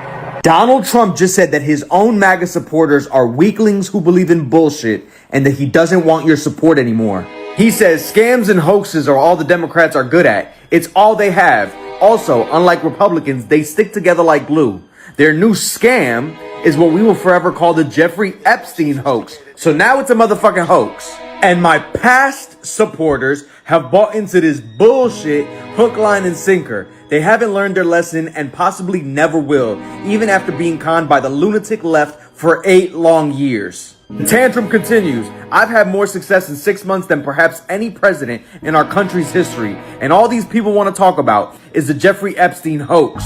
Donald Trump just said that his own MAGA supporters are weaklings who believe in bullshit and that he doesn't want your support anymore. He says scams and hoaxes are all the Democrats are good at. It's all they have. Also, unlike Republicans, they stick together like glue. Their new scam is what we will forever call the Jeffrey Epstein hoax. So now it's a motherfucking hoax. And my past supporters have bought into this bullshit hook, line, and sinker. They haven't learned their lesson and possibly never will, even after being conned by the lunatic left for 8 long years. The tantrum continues. I've had more success in 6 months than perhaps any president in our country's history. And all these people want to talk about is the Jeffrey Epstein hoax.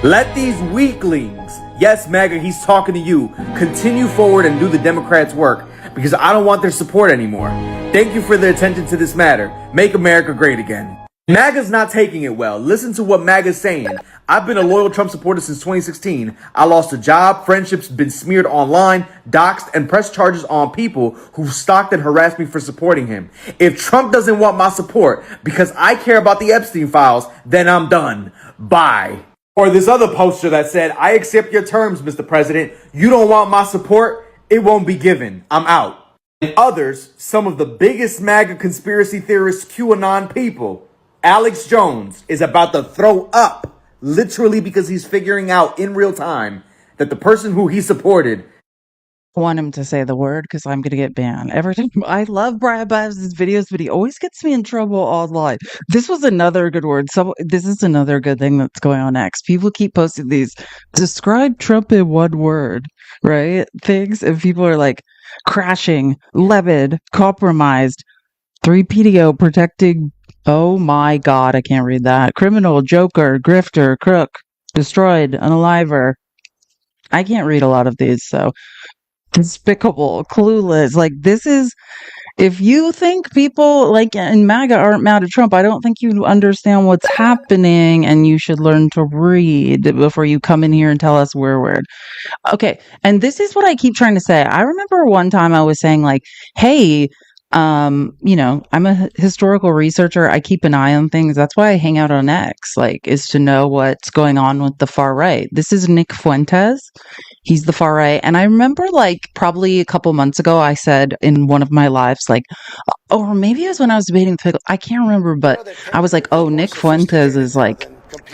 Let these weaklings, yes, MAGA, he's talking to you, continue forward and do the Democrats' work, because I don't want their support anymore. Thank you for the attention to this matter. Make America great again. MAGA's not taking it well. Listen to what MAGA's saying. I've been a loyal Trump supporter since 2016. I lost a job, friendships been smeared online, doxxed, and pressed charges on people who've stalked and harassed me for supporting him. If Trump doesn't want my support because I care about the Epstein files, then I'm done. Bye. Or this other poster that said, I accept your terms, Mr. President. You don't want my support? It won't be given. I'm out. And others, some of the biggest MAGA conspiracy theorists, QAnon people, Alex Jones is about to throw up, literally, because he's figuring out in real time that the person who he supported. I want him to say the word because I'm going to get banned. Every time I love Brian Babs' videos, but he always gets me in trouble online. This was another good word. So this is another good thing that's going on next. People keep posting these, describe Trump in one word, right? Things, and people are like crashing, livid, compromised, 3 PDO protecting. Oh my God, I can't read that. Criminal, joker, grifter, crook, destroyed, unaliver. I can't read a lot of these, so despicable, clueless. Like, this is, if you think people like in MAGA aren't mad at Trump, I don't think you understand what's happening, and you should learn to read before you come in here and tell us we're weird. Okay, and this is what I keep trying to say. I remember one time I was saying like, hey, I'm a historical researcher. I keep an eye on things. That's why I hang out on X, like, is to know what's going on with the far right. This is Nick Fuentes. He's the far right. And I remember like probably a couple months ago, I said in one of my lives, like, or maybe it was when I was debating the pickle. I can't remember, but I was like, oh, Nick Fuentes is like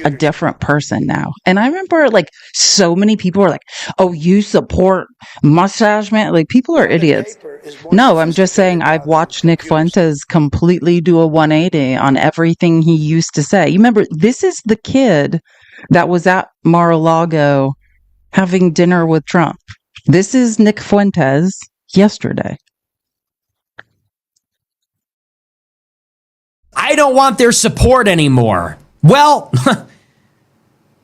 a different person now. And I remember like so many people were like, oh, you support mustache man? Like, people are idiots. No, I'm just saying I've watched Nick Fuentes completely do a 180 on everything he used to say. You remember, this is the kid that was at Mar-a-Lago having dinner with Trump. This is Nick Fuentes yesterday. I don't want their support anymore. Well,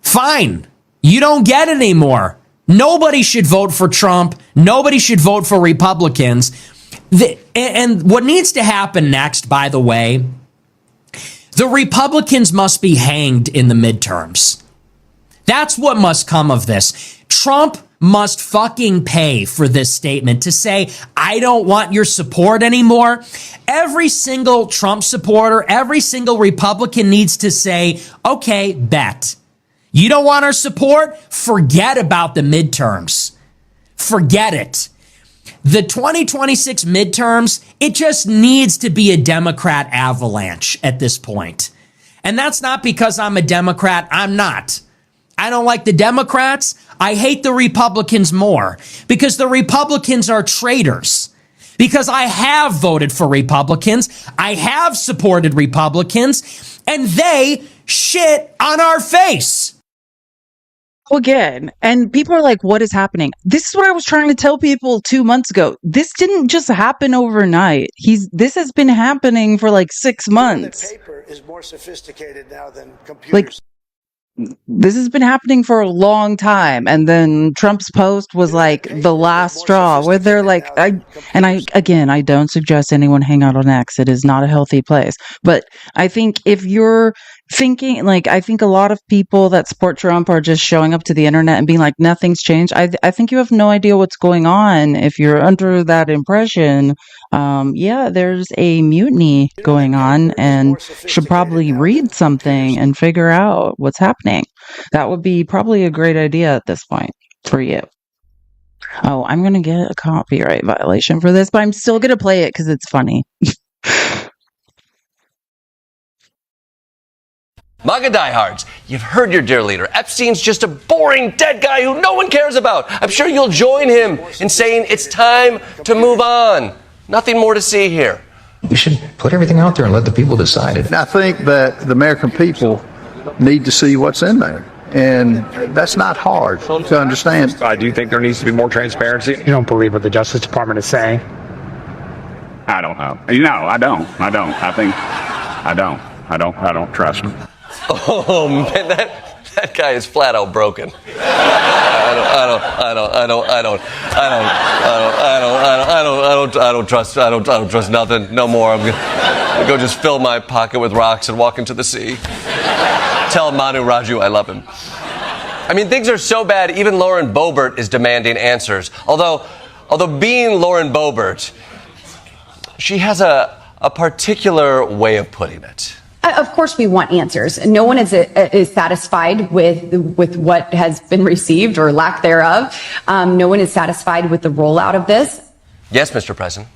fine. You don't get it anymore. Nobody should vote for Trump. Nobody should vote for Republicans. And what needs to happen next, by the way, the Republicans must be hanged in the midterms. That's what must come of this. Trump must fucking pay for this statement to say, I don't want your support anymore. Every single Trump supporter, every single Republican needs to say, okay, bet. You don't want our support? Forget about the midterms. Forget it. The 2026 midterms, it just needs to be a Democrat avalanche at this point. And that's not because I'm a Democrat. I'm not. I don't like the Democrats. I hate the Republicans more because the Republicans are traitors. Because I have voted for Republicans. I have supported Republicans, and they shit on our face. Again, and people are like, what is happening? This is what I was trying to tell people 2 months ago. This didn't just happen overnight. This has been happening for like 6 months. The paper is more sophisticated now than computers. Like, this has been happening for a long time, and then Trump's post was like the last straw, where they're like, I don't suggest anyone hang out on X. It is not a healthy place. But I think if you're thinking, like, I think a lot of people that support Trump are just showing up to the internet and being like, nothing's changed. I think you have no idea what's going on if you're under that impression. There's a mutiny going on, and should probably read something and figure out what's happening. That would be probably a great idea at this point for you. Oh, I'm going to get a copyright violation for this, but I'm still going to play it because it's funny. MAGA diehards, you've heard your dear leader. Epstein's just a boring dead guy who no one cares about. I'm sure you'll join him in saying it's time to move on. Nothing more to see here. We should put everything out there and let the people decide it. I think that the American people need to see what's in there. And that's not hard to understand. I do think there needs to be more transparency. You don't believe what the Justice Department is saying? I don't know. No, I don't. I don't trust them. Oh man, that guy is flat out broken. I don't trust nothing no more. I'm gonna go just fill my pocket with rocks and walk into the sea. Tell Manu Raju I love him. I mean, things are so bad, even Lauren Boebert is demanding answers. Although being Lauren Boebert, she has a particular way of putting it. Of course, we want answers. No one is satisfied with what has been received or lack thereof. No one is satisfied with the rollout of this. Yes, Mr. President.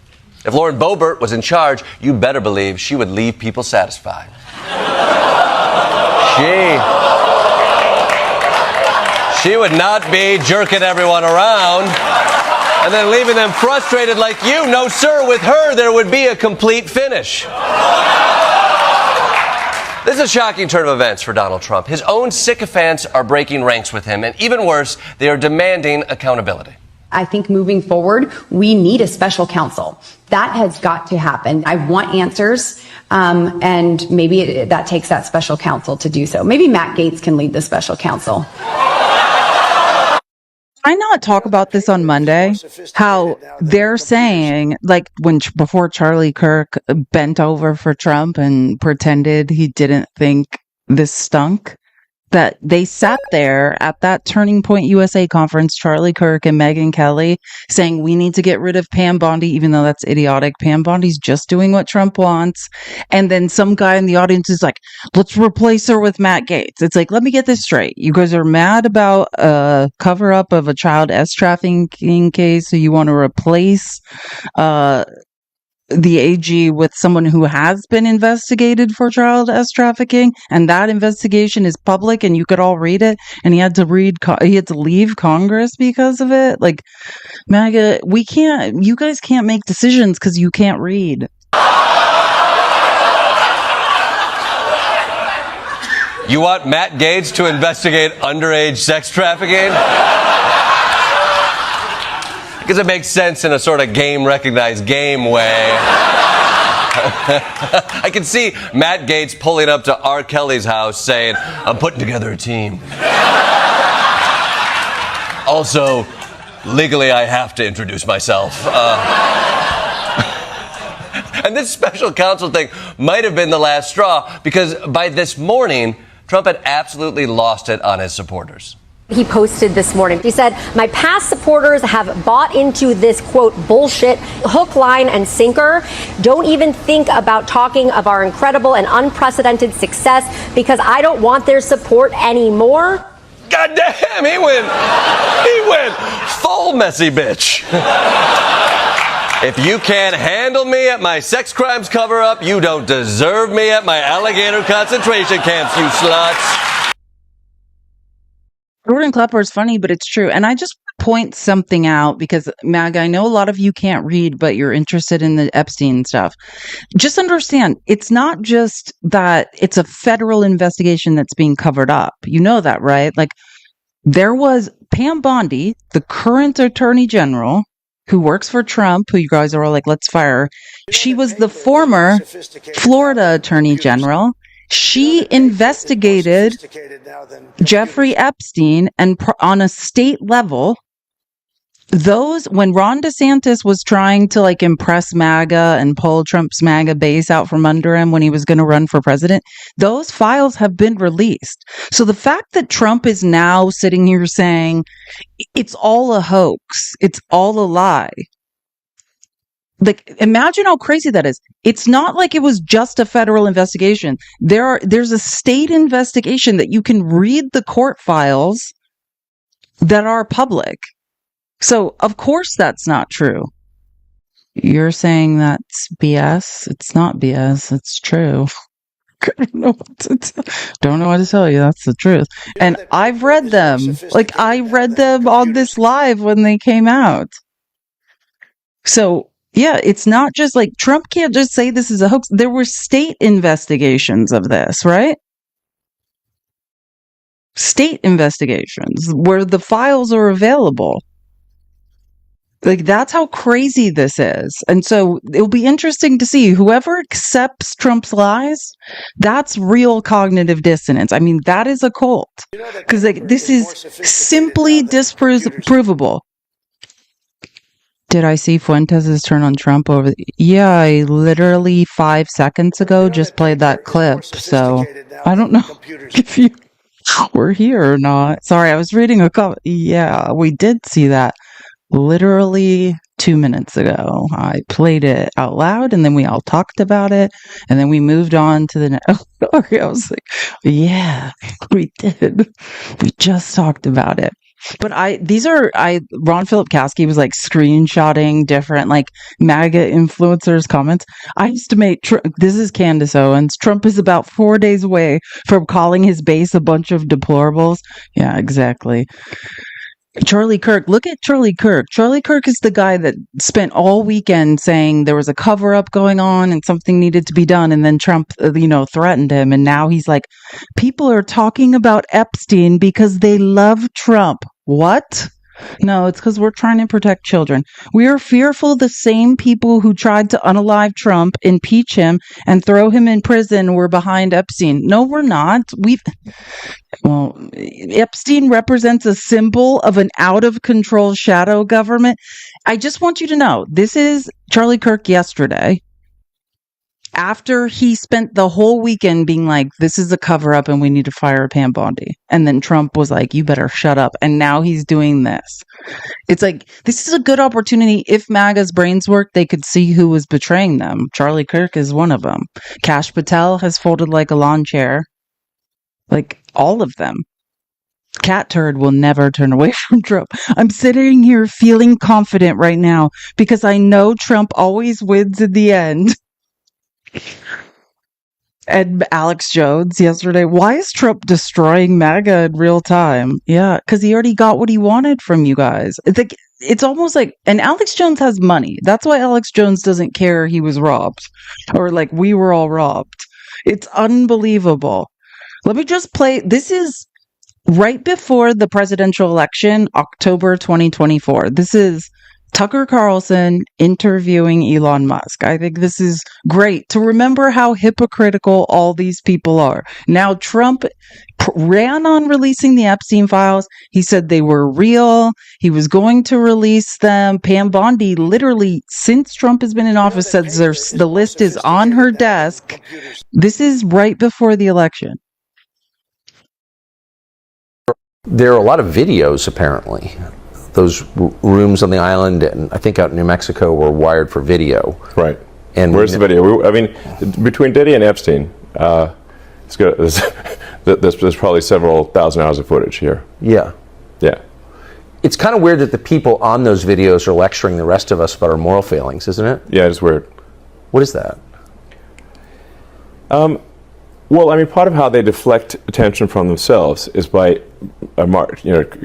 If Lauren Boebert was in charge, you better believe she would leave people satisfied. She would not be jerking everyone around and then leaving them frustrated like you. No, sir, with her, there would be a complete finish. This is a shocking turn of events for Donald Trump. His own sycophants are breaking ranks with him, and even worse, they are demanding accountability. I think moving forward, we need a special counsel. That has got to happen. I want answers, and maybe that takes that special counsel to do so. Maybe Matt Gaetz can lead the special counsel. I not talk about this on Monday, how they're saying, like, before Charlie Kirk bent over for Trump and pretended he didn't think this stunk, that they sat there at that Turning Point USA conference, Charlie Kirk and Megyn Kelly, saying we need to get rid of Pam Bondi, even though that's idiotic. Pam Bondi's just doing what Trump wants. And then some guy in the audience is like, let's replace her with Matt Gaetz. It's like, let me get this straight. You guys are mad about a cover up of a child trafficking case, so you want to replace the AG with someone who has been investigated for child trafficking, and that investigation is public and you could all read it, and he had to leave Congress because of it. Like, MAGA, you guys can't make decisions because you can't read. You want Matt Gaetz to investigate underage sex trafficking? Because it makes sense in a sort of game-recognized game way. I can see Matt Gaetz pulling up to R. Kelly's house saying, I'm putting together a team. Also, legally, I have to introduce myself. And this special counsel thing might have been the last straw, because by this morning, Trump had absolutely lost it on his supporters. He posted this morning. He said, my past supporters have bought into this, quote, bullshit, hook, line, and sinker. Don't even think about talking of our incredible and unprecedented success because I don't want their support anymore. God damn, he went full messy bitch. If you can't handle me at my sex crimes cover-up, you don't deserve me at my alligator concentration camps, you sluts. Jordan Klepper is funny, but it's true. And I just point something out because, MAGA, I know a lot of you can't read, but you're interested in the Epstein stuff. Just understand, it's not just that it's a federal investigation that's being covered up. You know that, right? Like, there was Pam Bondi, the current attorney general, who works for Trump, who you guys are all like, let's fire her. She was the former Florida attorney general. She investigated Jeffrey Epstein, and on a state level, when Ron DeSantis was trying to like impress MAGA and pull Trump's MAGA base out from under him when he was going to run for president, those files have been released. So the fact that Trump is now sitting here saying it's all a hoax, it's all a lie. Like, imagine how crazy that is. It's not like it was just a federal investigation. There's a state investigation that you can read the court files that are public. So, of course, that's not true. You're saying that's BS? It's not BS. It's true. I don't know what to tell you. That's the truth. And I've read them. Like, I read them on this live when they came out. So, yeah, it's not just like Trump can't just say this is a hoax. There were state investigations of this, right? State investigations where the files are available. Like, that's how crazy this is. And so it'll be interesting to see whoever accepts Trump's lies, that's real cognitive dissonance. I mean, that is a cult. Because like, this is simply disprovable. Did I see Fuentes' turn on Trump over? Yeah, I literally 5 seconds ago just played that clip. So I don't know if you were here or not. Sorry, I was reading a comment. Yeah, we did see that literally 2 minutes ago. I played it out loud and then we all talked about it. And then we moved on to the next. Sorry, I was like, yeah, we did. We just talked about it. But Ron Philip Kasky was like screenshotting different like MAGA influencers' comments. I estimate this is Candace Owens. Trump is about 4 days away from calling his base a bunch of deplorables. Yeah, exactly. Charlie Kirk, look at Charlie Kirk. Charlie Kirk is the guy that spent all weekend saying there was a cover up going on and something needed to be done. And then Trump, threatened him. And now he's like, people are talking about Epstein because they love Trump. What? No, it's because we're trying to protect children. We are fearful the same people who tried to unalive Trump, impeach him, and throw him in prison were behind Epstein. No, we're not. Well, Epstein represents a symbol of an out of control shadow government. I just want you to know this is Charlie Kirk yesterday. After he spent the whole weekend being like, this is a cover up and we need to fire Pam Bondi. And then Trump was like, you better shut up. And now he's doing this. It's like, this is a good opportunity. If MAGA's brains work, they could see who was betraying them. Charlie Kirk is one of them. Kash Patel has folded like a lawn chair. Like all of them. Cat Turd will never turn away from Trump. I'm sitting here feeling confident right now because I know Trump always wins in the end. And Alex Jones yesterday, why is Trump destroying MAGA in real time? Yeah, because he already got what he wanted from you guys. It's like, it's almost like, and Alex Jones has money. That's why Alex Jones doesn't care he was robbed. Or like, we were all robbed. It's unbelievable. Let me just play. This is right before the presidential election, October 2024. This is Tucker Carlson interviewing Elon Musk. I think this is great to remember how hypocritical all these people are. Now, Trump ran on releasing the Epstein files. He said they were real. He was going to release them. Pam Bondi, literally, since Trump has been in office, says the list is on her desk. This is right before the election. There are a lot of videos, apparently. Those rooms on the island, and I think out in New Mexico, were wired for video. Right. And where's the video? I mean, between Diddy and Epstein, it's good. There's probably several thousand hours of footage here. Yeah. Yeah. It's kind of weird that the people on those videos are lecturing the rest of us about our moral failings, isn't it? Yeah, it's weird. What is that? Well, I mean, part of how they deflect attention from themselves is by,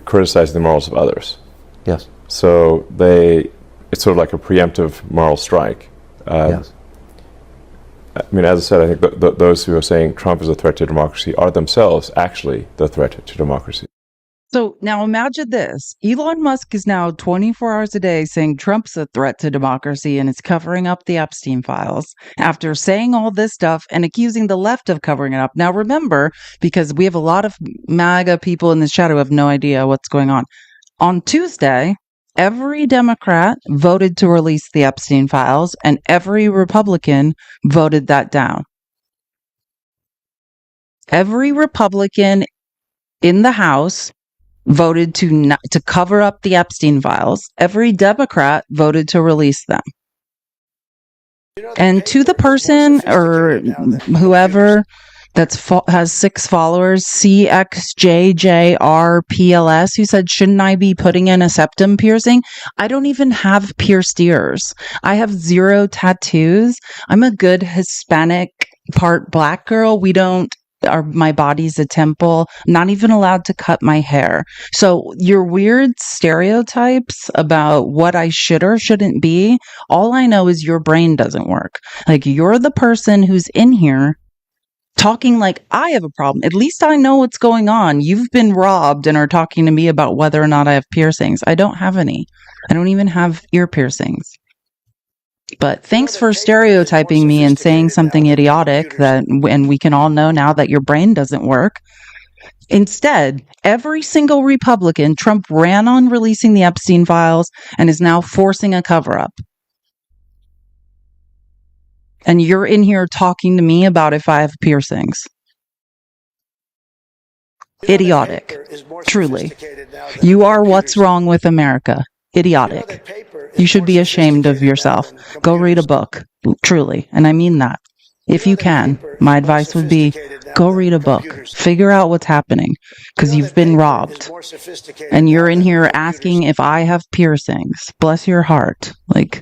criticizing the morals of others. Yes. So it's sort of like a preemptive moral strike. Yes. I mean, as I said, I think those who are saying Trump is a threat to democracy are themselves actually the threat to democracy. So now imagine this. Elon Musk is now 24 hours a day saying Trump's a threat to democracy and is covering up the Epstein files after saying all this stuff and accusing the left of covering it up. Now remember, because we have a lot of MAGA people in this chat who have no idea what's going on. On Tuesday, every Democrat voted to release the Epstein files and every Republican voted that down. Every Republican in the House voted to cover up the Epstein files. Every Democrat voted to release them. And to the person or whoever has 6 followers, CXJJRPLS, who said, shouldn't I be putting in a septum piercing? I don't even have pierced ears. I have 0 tattoos. I'm a good Hispanic part black girl. My body's a temple. I'm not even allowed to cut my hair. So your weird stereotypes about what I should or shouldn't be, all I know is your brain doesn't work. Like, you're the person who's in here talking like I have a problem. At least I know what's going on. You've been robbed and are talking to me about whether or not I have piercings. I don't have any. I don't even have ear piercings. But thanks for stereotyping me and saying something idiotic and we can all know now that your brain doesn't work. Instead, every single Republican, Trump ran on releasing the Epstein files and is now forcing a cover-up. And you're in here talking to me about if I have piercings. Idiotic. Truly. You are what's wrong with America. Idiotic. You should be ashamed of yourself. Go read a book. Truly. And I mean that. If you can, my advice would be go read a book. Figure out what's happening. Because you've been robbed. And you're in here asking if I have piercings. Bless your heart. Like,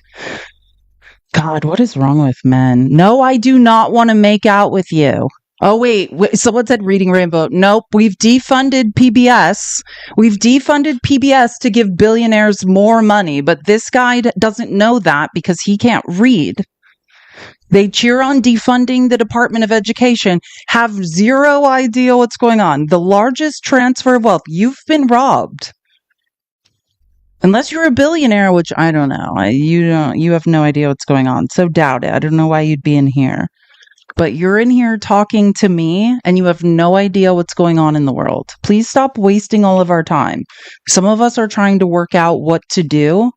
God, what is wrong with men? No, I do not want to make out with you. Oh, wait. Someone said Reading Rainbow. Nope. We've defunded PBS. We've defunded PBS to give billionaires more money. But this guy doesn't know that because he can't read. They cheer on defunding the Department of Education, have 0 idea what's going on. The largest transfer of wealth. You've been robbed. Unless you're a billionaire, which I don't know. You have no idea what's going on. So doubt it. I don't know why you'd be in here. But you're in here talking to me and you have no idea what's going on in the world. Please stop wasting all of our time. Some of us are trying to work out what to do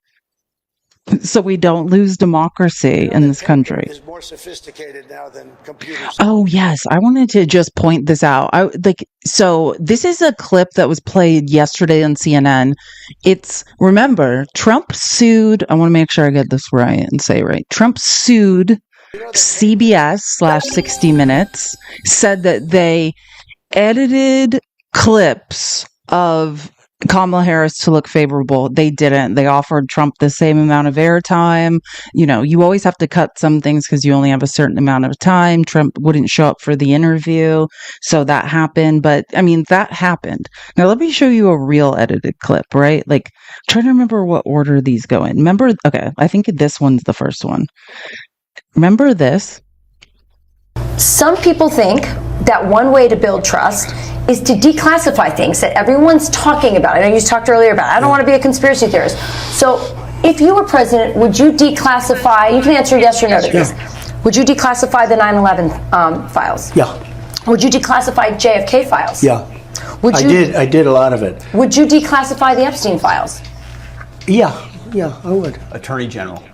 so we don't lose democracy in this country. Is more sophisticated now than computers. Oh yes, I wanted to just point this out. So this is a clip that was played yesterday on CNN. Remember, Trump sued, I want to make sure I get this right and say it right. Trump sued CBS/60 Minutes, said that they edited clips of Kamala Harris to look favorable. They didn't. They offered Trump the same amount of airtime. You always have to cut some things because you only have a certain amount of time. Trump wouldn't show up for the interview. So that happened. But that happened. Now let me show you a real edited clip, right? I'm trying to remember what order these go in. Okay, I think this one's the first one. Remember this? Some people think that one way to build trust is to declassify things that everyone's talking about. I know you talked earlier about, I don't want to be a conspiracy theorist. So if you were president, would you declassify, you can answer yes or no to this, would you declassify the 9/11 files? Yeah. Would you declassify JFK files? Yeah. I did a lot of it. Would you declassify the Epstein files? Yeah, I would. Attorney General.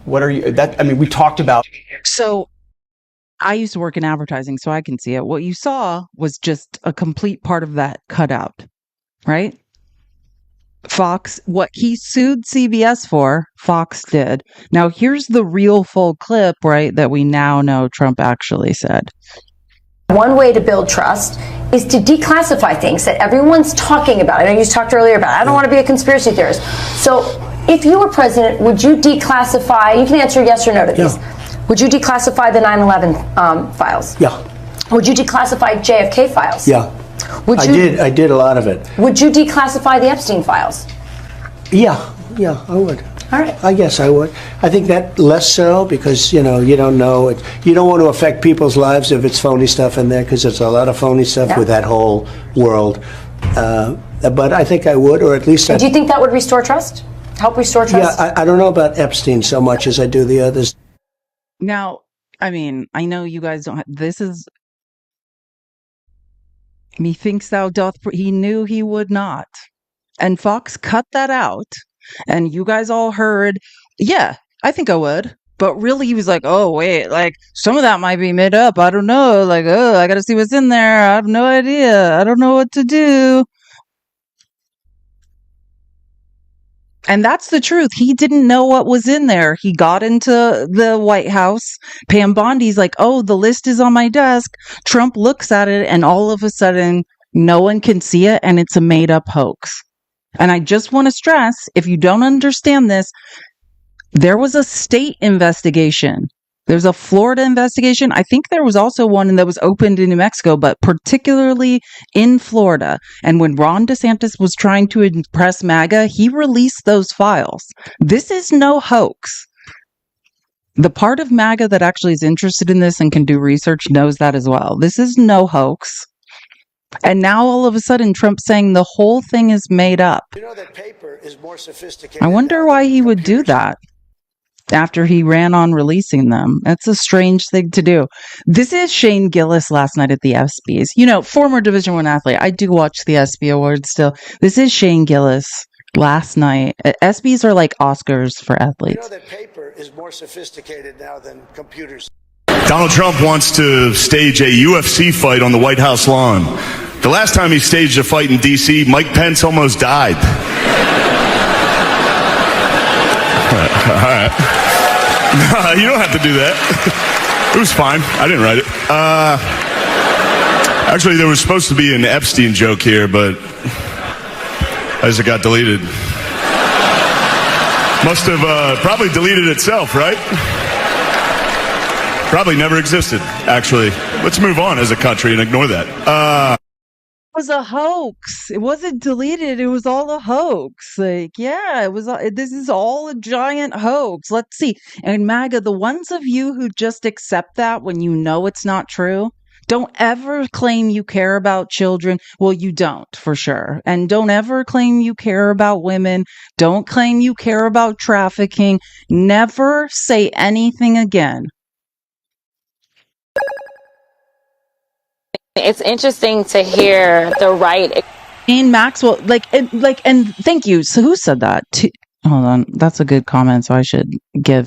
What are you, we talked about. So I used to work in advertising, so I can see it. What you saw was just a complete part of that cut out, right? Fox, what he sued CBS for, Fox did. Now, here's the real full clip, right, that we now know Trump actually said. One way to build trust is to declassify things that everyone's talking about. I know you talked earlier about, I don't want to be a conspiracy theorist. So if you were president, would you declassify, you can answer yes or no to these. Would you declassify the 9/11 files? Yeah. Would you declassify JFK files? Yeah. I did a lot of it. Would you declassify the Epstein files? Yeah, I would. All right. I guess I would. I think that less so because, you don't know. You don't want to affect people's lives if it's phony stuff in there because there's a lot of phony stuff with that whole world. But I think I would, or at least... Do you think that would restore trust? Help restore trust? Yeah, I don't know about Epstein so much as I do the others. Now, I know you guys don't have, this is, methinks thou doth, he knew he would not. And Fox cut that out. And you guys all heard, yeah, I think I would. But really, he was like, oh, wait, some of that might be made up. I don't know. I got to see what's in there. I have no idea. I don't know what to do. And that's the truth. He didn't know what was in there. He got into the White House. Pam Bondi's like, oh, the list is on my desk. Trump looks at it, and all of a sudden, no one can see it, and it's a made-up hoax. And I just want to stress, if you don't understand this, there was a state investigation. There's a Florida investigation. I think there was also one that was opened in New Mexico, but particularly in Florida. And when Ron DeSantis was trying to impress MAGA, he released those files. This is no hoax. The part of MAGA that actually is interested in this and can do research knows that as well. This is no hoax. And now all of a sudden Trump's saying the whole thing is made up. That paper is more sophisticated. I wonder why he would do that after he ran on releasing them. That's a strange thing to do. This is Shane Gillis last night at the ESPYs. Former Division I athlete. I do watch the ESPY Awards still. This is Shane Gillis last night. ESPYs are like Oscars for athletes. That paper is more sophisticated now than computers. Donald Trump wants to stage a UFC fight on the White House lawn. The last time he staged a fight in D.C., Mike Pence almost died. All right. No, you don't have to do that. It was fine. I didn't write it. Actually, there was supposed to be an Epstein joke here, but as it got deleted. Must have probably deleted itself, right? Probably never existed, actually. Let's move on as a country and ignore that. It was a hoax. It wasn't deleted. It was all a hoax. It was. This is all a giant hoax. Let's see. And MAGA, the ones of you who just accept that when you know it's not true, Don't ever claim you care about children. Well, you don't, for sure. And don't ever claim you care about women. Don't claim you care about trafficking. Never say anything again. It's interesting to hear the right. Ian Maxwell, and thank you. So who said that? Hold on. That's a good comment. So I should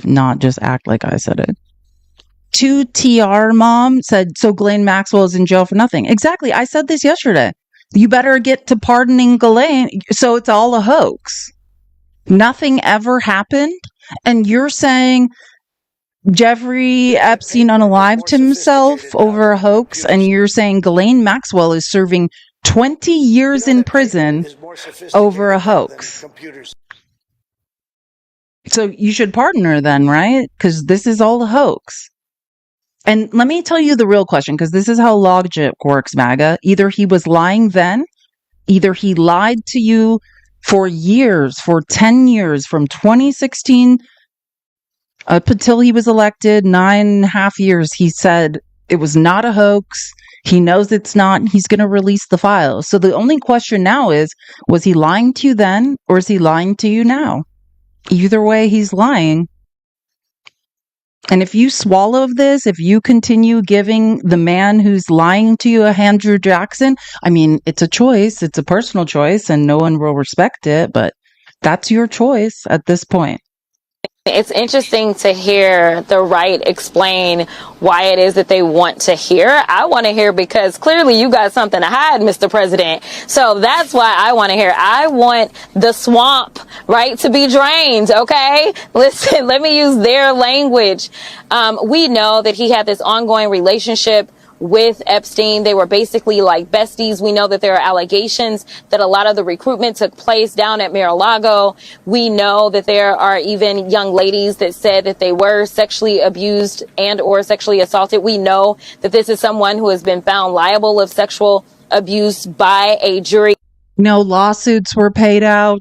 not just act like I said it. 2TR mom said, so Ghislaine Maxwell is in jail for nothing. Exactly. I said this yesterday. You better get to pardoning Ghislaine. So it's all a hoax. Nothing ever happened. And you're saying Jeffrey Epstein unalived himself over a hoax. And you're saying Ghislaine Maxwell is serving 20 years in prison over a hoax. So you should pardon her then, right? Because this is all a hoax. And let me tell you the real question, because this is how logic works, MAGA. Either he was lying then, either he lied to you for years, for 10 years, from 2016 up until he was elected, 9.5 years, he said it was not a hoax. He knows it's not. He's going to release the files. So the only question now is, was he lying to you then, or is he lying to you now? Either way, he's lying. And if you swallow this, if you continue giving the man who's lying to you a Andrew Jackson, I mean, it's a choice. It's a personal choice, and no one will respect it, but that's your choice at this point. It's interesting to hear the right explain why it is that they want to hear. I want to hear because clearly you got something to hide, Mr. President. So that's why I want to hear. I want the swamp, right, to be drained, okay? Listen, let me use their language. We know that he had this ongoing relationship with Epstein. They were basically like besties. We know that there are allegations that a lot of the recruitment took place down at Mar-a-Lago. We know that there are even young ladies that said that they were sexually abused and or sexually assaulted. We know that this is someone who has been found liable of sexual abuse by a jury. No lawsuits were paid out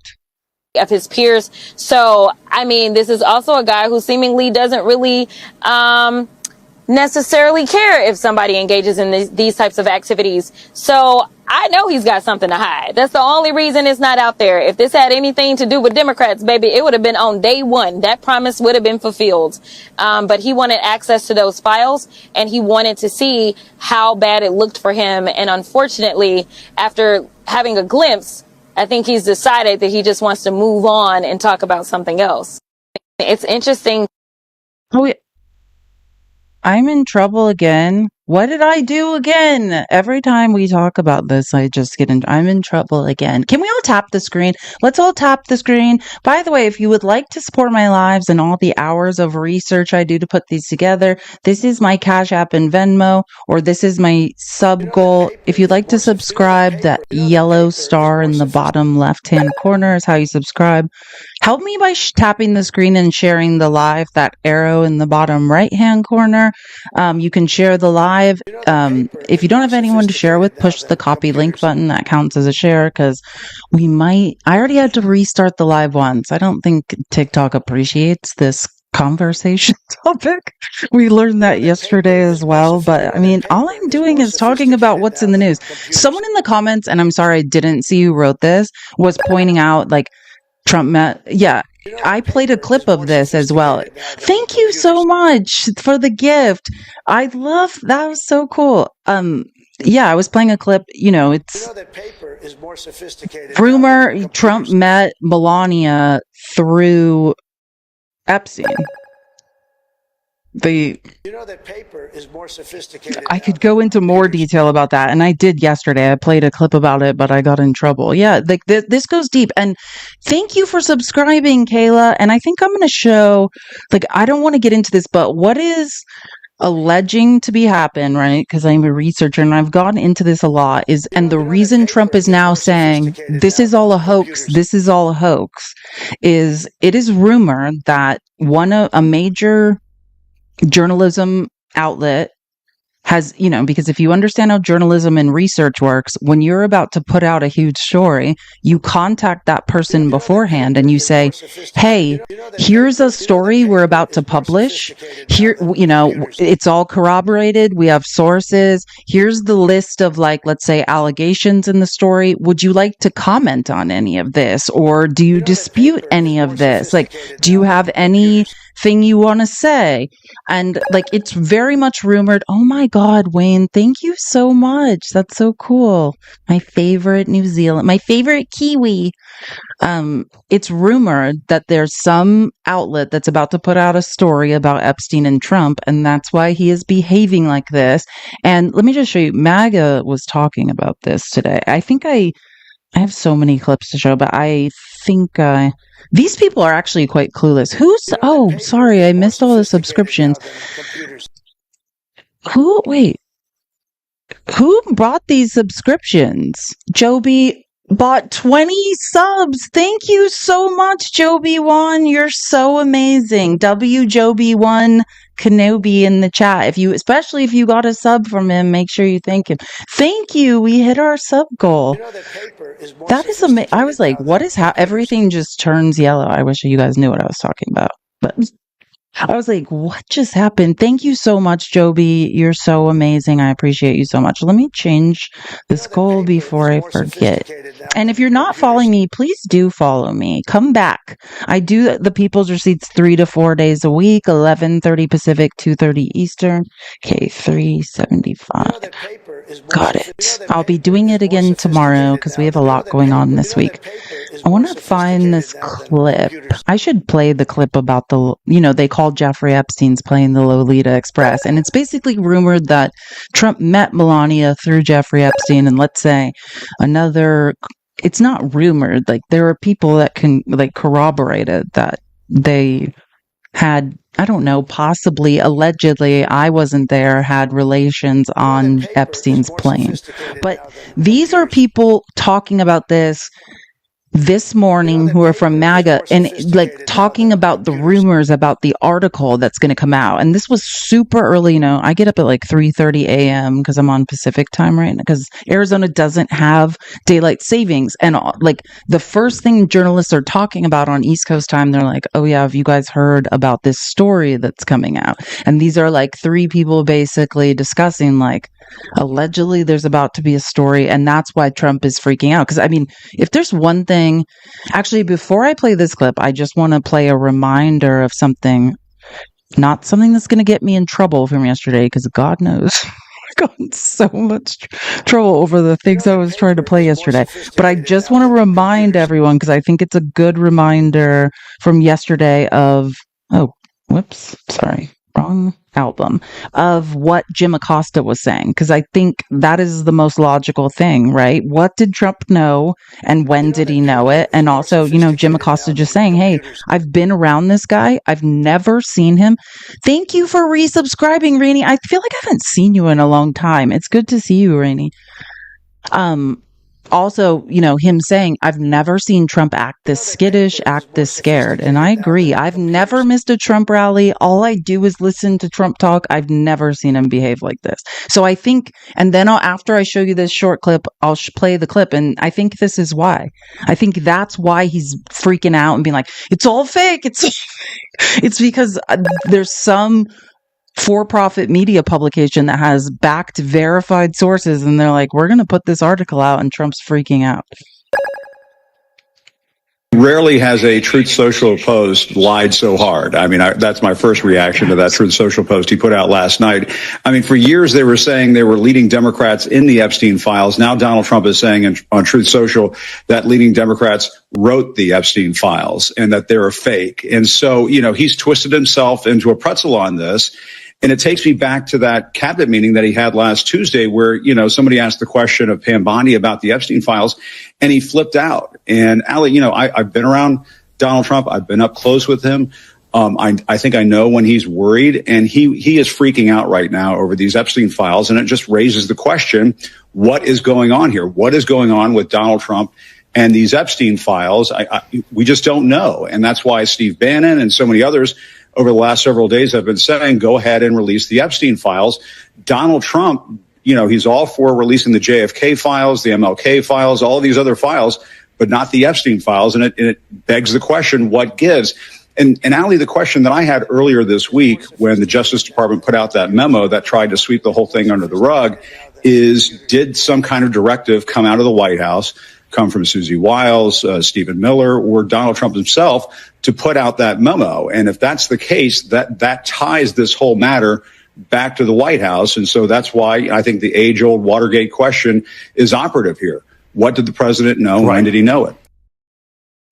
Of his peers. So, I mean, this is also a guy who seemingly doesn't really, necessarily care if somebody engages in these types of activities. So I know he's got something to hide. That's the only reason it's not out there. If this had anything to do with Democrats, baby, it would have been on day one. That promise would have been fulfilled. But he wanted access to those files, and he wanted to see how bad it looked for him. And unfortunately, after having a glimpse, I think he's decided that he just wants to move on and talk about something else. It's interesting. Oh, yeah. I'm in trouble again. What did I do again? Every time we talk about this, I just I'm in trouble again. Can we all tap the screen? Let's all tap the screen. By the way, if you would like to support my lives and all the hours of research I do to put these together, this is my Cash App and Venmo, or this is my sub goal. If you'd like to subscribe, that yellow star in the bottom left-hand corner is how you subscribe. Help me by tapping the screen and sharing the live, that arrow in the bottom right-hand corner. You can share the live. If you don't have anyone to share with, push the copy link button. That counts as a share, because I already had to restart the live once. I don't think TikTok appreciates this conversation topic. We learned that yesterday as well. But I mean, all I'm doing is talking about what's in the news. Someone in the comments, and I'm sorry I didn't see who wrote this, was pointing out like Trump met. Yeah, I played a clip of this as well. Thank you so much for the gift. I love that. Was so cool. Yeah, I was playing a clip. It's that paper is more sophisticated. Rumor Trump met Melania through Epstein. That paper is more sophisticated. I could go into more detail about that, and I did yesterday. I played a clip about it, but I got in trouble. Yeah, like this goes deep. And thank you for subscribing, Kayla. And I think I'm going to show, I don't want to get into this, but what is alleging to be happen, right? Because I'm a researcher and I've gotten into this a lot. And the reason Trump is now saying this is all a hoax, is it is rumor that a major journalism outlet has, because if you understand how journalism and research works, when you're about to put out a huge story, you contact that person beforehand and you say, hey, here's a story we're about to publish. Here, it's all corroborated. We have sources. Here's the list of, like, let's say allegations in the story. Would you like to comment on any of this? Or do you dispute any of this? Like, do you have anything you want to say? And like, it's very much rumored. Oh my God, Wayne, thank you so much. That's so cool. My favorite New Zealand, my favorite Kiwi. It's rumored that there's some outlet that's about to put out a story about Epstein and Trump, and that's why he is behaving like this. And let me just show you, MAGA was talking about this today. I think I have so many clips to show, but I think these people are actually quite clueless. Oh, sorry, I missed all the subscriptions. Who bought these subscriptions? Joby bought 20 subs. Thank you so much, Joby1. You're so amazing. Joby1 Kenobi in the chat. Especially if you got a sub from him, make sure you thank him. Thank you. We hit our sub goal. That is amazing. I was like, what is how everything just turns yellow? I wish you guys knew what I was talking about. But I was like, what just happened? Thank you so much, Joby. You're so amazing. I appreciate you so much. Let me change this goal before I forget. And if you're not following me, please do follow me. Come back. I do the People's Receipts 3 to 4 days a week, 11:30 Pacific, 2:30 Eastern. Okay, 375. Got it. I'll be doing it again tomorrow because we have a lot going on this week. I want to find this clip. I should play the clip about they called Jeffrey Epstein's playing the Lolita Express. And it's basically rumored that Trump met Melania through Jeffrey Epstein. And let's say it's not rumored. Like, there are people that can, like, corroborate it that they had, I don't know, possibly, allegedly, I wasn't there, had relations on Epstein's plane. But these are people talking about this morning who are from MAGA and like talking about the rumors about the article that's going to come out. And this was super early. I get up at like 3:30 a.m. because I'm on Pacific time right now because Arizona doesn't have daylight savings. And like the first thing journalists are talking about on East Coast time, they're like, oh yeah, have you guys heard about this story that's coming out? And these are like three people basically discussing, like, allegedly there's about to be a story, and that's why Trump is freaking out. Because I mean, if there's one thing, actually, before I play this clip, I just want to play a reminder of something, not something that's going to get me in trouble from yesterday, because God knows I got in so much trouble over the things I was trying to play yesterday. But I just want to remind everyone, because I think it's a good reminder from yesterday of, wrong album, of what Jim Acosta was saying, because I think that is the most logical thing, right? What did Trump know and when did he know it? And also, Jim Acosta just saying, hey, I've been around this guy. I've never seen him. Thank you for resubscribing, Rainey. I feel like I haven't seen you in a long time. It's good to see you, Rainey. Also, him saying, I've never seen Trump act this skittish, act this scared. And I agree. I've never missed a Trump rally. All I do is listen to Trump talk. I've never seen him behave like this. So I think, and then after I show you this short clip, I'll play the clip. And I think this is why. I think that's why he's freaking out and being like, it's all fake. It's because there's some for-profit media publication that has backed verified sources, and they're like, we're going to put this article out, and Trump's freaking out. Rarely has a Truth Social post lied so hard. I mean, that's my first reaction to that Truth Social post he put out last night. I mean, for years they were saying they were leading Democrats in the Epstein files. Now Donald Trump is saying on Truth Social that leading Democrats wrote the Epstein files and that they're a fake. And so, he's twisted himself into a pretzel on this. And it takes me back to that cabinet meeting that he had last Tuesday where, somebody asked the question of Pam Bondi about the Epstein files and he flipped out. And Ali, I've been around Donald Trump. I've been up close with him. I think I know when he's worried, and he is freaking out right now over these Epstein files. And it just raises the question, what is going on here? What is going on with Donald Trump And these Epstein files, we just don't know. And that's why Steve Bannon and so many others over the last several days have been saying, go ahead and release the Epstein files. Donald Trump, he's all for releasing the JFK files, the MLK files, all of these other files, but not the Epstein files. And it begs the question, what gives? And Ali, the question that I had earlier this week when the Justice Department put out that memo that tried to sweep the whole thing under the rug is, did some kind of directive come out of the White House, come from Susie Wiles, Stephen Miller, or Donald Trump himself to put out that memo? And if that's the case, that ties this whole matter back to the White House. And so that's why I think the age-old Watergate question is operative here. What did the president know? When did he know it?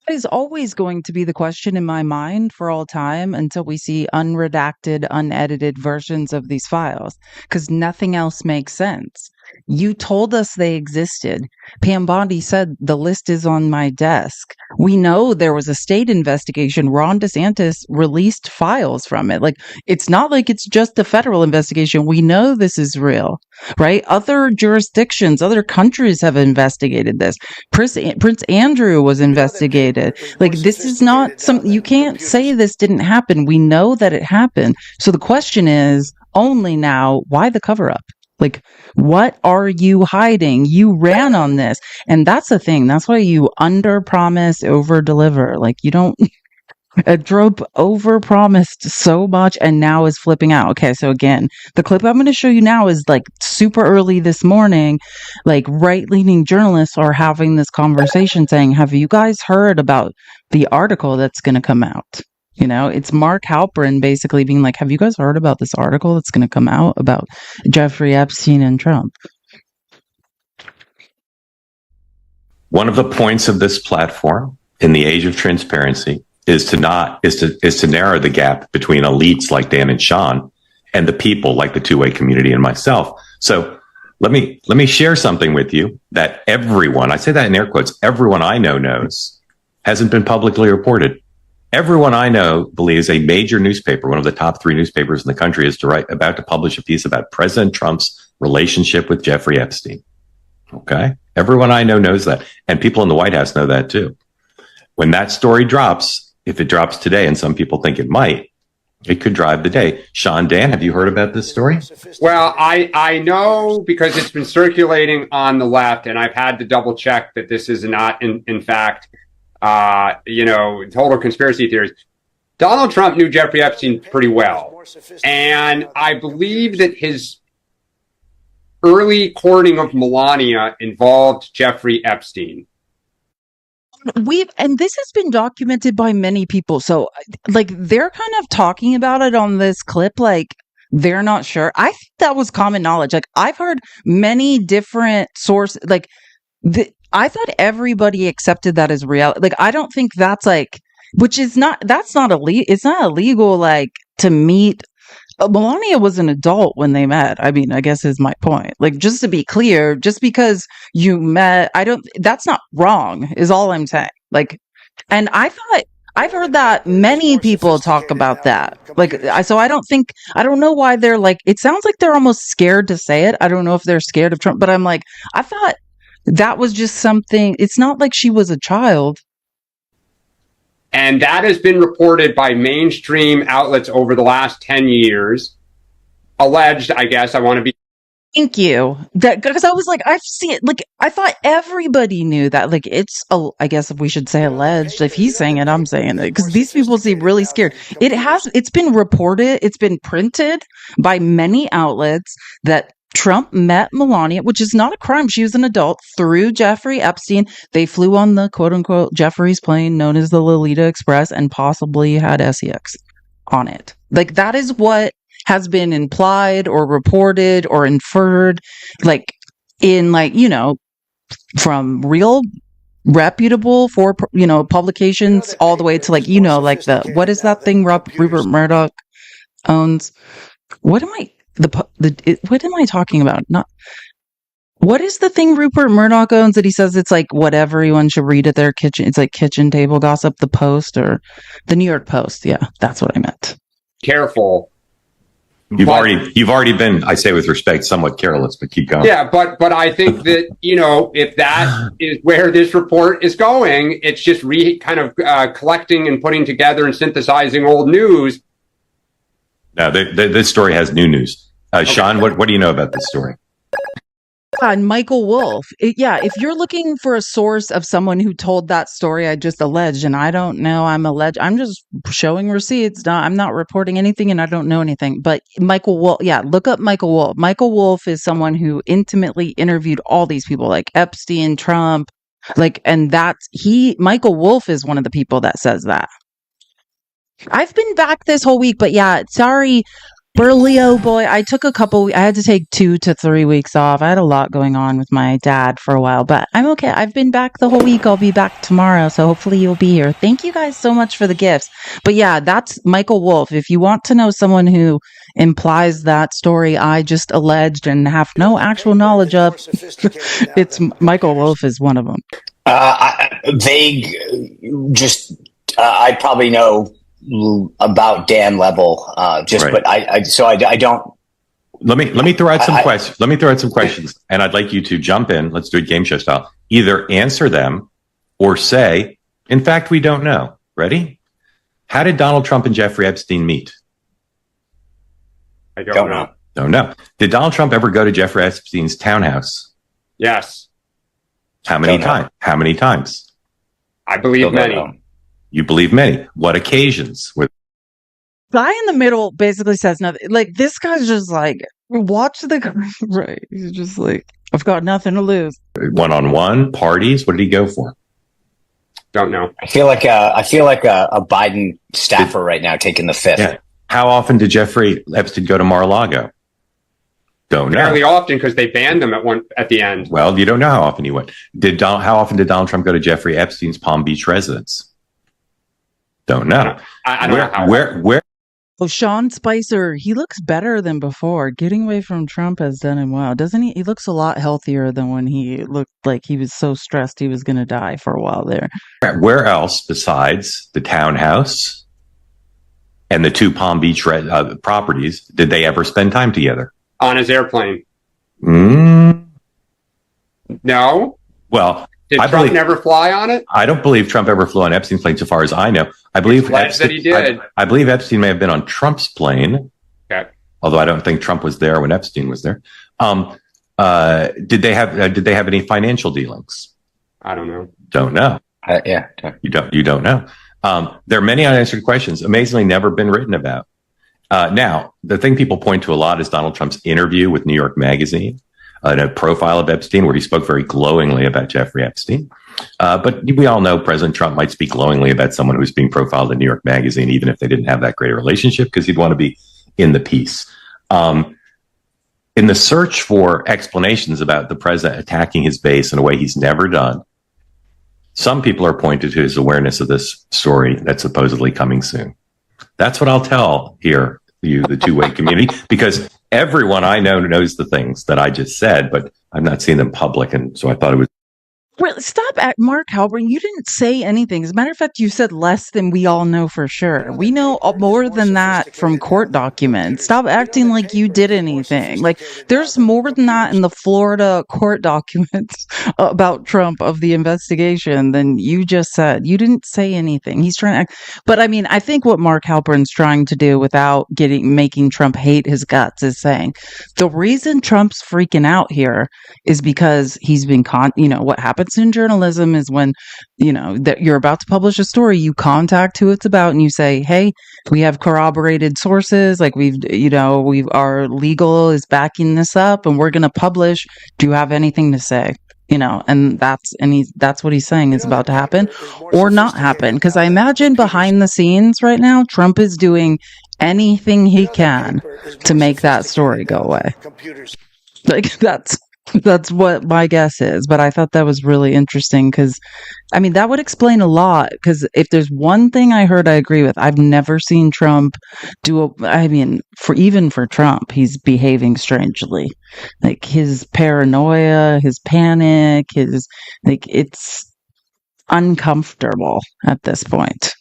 That is always going to be the question in my mind for all time until we see unredacted, unedited versions of these files, because nothing else makes sense. You told us they existed. Pam Bondi said the list is on my desk. We know there was a state investigation. Ron DeSantis released files from it. Like, it's not like it's just a federal investigation. We know this is real, right? Other jurisdictions, other countries have investigated this. Prince Andrew was investigated. Like, this is not you can't say this didn't happen. We know that it happened. So the question is only now, why the cover up? Like, what are you hiding? You ran on this. And that's the thing. That's why you under promise, over deliver. Like, you don't, Trump over promised so much and now is flipping out. Okay. So again, the clip I'm going to show you now is like super early this morning. Like, right leaning journalists are having this conversation saying, have you guys heard about the article that's going to come out? It's Mark Halperin basically being like, have you guys heard about this article that's going to come out about Jeffrey Epstein and Trump? One of the points of this platform in the age of transparency is to narrow the gap between elites like Dan and Sean and the people like the two-way community and myself. So let me share something with you that everyone, I say that in air quotes, everyone I know knows hasn't been publicly reported. Everyone I know believes a major newspaper, one of the top 3 newspapers in the country, is about to publish a piece about President Trump's relationship with Jeffrey Epstein. Okay? Everyone I know knows that. And people in the White House know that too. When that story drops, if it drops today, and some people think it might, it could drive the day. Sean, Dan, have you heard about this story? Well, I know because it's been circulating on the left, and I've had to double check that this is not, in fact, total conspiracy theories. Donald Trump knew Jeffrey Epstein pretty well. And I believe that his early courting of Melania involved Jeffrey Epstein. And this has been documented by many people. So, like, they're kind of talking about it on this clip, like, they're not sure. I think that was common knowledge. Like, I've heard many different sources, like, I thought everybody accepted that as reality. Like, I don't think that's like, it's not illegal. It's not illegal, like, to meet. Melania was an adult when they met. I mean, I guess is my point. Like, just to be clear, just because you met, that's not wrong, is all I'm saying. Like, and I've heard that many people talk about that. Like, so I don't know why they're like, it sounds like they're almost scared to say it. I don't know if they're scared of Trump, but I'm like, I thought that was just something. It's not like she was a child. And that has been reported by mainstream outlets over the last 10 years. Alleged, I guess. I want to be. Thank you. Because I was like, I've seen it. Like, I thought everybody knew that. Like, I guess if we should say alleged, if he's saying it, I'm saying it. Because these people seem really scared. It's been reported, it's been printed by many outlets that Trump met Melania, which is not a crime. She was an adult, through Jeffrey Epstein. They flew on the quote unquote Jeffrey's plane known as the Lolita Express and possibly had sex on it. Like, that is what has been implied or reported or inferred, like, in, like, from real reputable publications all the way to, like, like what is that thing Rupert Murdoch owns? What am I talking about? What is the thing Rupert Murdoch owns that he says it's like what everyone should read at their kitchen? It's like kitchen table gossip, the Post or the New York Post. Yeah, that's what I meant. Careful You've already been, I say with respect, somewhat careless, but keep going. Yeah, but I think that, if that is where this report is going, it's just collecting and putting together and synthesizing old news. No, this story has new news. Sean, what do you know about this story? And Michael Wolff. If you're looking for a source of someone who told that story I just alleged, and I don't know, I'm just showing receipts. I'm not reporting anything, and I don't know anything. But Michael Wolff, look up Michael Wolff. Michael Wolff is someone who intimately interviewed all these people, like Epstein, Trump, Michael Wolff is one of the people that says that. I've been back this whole week, but sorry. Berlio boy, I had to take 2 to 3 weeks off. I had a lot going on with my dad for a while, but I'm okay. I've been back the whole week. I'll be back tomorrow, so hopefully you'll be here. Thank you guys so much for the gifts. But that's Michael Wolff. If you want to know someone who implies that story I just alleged and have no actual knowledge of, it's Michael Wolff is one of them. Vague, I probably know about Dan level, right. But I don't. Let me throw out some questions. Let me throw out some questions, and I'd like you to jump in. Let's do it game show style. Either answer them or say, "In fact, we don't know." Ready? How did Donald Trump and Jeffrey Epstein meet? I don't know. Don't know. Did Donald Trump ever go to Jeffrey Epstein's townhouse? Yes. How many times? How many times? I believe many. You believe many. What occasions? Guy in the middle basically says nothing. Like, this guy's just like, watch the guy. Right. He's just like, I've got nothing to lose. One-on-one parties. What did he go for? Don't know. I feel like a Biden staffer right now taking the fifth. Yeah. How often did Jeffrey Epstein go to Mar-a-Lago? Don't know. Fairly often, because they banned him at the end. Well, you don't know how often he went. How often did Donald Trump go to Jeffrey Epstein's Palm Beach residence? Don't know. I don't know how. Where? Oh, Sean Spicer, he looks better than before. Getting away from Trump has done him well, doesn't he? He looks a lot healthier than when he looked like he was so stressed he was going to die for a while there. Where else besides the townhouse and the 2 Palm Beach properties did they ever spend time together? On his airplane. No. Well, did Trump never fly on it? I don't believe Trump ever flew on Epstein's plane, so far as I know. I believe that he did. I believe Epstein may have been on Trump's plane. Okay. Although I don't think Trump was there when Epstein was there. Did they have any financial dealings? I don't know. Don't know. Yeah. You don't know. There are many unanswered questions, amazingly never been written about. Now, the thing people point to a lot is Donald Trump's interview with New York Magazine, a profile of Epstein where he spoke very glowingly about Jeffrey Epstein. But we all know President Trump might speak glowingly about someone who's being profiled in New York Magazine, even if they didn't have that great a relationship, because he'd want to be in the piece. In the search for explanations about the president attacking his base in a way he's never done, some people are pointed to his awareness of this story that's supposedly coming soon. That's what I'll tell here, the two-way community, because everyone I know knows the things that I just said, but I've not seen them public, and so I thought it was. Really, stop at Mark Halperin. You didn't say anything. As a matter of fact, you said less than we all know for sure. We know more than that from court documents. Stop acting like you did anything. Like, there's more than that in the Florida court documents about Trump of the investigation than you just said. You didn't say anything. He's trying to act. But I mean, I think what Mark Halperin's trying to do without making Trump hate his guts is saying the reason Trump's freaking out here is because he's been what happens in journalism is when that you're about to publish a story, you contact who it's about and you say, hey, we have corroborated sources, like our legal is backing this up and we're going to publish. Do you have anything to say? And that's what he's saying is about to happen or not happen, because I imagine behind the scenes right now Trump is doing anything he can to make that story go away. Like, that's what my guess is. But I thought that was really interesting because, I mean, that would explain a lot. Because if there's one thing I heard I agree with, I've never seen Trump for Trump, he's behaving strangely. Like, his paranoia, his panic, it's uncomfortable at this point.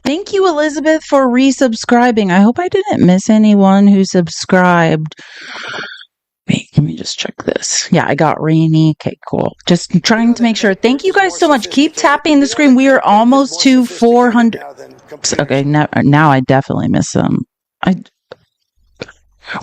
Thank you, Elizabeth, for resubscribing. I hope I didn't miss anyone who subscribed. Wait, let me just check this. Yeah, I got Rainy. Okay, cool. Just trying to make sure. Thank you guys so much. Keep tapping the screen. We are almost to 400. Okay, now I definitely miss some.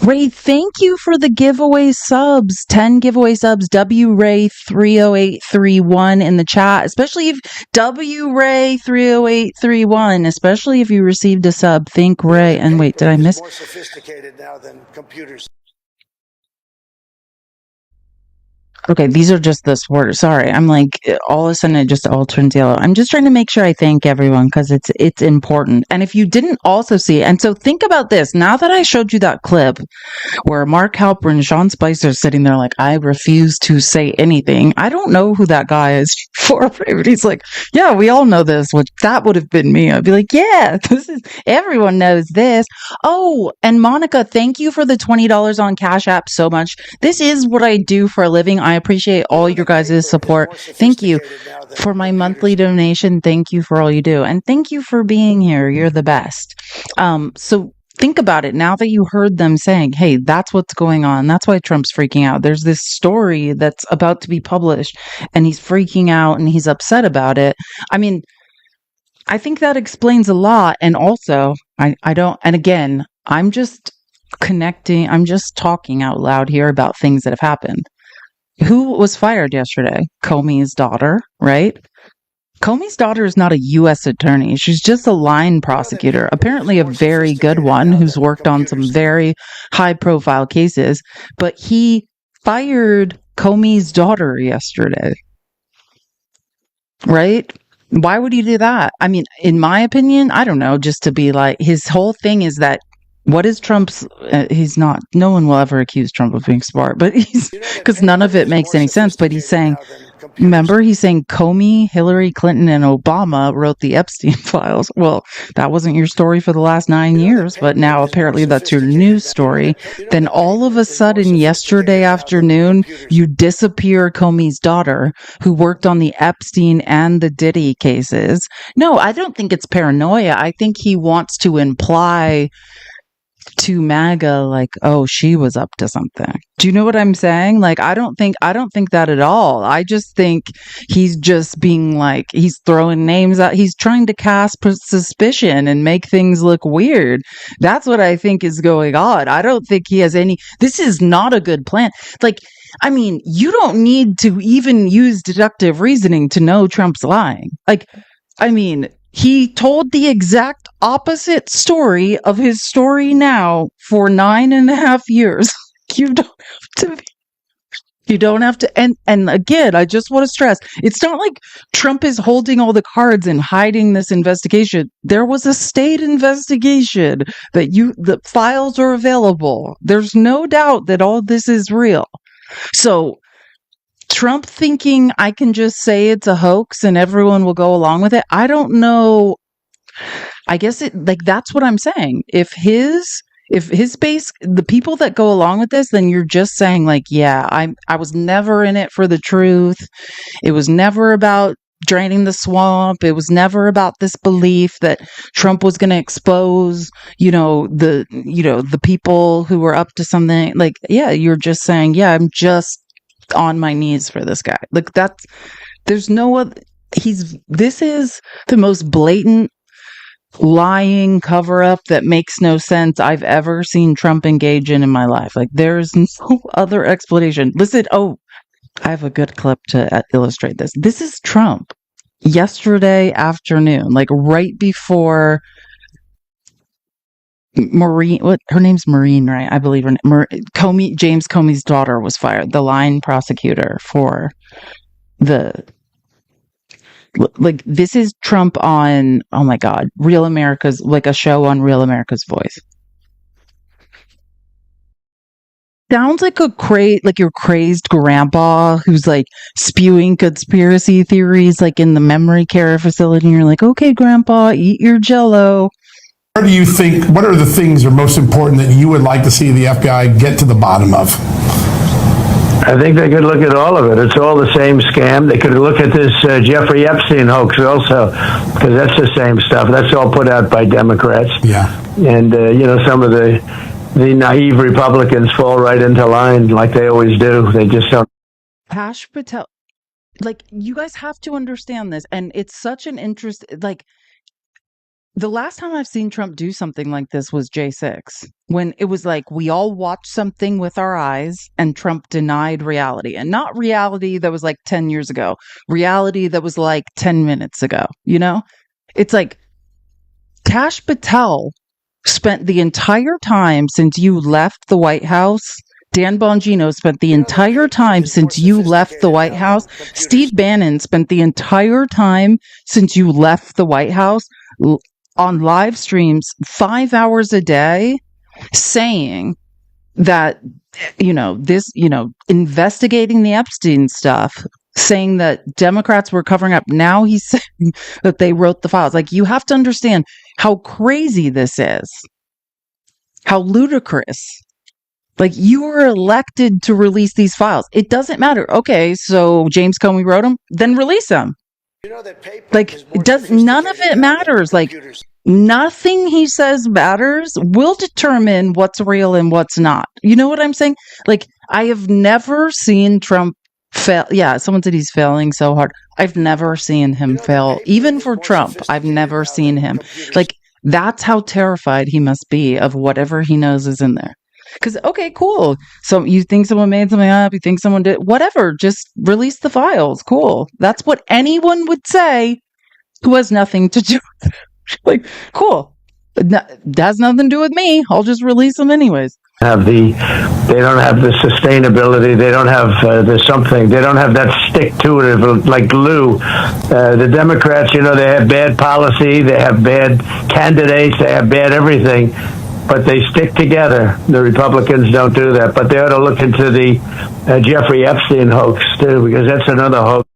Ray, thank you for the giveaway subs. 10 giveaway subs. W Ray 30831 in the chat. Especially if W Ray 30831. Especially if you received a sub. Thank Ray. And wait, did I miss? More sophisticated now than computers. Okay, these are just this word. Sorry, I'm like all of a sudden it just all turns yellow. I'm just trying to make sure I thank everyone because it's important. And if you didn't also see it, and so think about this. Now that I showed you that clip where Mark Halperin and Sean Spicer is sitting there like, I refuse to say anything. I don't know who that guy is for, but he's like, yeah, we all know this. Which that would have been me. I'd be like, yeah, this is everyone knows this. Oh, and Monica, thank you for the $20 on Cash App so much. This is what I do for a living. I appreciate all your guys' support. Thank you for my monthly donation. Thank you for all you do. And thank you for being here. You're the best. So think about it now that you heard them saying, hey, that's what's going on. That's why Trump's freaking out. There's this story that's about to be published and he's freaking out and he's upset about it. I mean, I think that explains a lot. And also, I don't, and again, I'm just I'm just talking out loud here about things that have happened. Who was fired yesterday? Comey's daughter, right? Comey's daughter is not a U.S. attorney. She's just a line prosecutor, apparently a very good one who's worked on some very high-profile cases. But he fired Comey's daughter yesterday, right? Why would he do that? I mean, in my opinion, I don't know, just to be like, his whole thing is that what is Trump's, he's not, no one will ever accuse Trump of being smart, but he's, because none of it makes any sense, but he's saying, remember, he's saying Comey, Hillary Clinton, and Obama wrote the Epstein files. Well, that wasn't your story for the last 9 years, but now apparently that's your news story. Then all of a sudden, yesterday afternoon, you disappear Comey's daughter, who worked on the Epstein and the Diddy cases. No, I don't think it's paranoia. I think he wants to imply to MAGA like, oh, she was up to something. Do you know what I'm saying? Like, I don't think that at all. I just think he's just being like, he's throwing names out. He's trying to cast suspicion and make things look weird. That's what I think is going on. I don't think he has this is not a good plan. Like, I mean, you don't need to even use deductive reasoning to know Trump's lying. Like, I mean, he told the exact opposite story of his story now for 9.5 years. You don't have to. And again, I just want to stress, it's not like Trump is holding all the cards and hiding this investigation. There was a state investigation the files are available. There's no doubt that all this is real. So Trump thinking I can just say it's a hoax and everyone will go along with it. I don't know. I guess that's what I'm saying. If his base, the people that go along with this, then you're just saying like, yeah, I was never in it for the truth. It was never about draining the swamp. It was never about this belief that Trump was going to expose, the people who were up to something. Like, yeah, you're just saying, yeah, I'm just on my knees for this guy. Like, there's no other. This is the most blatant lying cover up that makes no sense I've ever seen Trump engage in my life. Like, there's no other explanation. Listen, I have a good clip to illustrate this. This is Trump yesterday afternoon, like right before Maureen, her name's Maureen, right? I believe her name. James Comey's daughter was fired. The line prosecutor for this is Trump on, oh my God, Real America's, like a show on Real America's Voice. Sounds like like your crazed grandpa who's like spewing conspiracy theories like in the memory care facility. And you're like, okay, grandpa, eat your Jell-O. What do you think, what are the things that are most important that you would like to see the FBI get to the bottom of? I think they could look at all of it. It's all the same scam. They could look at this Jeffrey Epstein hoax also, because that's the same stuff. That's all put out by Democrats. Yeah. And, some of the naive Republicans fall right into line like they always do. They just don't. Pash Patel, like, you guys have to understand this. And it's such an interest. Like, the last time I've seen Trump do something like this was J6, when it was like we all watched something with our eyes and Trump denied reality. And not reality that was like 10 years ago, reality that was like 10 minutes ago. It's like Kash Patel spent the entire time since you left the White House. Dan Bongino spent the entire time since you left the White House. Steve Bannon spent the entire time since you left the White House on live streams 5 hours a day saying that, investigating the Epstein stuff, saying that Democrats were covering up. Now he's saying that they wrote the files. Like, you have to understand how crazy this is, how ludicrous. Like, you were elected to release these files. It doesn't matter. Okay, so James Comey wrote them, then release them. Like, none of it matters. Like, nothing he says matters. Will determine what's real and what's not. You know what I'm saying? Like, I have never seen Trump fail. Yeah, someone said he's failing so hard. I've never seen him fail. Even for Trump, I've never seen him. Like, that's how terrified he must be of whatever he knows is in there. Because, okay, cool. So you think someone made something up, you think someone did, whatever, just release the files. Cool. That's what anyone would say who has nothing to do with it. Like, cool. That has nothing to do with me. I'll just release them anyways. They don't have the sustainability. They don't have they don't have that stick to it like glue. The Democrats, they have bad policy. They have bad candidates. They have bad everything. But they stick together. The Republicans don't do that. But they ought to look into the Jeffrey Epstein hoax, too, because that's another hoax.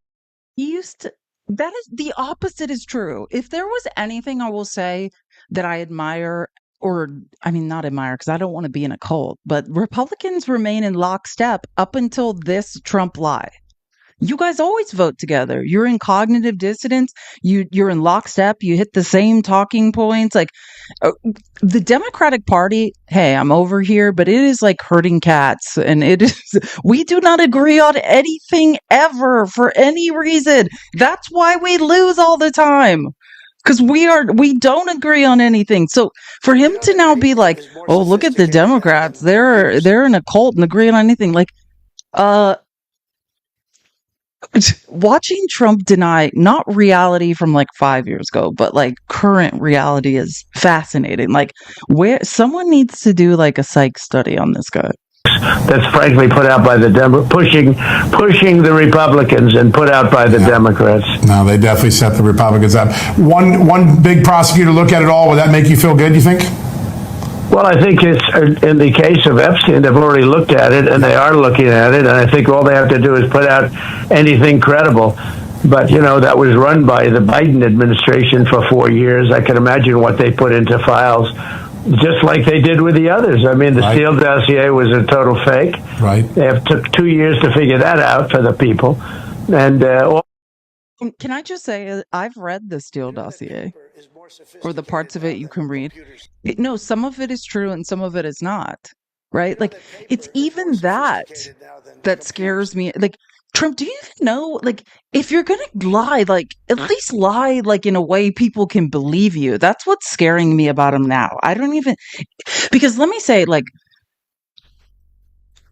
That is, the opposite is true. If there was anything I will say that I admire, not admire, because I don't want to be in a cult, but Republicans remain in lockstep up until this Trump lie. You guys always vote together. You're in cognitive dissonance. You're in lockstep. You hit the same talking points. Like, the Democratic Party, hey, I'm over here, but it is like herding cats. And we do not agree on anything ever for any reason. That's why we lose all the time. Because we don't agree on anything. So for him to now be like, oh, look at the Democrats. They're in a cult and agree on anything. Like, watching Trump deny not reality from like 5 years ago, but like current reality is fascinating. Like, where someone needs to do like a psych study on this guy. That's frankly put out by the pushing the Republicans and put out by the Democrats. No, they definitely set the Republicans up. One big prosecutor look at it all. Would that make you feel good, you think? Well, I think it's in the case of Epstein, they've already looked at it, and they are looking at it, and I think all they have to do is put out anything credible. But, that was run by the Biden administration for 4 years. I can imagine what they put into files, just like they did with the others. I mean, the Steele dossier was a total fake. Right. It took 2 years to figure that out for the people. And can I just say, I've read the Steele dossier, or the parts of it you can read. No, some of it is true and some of it is not, right? Like, it's even that scares me. Like, Trump, do you even know, like, if you're going to lie, like, at least lie, like, in a way people can believe you. That's what's scaring me about him now. I don't even, because let me say, like,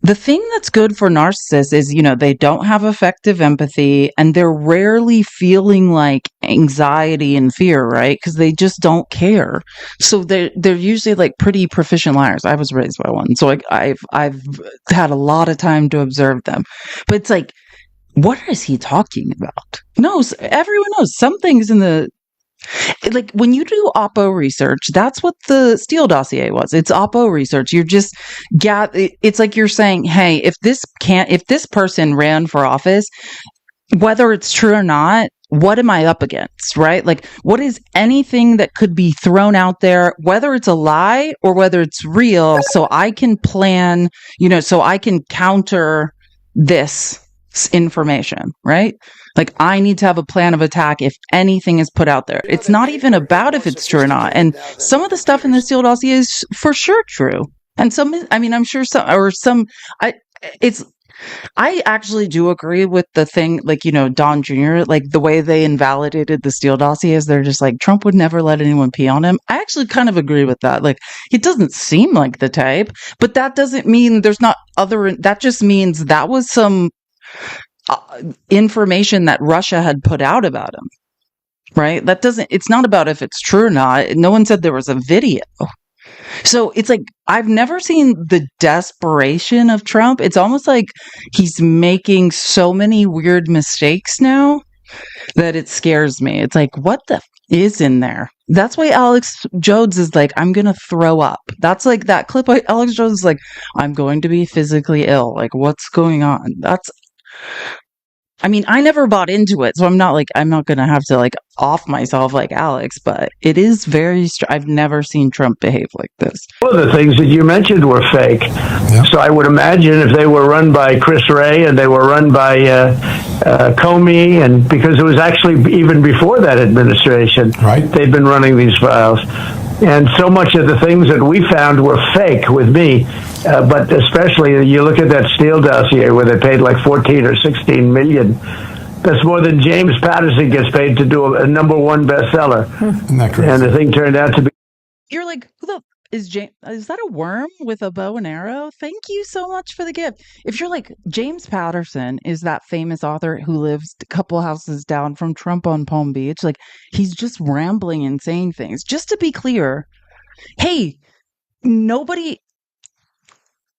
the thing that's good for narcissists is, they don't have effective empathy and they're rarely feeling like anxiety and fear, right? Because they just don't care. So they're usually like pretty proficient liars. I was raised by one. So I've had a lot of time to observe them. But it's like, what is he talking about? No, everyone knows some things in the, like, when you do Oppo research, that's what the Steele dossier was. It's Oppo research. You're just it's like you're saying, hey, if this person ran for office, whether it's true or not, what am I up against, right? Like, what is anything that could be thrown out there, whether it's a lie or whether it's real, so I can plan, so I can counter this information, right? Like, I need to have a plan of attack if anything is put out there. It's not even about if it's true or not. And some of the stuff in the Steele dossier is for sure true. And some, I mean, I'm sure I actually do agree with the thing, like, Don Jr., like the way they invalidated the Steele dossier is they're just like, Trump would never let anyone pee on him. I actually kind of agree with that. Like, it doesn't seem like the type, but that doesn't mean there's not that just means that was some information that Russia had put out about him, right? It's not about if it's true or not. No one said there was a video. So it's like, I've never seen the desperation of Trump. It's almost like he's making so many weird mistakes now that it scares me. It's like, what the is in there? That's why Alex Jones is like, I'm going to throw up. That's like that clip. Alex Jones is like, I'm going to be physically ill. Like, what's going on? I mean, I never bought into it, so I'm not going to have to like off myself like Alex, but it is very, I've never seen Trump behave like this. All of the things that you mentioned were fake. Yep. So I would imagine if they were run by Chris Wray and they were run by Comey, and because it was actually even before that administration, right? They've been running these files. And so much of the things that we found were fake with me. But especially, you look at that Steele dossier where they paid like 14 or 16 million. That's more than James Patterson gets paid to do a number one bestseller. Isn't that crazy? And the thing turned out to be. You're like, is that a worm with a bow and arrow? Thank you so much for the gift. If you're like, James Patterson is that famous author who lives a couple houses down from Trump on Palm Beach. Like, he's just rambling and saying things. Just to be clear, hey,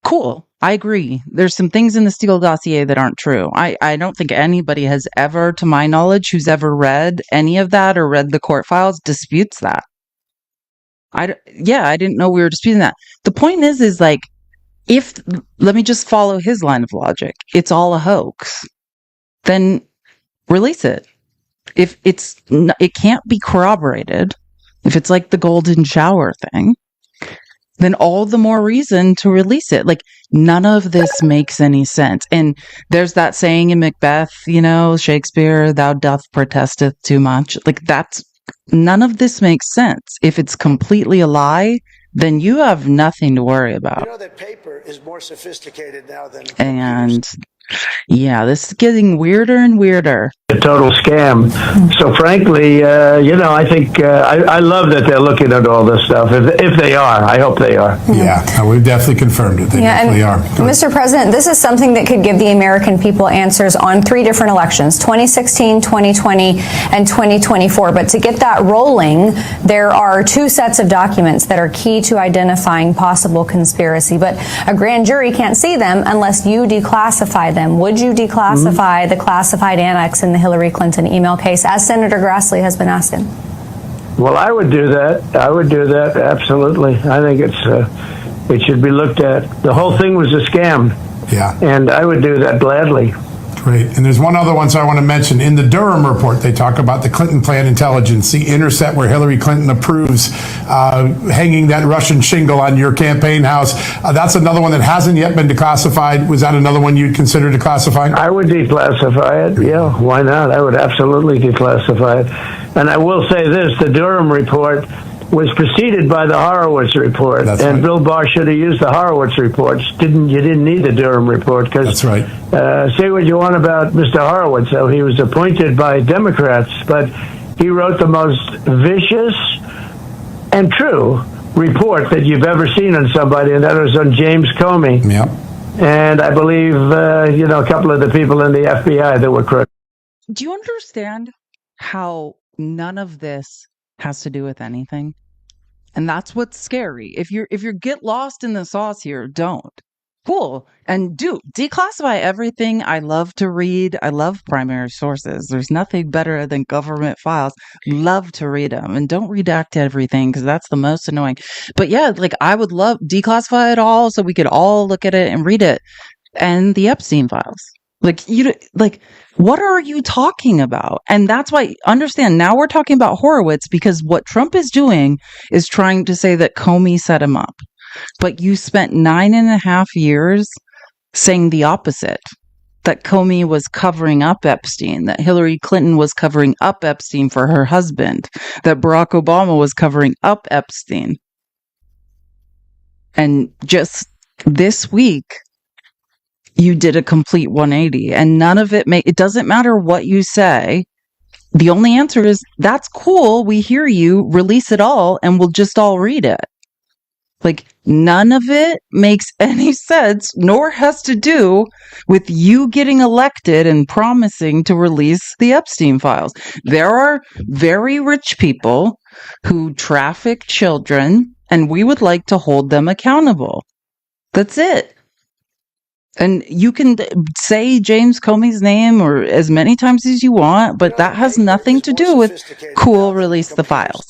cool. I agree. There's some things in the Steele dossier that aren't true. I don't think anybody has ever, to my knowledge, who's ever read any of that or read the court files disputes that. I didn't know we were disputing that. The point is like, let me just follow his line of logic. It's all a hoax. Then release it. If it can't be corroborated, if it's like the golden shower thing, then all the more reason to release it. Like, none of this makes any sense. And there's that saying in Macbeth, Shakespeare, thou doth protesteth too much. Like, none of this makes sense. If it's completely a lie, then you have nothing to worry about. That paper is more sophisticated now than. And yeah, this is getting weirder and weirder. A total scam. So frankly, I think I love that they're looking at all this stuff. If they are, I hope they are. Yeah, we've definitely confirmed it. They definitely are. Mr. President, this is something that could give the American people answers on 3 different elections, 2016, 2020, and 2024. But to get that rolling, there are 2 sets of documents that are key to identifying possible conspiracy. But a grand jury can't see them unless you declassify them. Would you declassify the classified annex in the Hillary Clinton email case, as Senator Grassley has been asking? Well, I would do that. Absolutely. I think it should be looked at. The whole thing was a scam. Yeah. And I would do that gladly. Great. And there's one other one, so I want to mention. In the Durham report, they talk about the Clinton plan intelligence, the intercept where Hillary Clinton approves hanging that Russian shingle on your campaign house. That's another one that hasn't yet been declassified. Was that another one you'd consider declassifying? I would declassify it. Yeah, why not? I would absolutely declassify it. And I will say this, the Durham report was preceded by the Horowitz report. That's and right. Bill Barr should have used the Horowitz report. You didn't need the Durham report. That's right. Say what you want about Mr. Horowitz, though. He was appointed by Democrats, but he wrote the most vicious and true report that you've ever seen on somebody, and that was on James Comey. Yep. And I believe, a couple of the people in the FBI that were crooked. Do you understand how none of this has to do with anything? And that's what's scary. If you get lost in the sauce here, don't. Cool. And declassify everything. I love to read. I love primary sources. There's nothing better than government files. Love to read them. And don't redact everything because that's the most annoying. But yeah, like I would love declassify it all so we could all look at it and read it. And the Epstein files. What are you talking about? And that's why, understand, now we're talking about Horowitz because what Trump is doing is trying to say that Comey set him up. But you spent 9.5 years saying the opposite. that Comey was covering up Epstein, that Hillary Clinton was covering up Epstein for her husband, that Barack Obama was covering up Epstein. And just this week, you did a complete 180, and none of it doesn't matter what you say. The only answer is, that's cool. We hear you. Release it all and we'll just all read it. Like, none of it makes any sense, nor has to do with you getting elected and promising to release the Epstein files. There are very rich people who traffic children, and we would like to hold them accountable. That's it. And you can say James Comey's name or as many times as you want, but that has nothing to do with cool, release the files.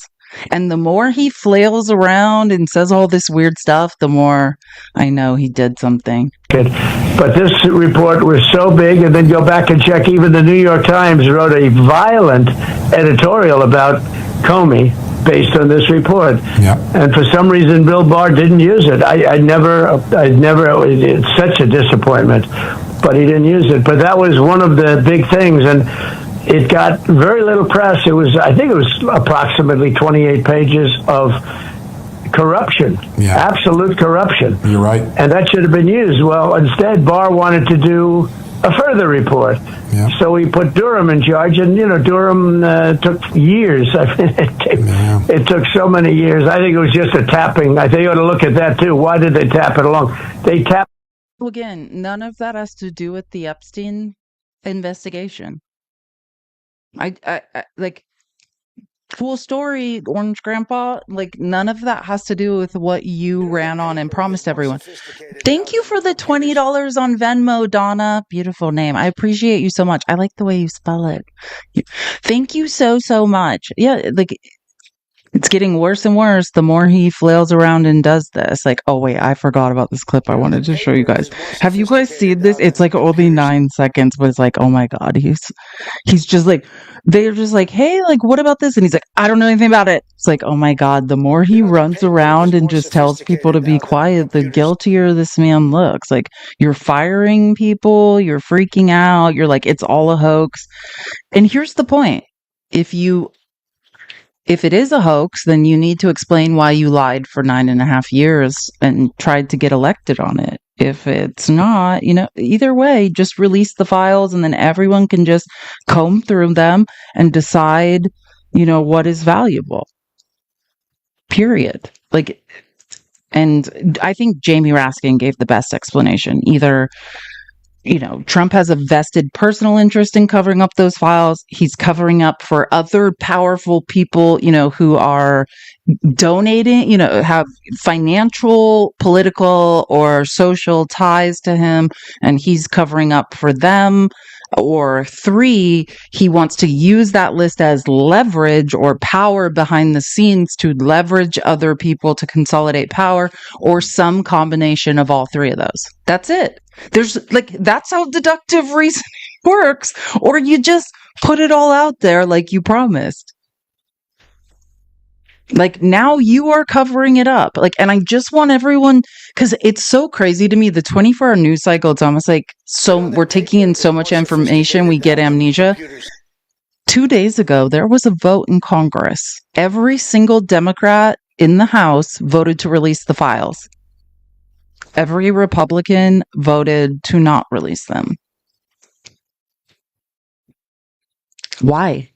And the more he flails around and says all this weird stuff, the more I know he did something. But this report was so big, and then go back and check, even the New York Times wrote a violent editorial about Comey based on this report. Yeah. And for some reason, Bill Barr didn't use it. I never, it's such a disappointment, but he didn't use it. But that was one of the big things, and it got very little press. I think it was approximately 28 pages of corruption, absolute corruption. You're right. And that should have been used. Well, instead, Barr wanted to do a further report. Yeah. So he put Durham in charge, and, Durham took years. I mean, it took so many years. I think it was just a tapping. I think you ought to look at that, too. Why did they tap it along? They tapped. Well, again, none of that has to do with the Epstein investigation. I like, cool story, Orange Grandpa. Like, none of that has to do with what you ran on and promised everyone. Thank you for the $20 on Venmo, Donna. Beautiful name. I appreciate you so much. I like the way you spell it. Thank you so much. Yeah, like, it's getting worse and worse the more he flails around and does this. Like, oh wait, I forgot about this clip I wanted to show you guys. Have you guys seen this? It's like only 9 seconds, but it's like, oh my God, he's just like, they're just like, hey, like, what about this? And he's like, I don't know anything about it. It's like, oh my God, the more he runs around and just tells people to be quiet, the guiltier this man looks. Like, you're firing people, you're freaking out, you're like, it's all a hoax. And here's the point. If it is a hoax, then you need to explain why you lied for 9.5 years and tried to get elected on it. If it's not, either way, just release the files and then everyone can just comb through them and decide, what is valuable. Period. Like, and I think Jamie Raskin gave the best explanation. Either Trump has a vested personal interest in covering up those files. He's covering up for other powerful people, who are donating, have financial, political, or social ties to him, and he's covering up for them. Or 3, he wants to use that list as leverage or power behind the scenes to leverage other people to consolidate power, or some combination of all 3 of those. That's it. That's how deductive reasoning works. Or you just put it all out there like you promised. Like, now you are covering it up. Like, and I just want everyone, because it's so crazy to me, the 24-hour news cycle, it's almost like we're taking in so much information, we get amnesia. 2 days ago, there was a vote in Congress. Every single Democrat in the House voted to release the files. Every Republican voted to not release them. Why?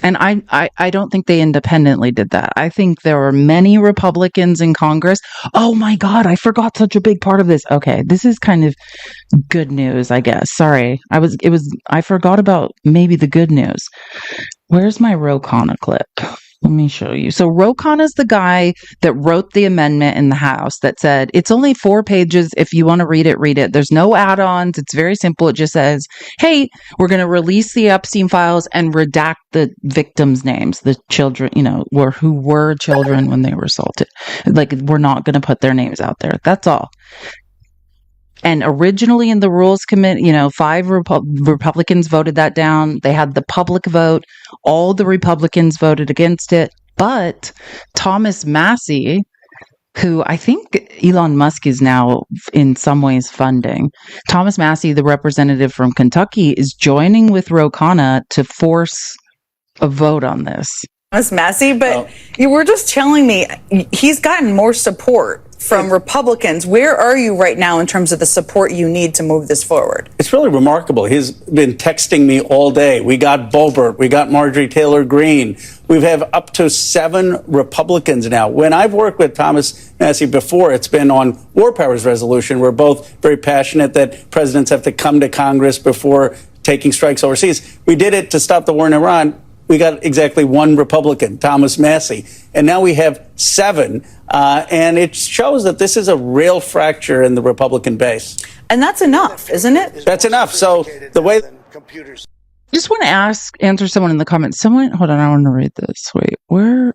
And I don't think they independently did that. I think there were many Republicans in Congress. Oh my God, I forgot such a big part of this. Okay, this is kind of good news, I guess. Sorry. I forgot about maybe the good news. Where's my Ro Khanna clip? Let me show you. So Ro Khanna is the guy that wrote the amendment in the House that said, it's only 4 pages. If you want to read it, read it. There's no add-ons. It's very simple. It just says, hey, we're going to release the Epstein files and redact the victims' names, the children, who were children when they were assaulted. Like, we're not going to put their names out there. That's all. And originally in the Rules Committee, 5 Republicans voted that down. They had the public vote. All the Republicans voted against it. But Thomas Massie, who I think Elon Musk is now in some ways funding. Thomas Massie, the representative from Kentucky, is joining with Ro Khanna to force a vote on this. Thomas Massie, but you were just telling me he's gotten more support from Republicans. Where are you right now in terms of the support you need to move this forward? It's really remarkable. He's been texting me all day. We got Boebert. We got Marjorie Taylor Greene. We have up to 7 Republicans now. When I've worked with Thomas Massie before, it's been on war powers resolution. We're both very passionate that presidents have to come to Congress before taking strikes overseas. We did it to stop the war in Iran. We got exactly 1 Republican, Thomas Massie. And now we have 7. And it shows that this is a real fracture in the Republican base. And that's enough, isn't it? That's enough. So the way Just want to answer someone in the comments. Hold on, I want to read this. Wait,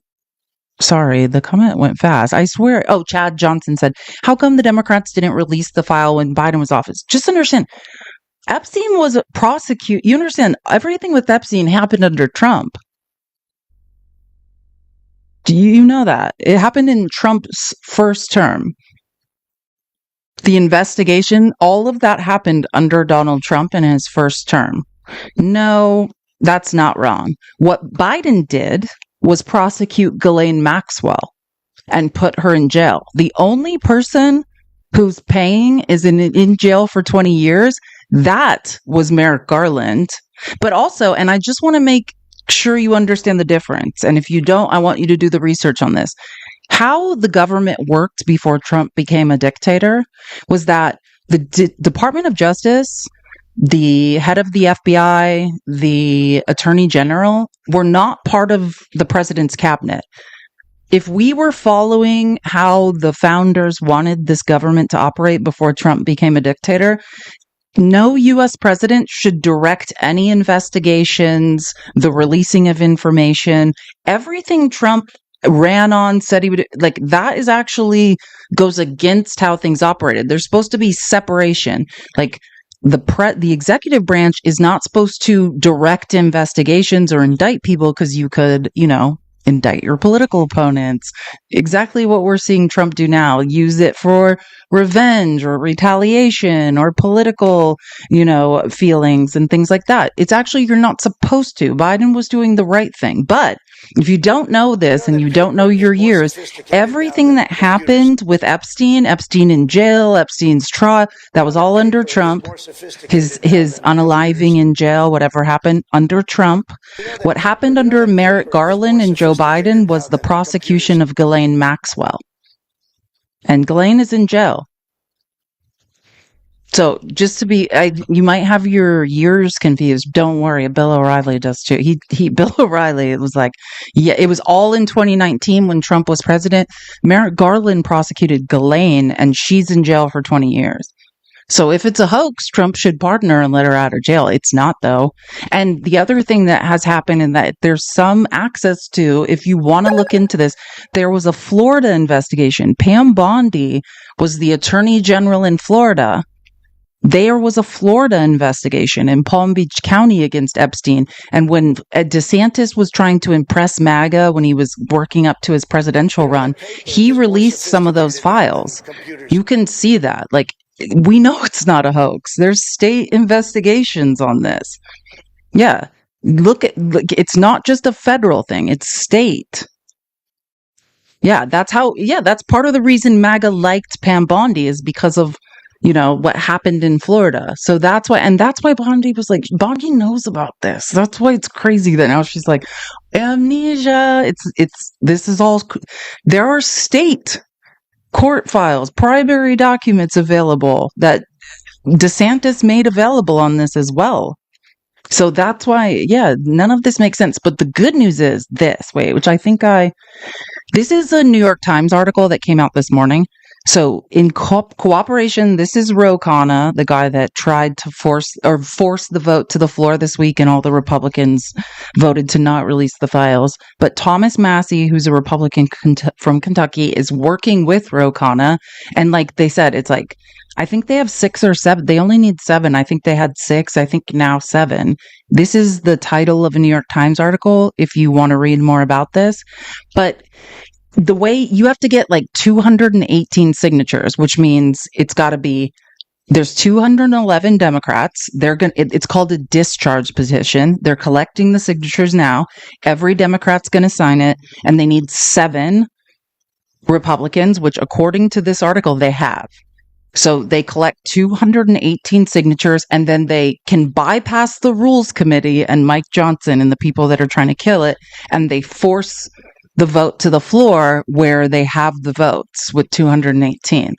sorry, the comment went fast. I swear. Oh, Chad Johnson said, how come the Democrats didn't release the file when Biden was office? Just understand, Epstein was prosecuted. You understand, everything with Epstein happened under Trump. Do you know that? It happened in Trump's first term. The investigation, all of that happened under Donald Trump in his first term. No, that's not wrong. What Biden did was prosecute Ghislaine Maxwell and put her in jail. The only person who's paying is in jail for 20 years. That was Merrick Garland. But also, and I just want to make sure you understand the difference. And if you don't, I want you to do the research on this. How the government worked before Trump became a dictator was that the Department of Justice, the head of the FBI, the Attorney General were not part of the president's cabinet. If we were following how the founders wanted this government to operate before Trump became a dictator, no U.S. president should direct any investigations, the releasing of information. Everything Trump ran on, said he would, like, that is actually goes against how things operated. There's supposed to be separation. Like, the executive branch is not supposed to direct investigations or indict people because you could, indict your political opponents. Exactly what we're seeing Trump do now. Use it for revenge or retaliation or political, feelings and things like that. It's actually, you're not supposed to. Biden was doing the right thing. But if you don't know this and you don't know your years, everything that happened with Epstein in jail, Epstein's trial, that was all under Trump. His unaliving in jail, whatever happened under Trump. What happened under Merrick Garland and Joe Biden was the prosecution of Ghislaine Maxwell. And Ghislaine is in jail. So just to be, you might have your years confused. Don't worry, Bill O'Reilly does too. Bill O'Reilly, it was like, yeah, it was all in 2019 when Trump was president. Merrick Garland prosecuted Ghislaine, and she's in jail for 20 years. So if it's a hoax, Trump should pardon her and let her out of jail. It's not, though. And the other thing that has happened, and that there's some access to, if you want to look into this, there was a Florida investigation. Pam Bondi was the attorney general in Florida. There was a Florida investigation in Palm Beach County against Epstein. And when DeSantis was trying to impress MAGA when he was working up to his presidential run, he released some of those files. You can see that. Like, we know it's not a hoax. There's state investigations on this. Yeah. Look, it's not just a federal thing. It's state. Yeah, that's part of the reason MAGA liked Pam Bondi, is because of, what happened in Florida. So that's why Bondi was like, Bondi knows about this. That's why it's crazy that now she's like, amnesia. This is all, there are state court files, primary documents available that DeSantis made available on this as well. So that's why, none of this makes sense. But the good news is this, this is a New York Times article that came out this morning. So in cooperation, this is Ro Khanna, the guy that tried to force the vote to the floor this week, and all the Republicans voted to not release the files. But Thomas Massie, who's a Republican from Kentucky, is working with Ro Khanna. And like they said, it's like, I think they have 6 or 7. They only need 7. I think they had 6. I think now 7. This is the title of a New York Times article if you want to read more about this. But the way you have to get like 218 signatures, which means it's got to be there's 211 Democrats. It's called a discharge petition. They're collecting the signatures now. Every Democrat's going to sign it, and they need 7 Republicans, which according to this article, they have. So they collect 218 signatures, and then they can bypass the Rules Committee and Mike Johnson and the people that are trying to kill it, and they force the vote to the floor where they have the votes with 218.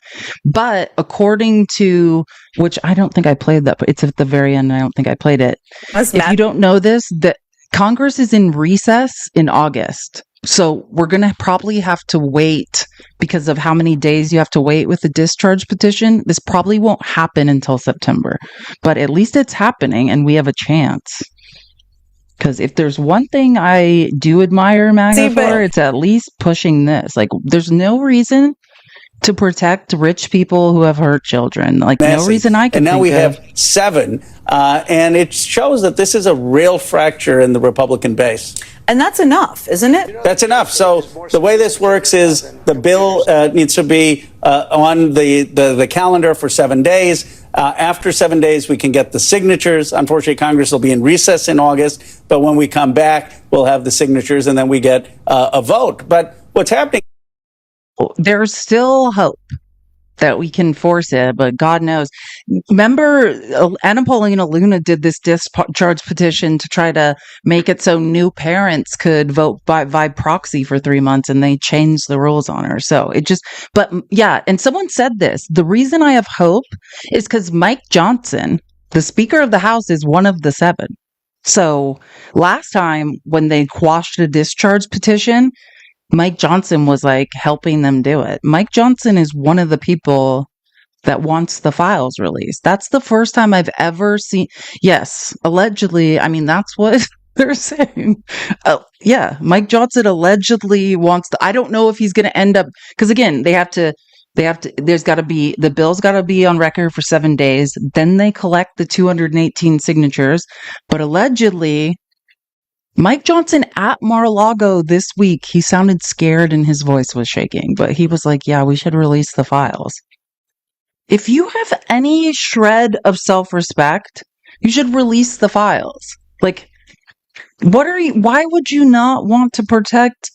But according to, which I don't think I played that, but it's at the very end. I don't think I played it. If you don't know this, that Congress is in recess in August. So we're going to probably have to wait because of how many days you have to wait with the discharge petition. This probably won't happen until September, but at least it's happening and we have a chance. Because if there's one thing I do admire MAGA for, it's at least pushing this. Like, there's no reason to protect rich people who have hurt children. Like, no reason I can. And now we have 7, and it shows that this is a real fracture in the Republican base. And that's enough, isn't it? That's enough. So the way this works is the bill needs to be on the calendar for 7 days. After 7 days, we can get the signatures. Unfortunately, Congress will be in recess in August. But when we come back, we'll have the signatures, and then we get a vote. But what's happening? There's still hope that we can force it, but God knows. Remember, Anna Paulina Luna did this discharge petition to try to make it so new parents could vote by proxy for 3 months, and they changed the rules on her. So it just, but yeah, and someone said this, the reason I have hope is because Mike Johnson, the Speaker of the House, is one of the 7. So last time when they quashed a discharge petition, Mike Johnson was like helping them do it. Mike Johnson is one of the people that wants the files released. That's the first time I've ever seen. Yes, allegedly. I mean, that's what they're saying. Yeah, Mike Johnson allegedly wants to. I don't know if he's going to end up, because again, there's got to be, the bill's got to be on record for 7 days. Then they collect the 218 signatures. But allegedly, Mike Johnson at Mar-a-Lago this week, he sounded scared and his voice was shaking, but he was like, yeah, we should release the files. If you have any shred of self-respect, you should release the files. Like, why would you not want to protect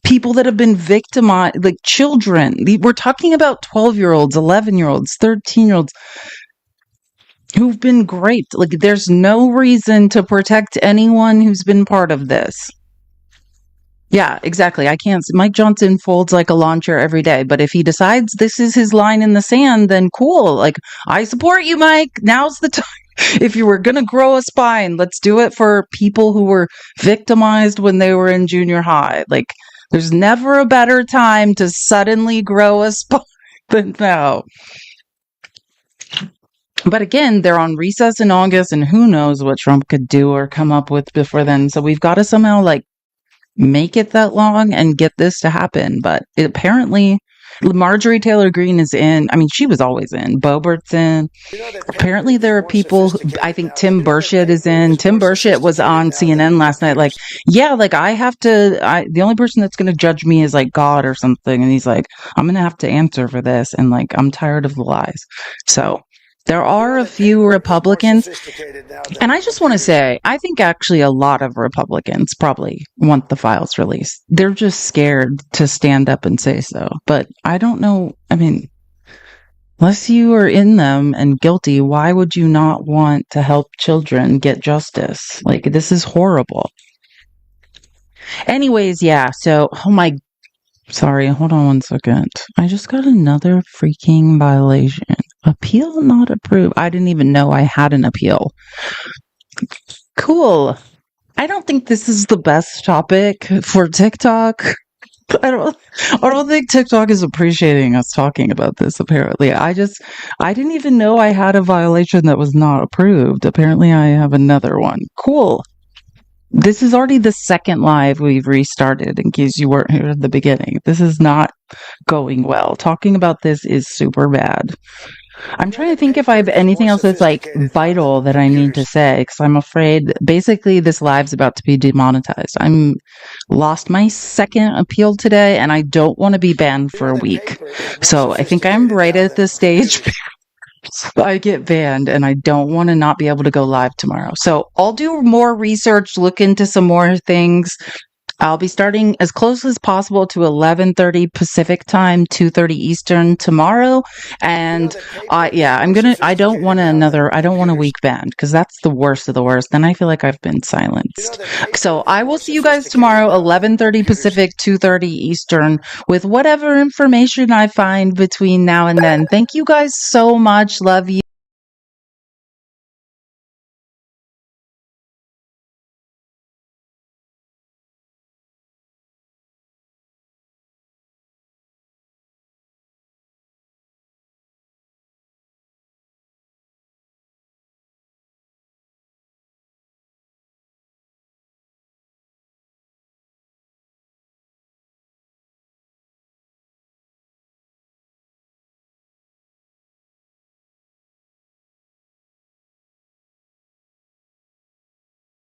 people that have been victimized, like children? We're talking about 12-year-olds, 11-year-olds, 13-year-olds. Who've been great. Like, there's no reason to protect anyone who's been part of this. Yeah, exactly. I can't. Mike Johnson folds like a lawn chair every day, but if he decides this is his line in the sand, then cool. Like, I support you, Mike. Now's the time. If you were going to grow a spine, let's do it for people who were victimized when they were in junior high. Like, there's never a better time to suddenly grow a spine than now. But again, they're on recess in August, and who knows what Trump could do or come up with before then. So we've got to somehow like make it that long and get this to happen. But apparently, Marjorie Taylor Greene is in. I mean, she was always in. Boebert's in. Apparently, there are people. I think Tim Burchett is in. Tim Burchett was on CNN last night. Like, yeah, like I have to. The only person that's going to judge me is like God or something. And he's like, I'm going to have to answer for this. And like, I'm tired of the lies. So. There are a few Republicans, and I just want to say, I think actually a lot of Republicans probably want the files released. They're just scared to stand up and say so. But I don't know. I mean, unless you are in them and guilty, why would you not want to help children get justice? Like, this is horrible. Anyways, yeah. So, sorry, hold on one second. I just got another freaking violation. Appeal not approved. I didn't even know I had an appeal. Cool. I don't think this is the best topic for TikTok. I don't think TikTok is appreciating us talking about this, apparently. I didn't even know I had a violation that was not approved. Apparently I have another one. Cool. This is already the second live we've restarted, in case you weren't here at the beginning. This is not going well. Talking about this is super bad. I'm trying to think if I have anything else that's like vital that I need to say because I'm afraid basically this live's about to be demonetized. I'm lost my second appeal today and I don't want to be banned for a week. So I think I'm right at the stage. I get banned and I don't want to not be able to go live tomorrow. So I'll do more research, look into some more things. I'll be starting as close as possible to 11:30 Pacific time, 2:30 Eastern tomorrow. And I don't want a week ban because that's the worst of the worst. Then I feel like I've been silenced. So I will see you guys tomorrow, 11:30 Pacific, 2:30 Eastern with whatever information I find between now and then. Thank you guys so much. Love you.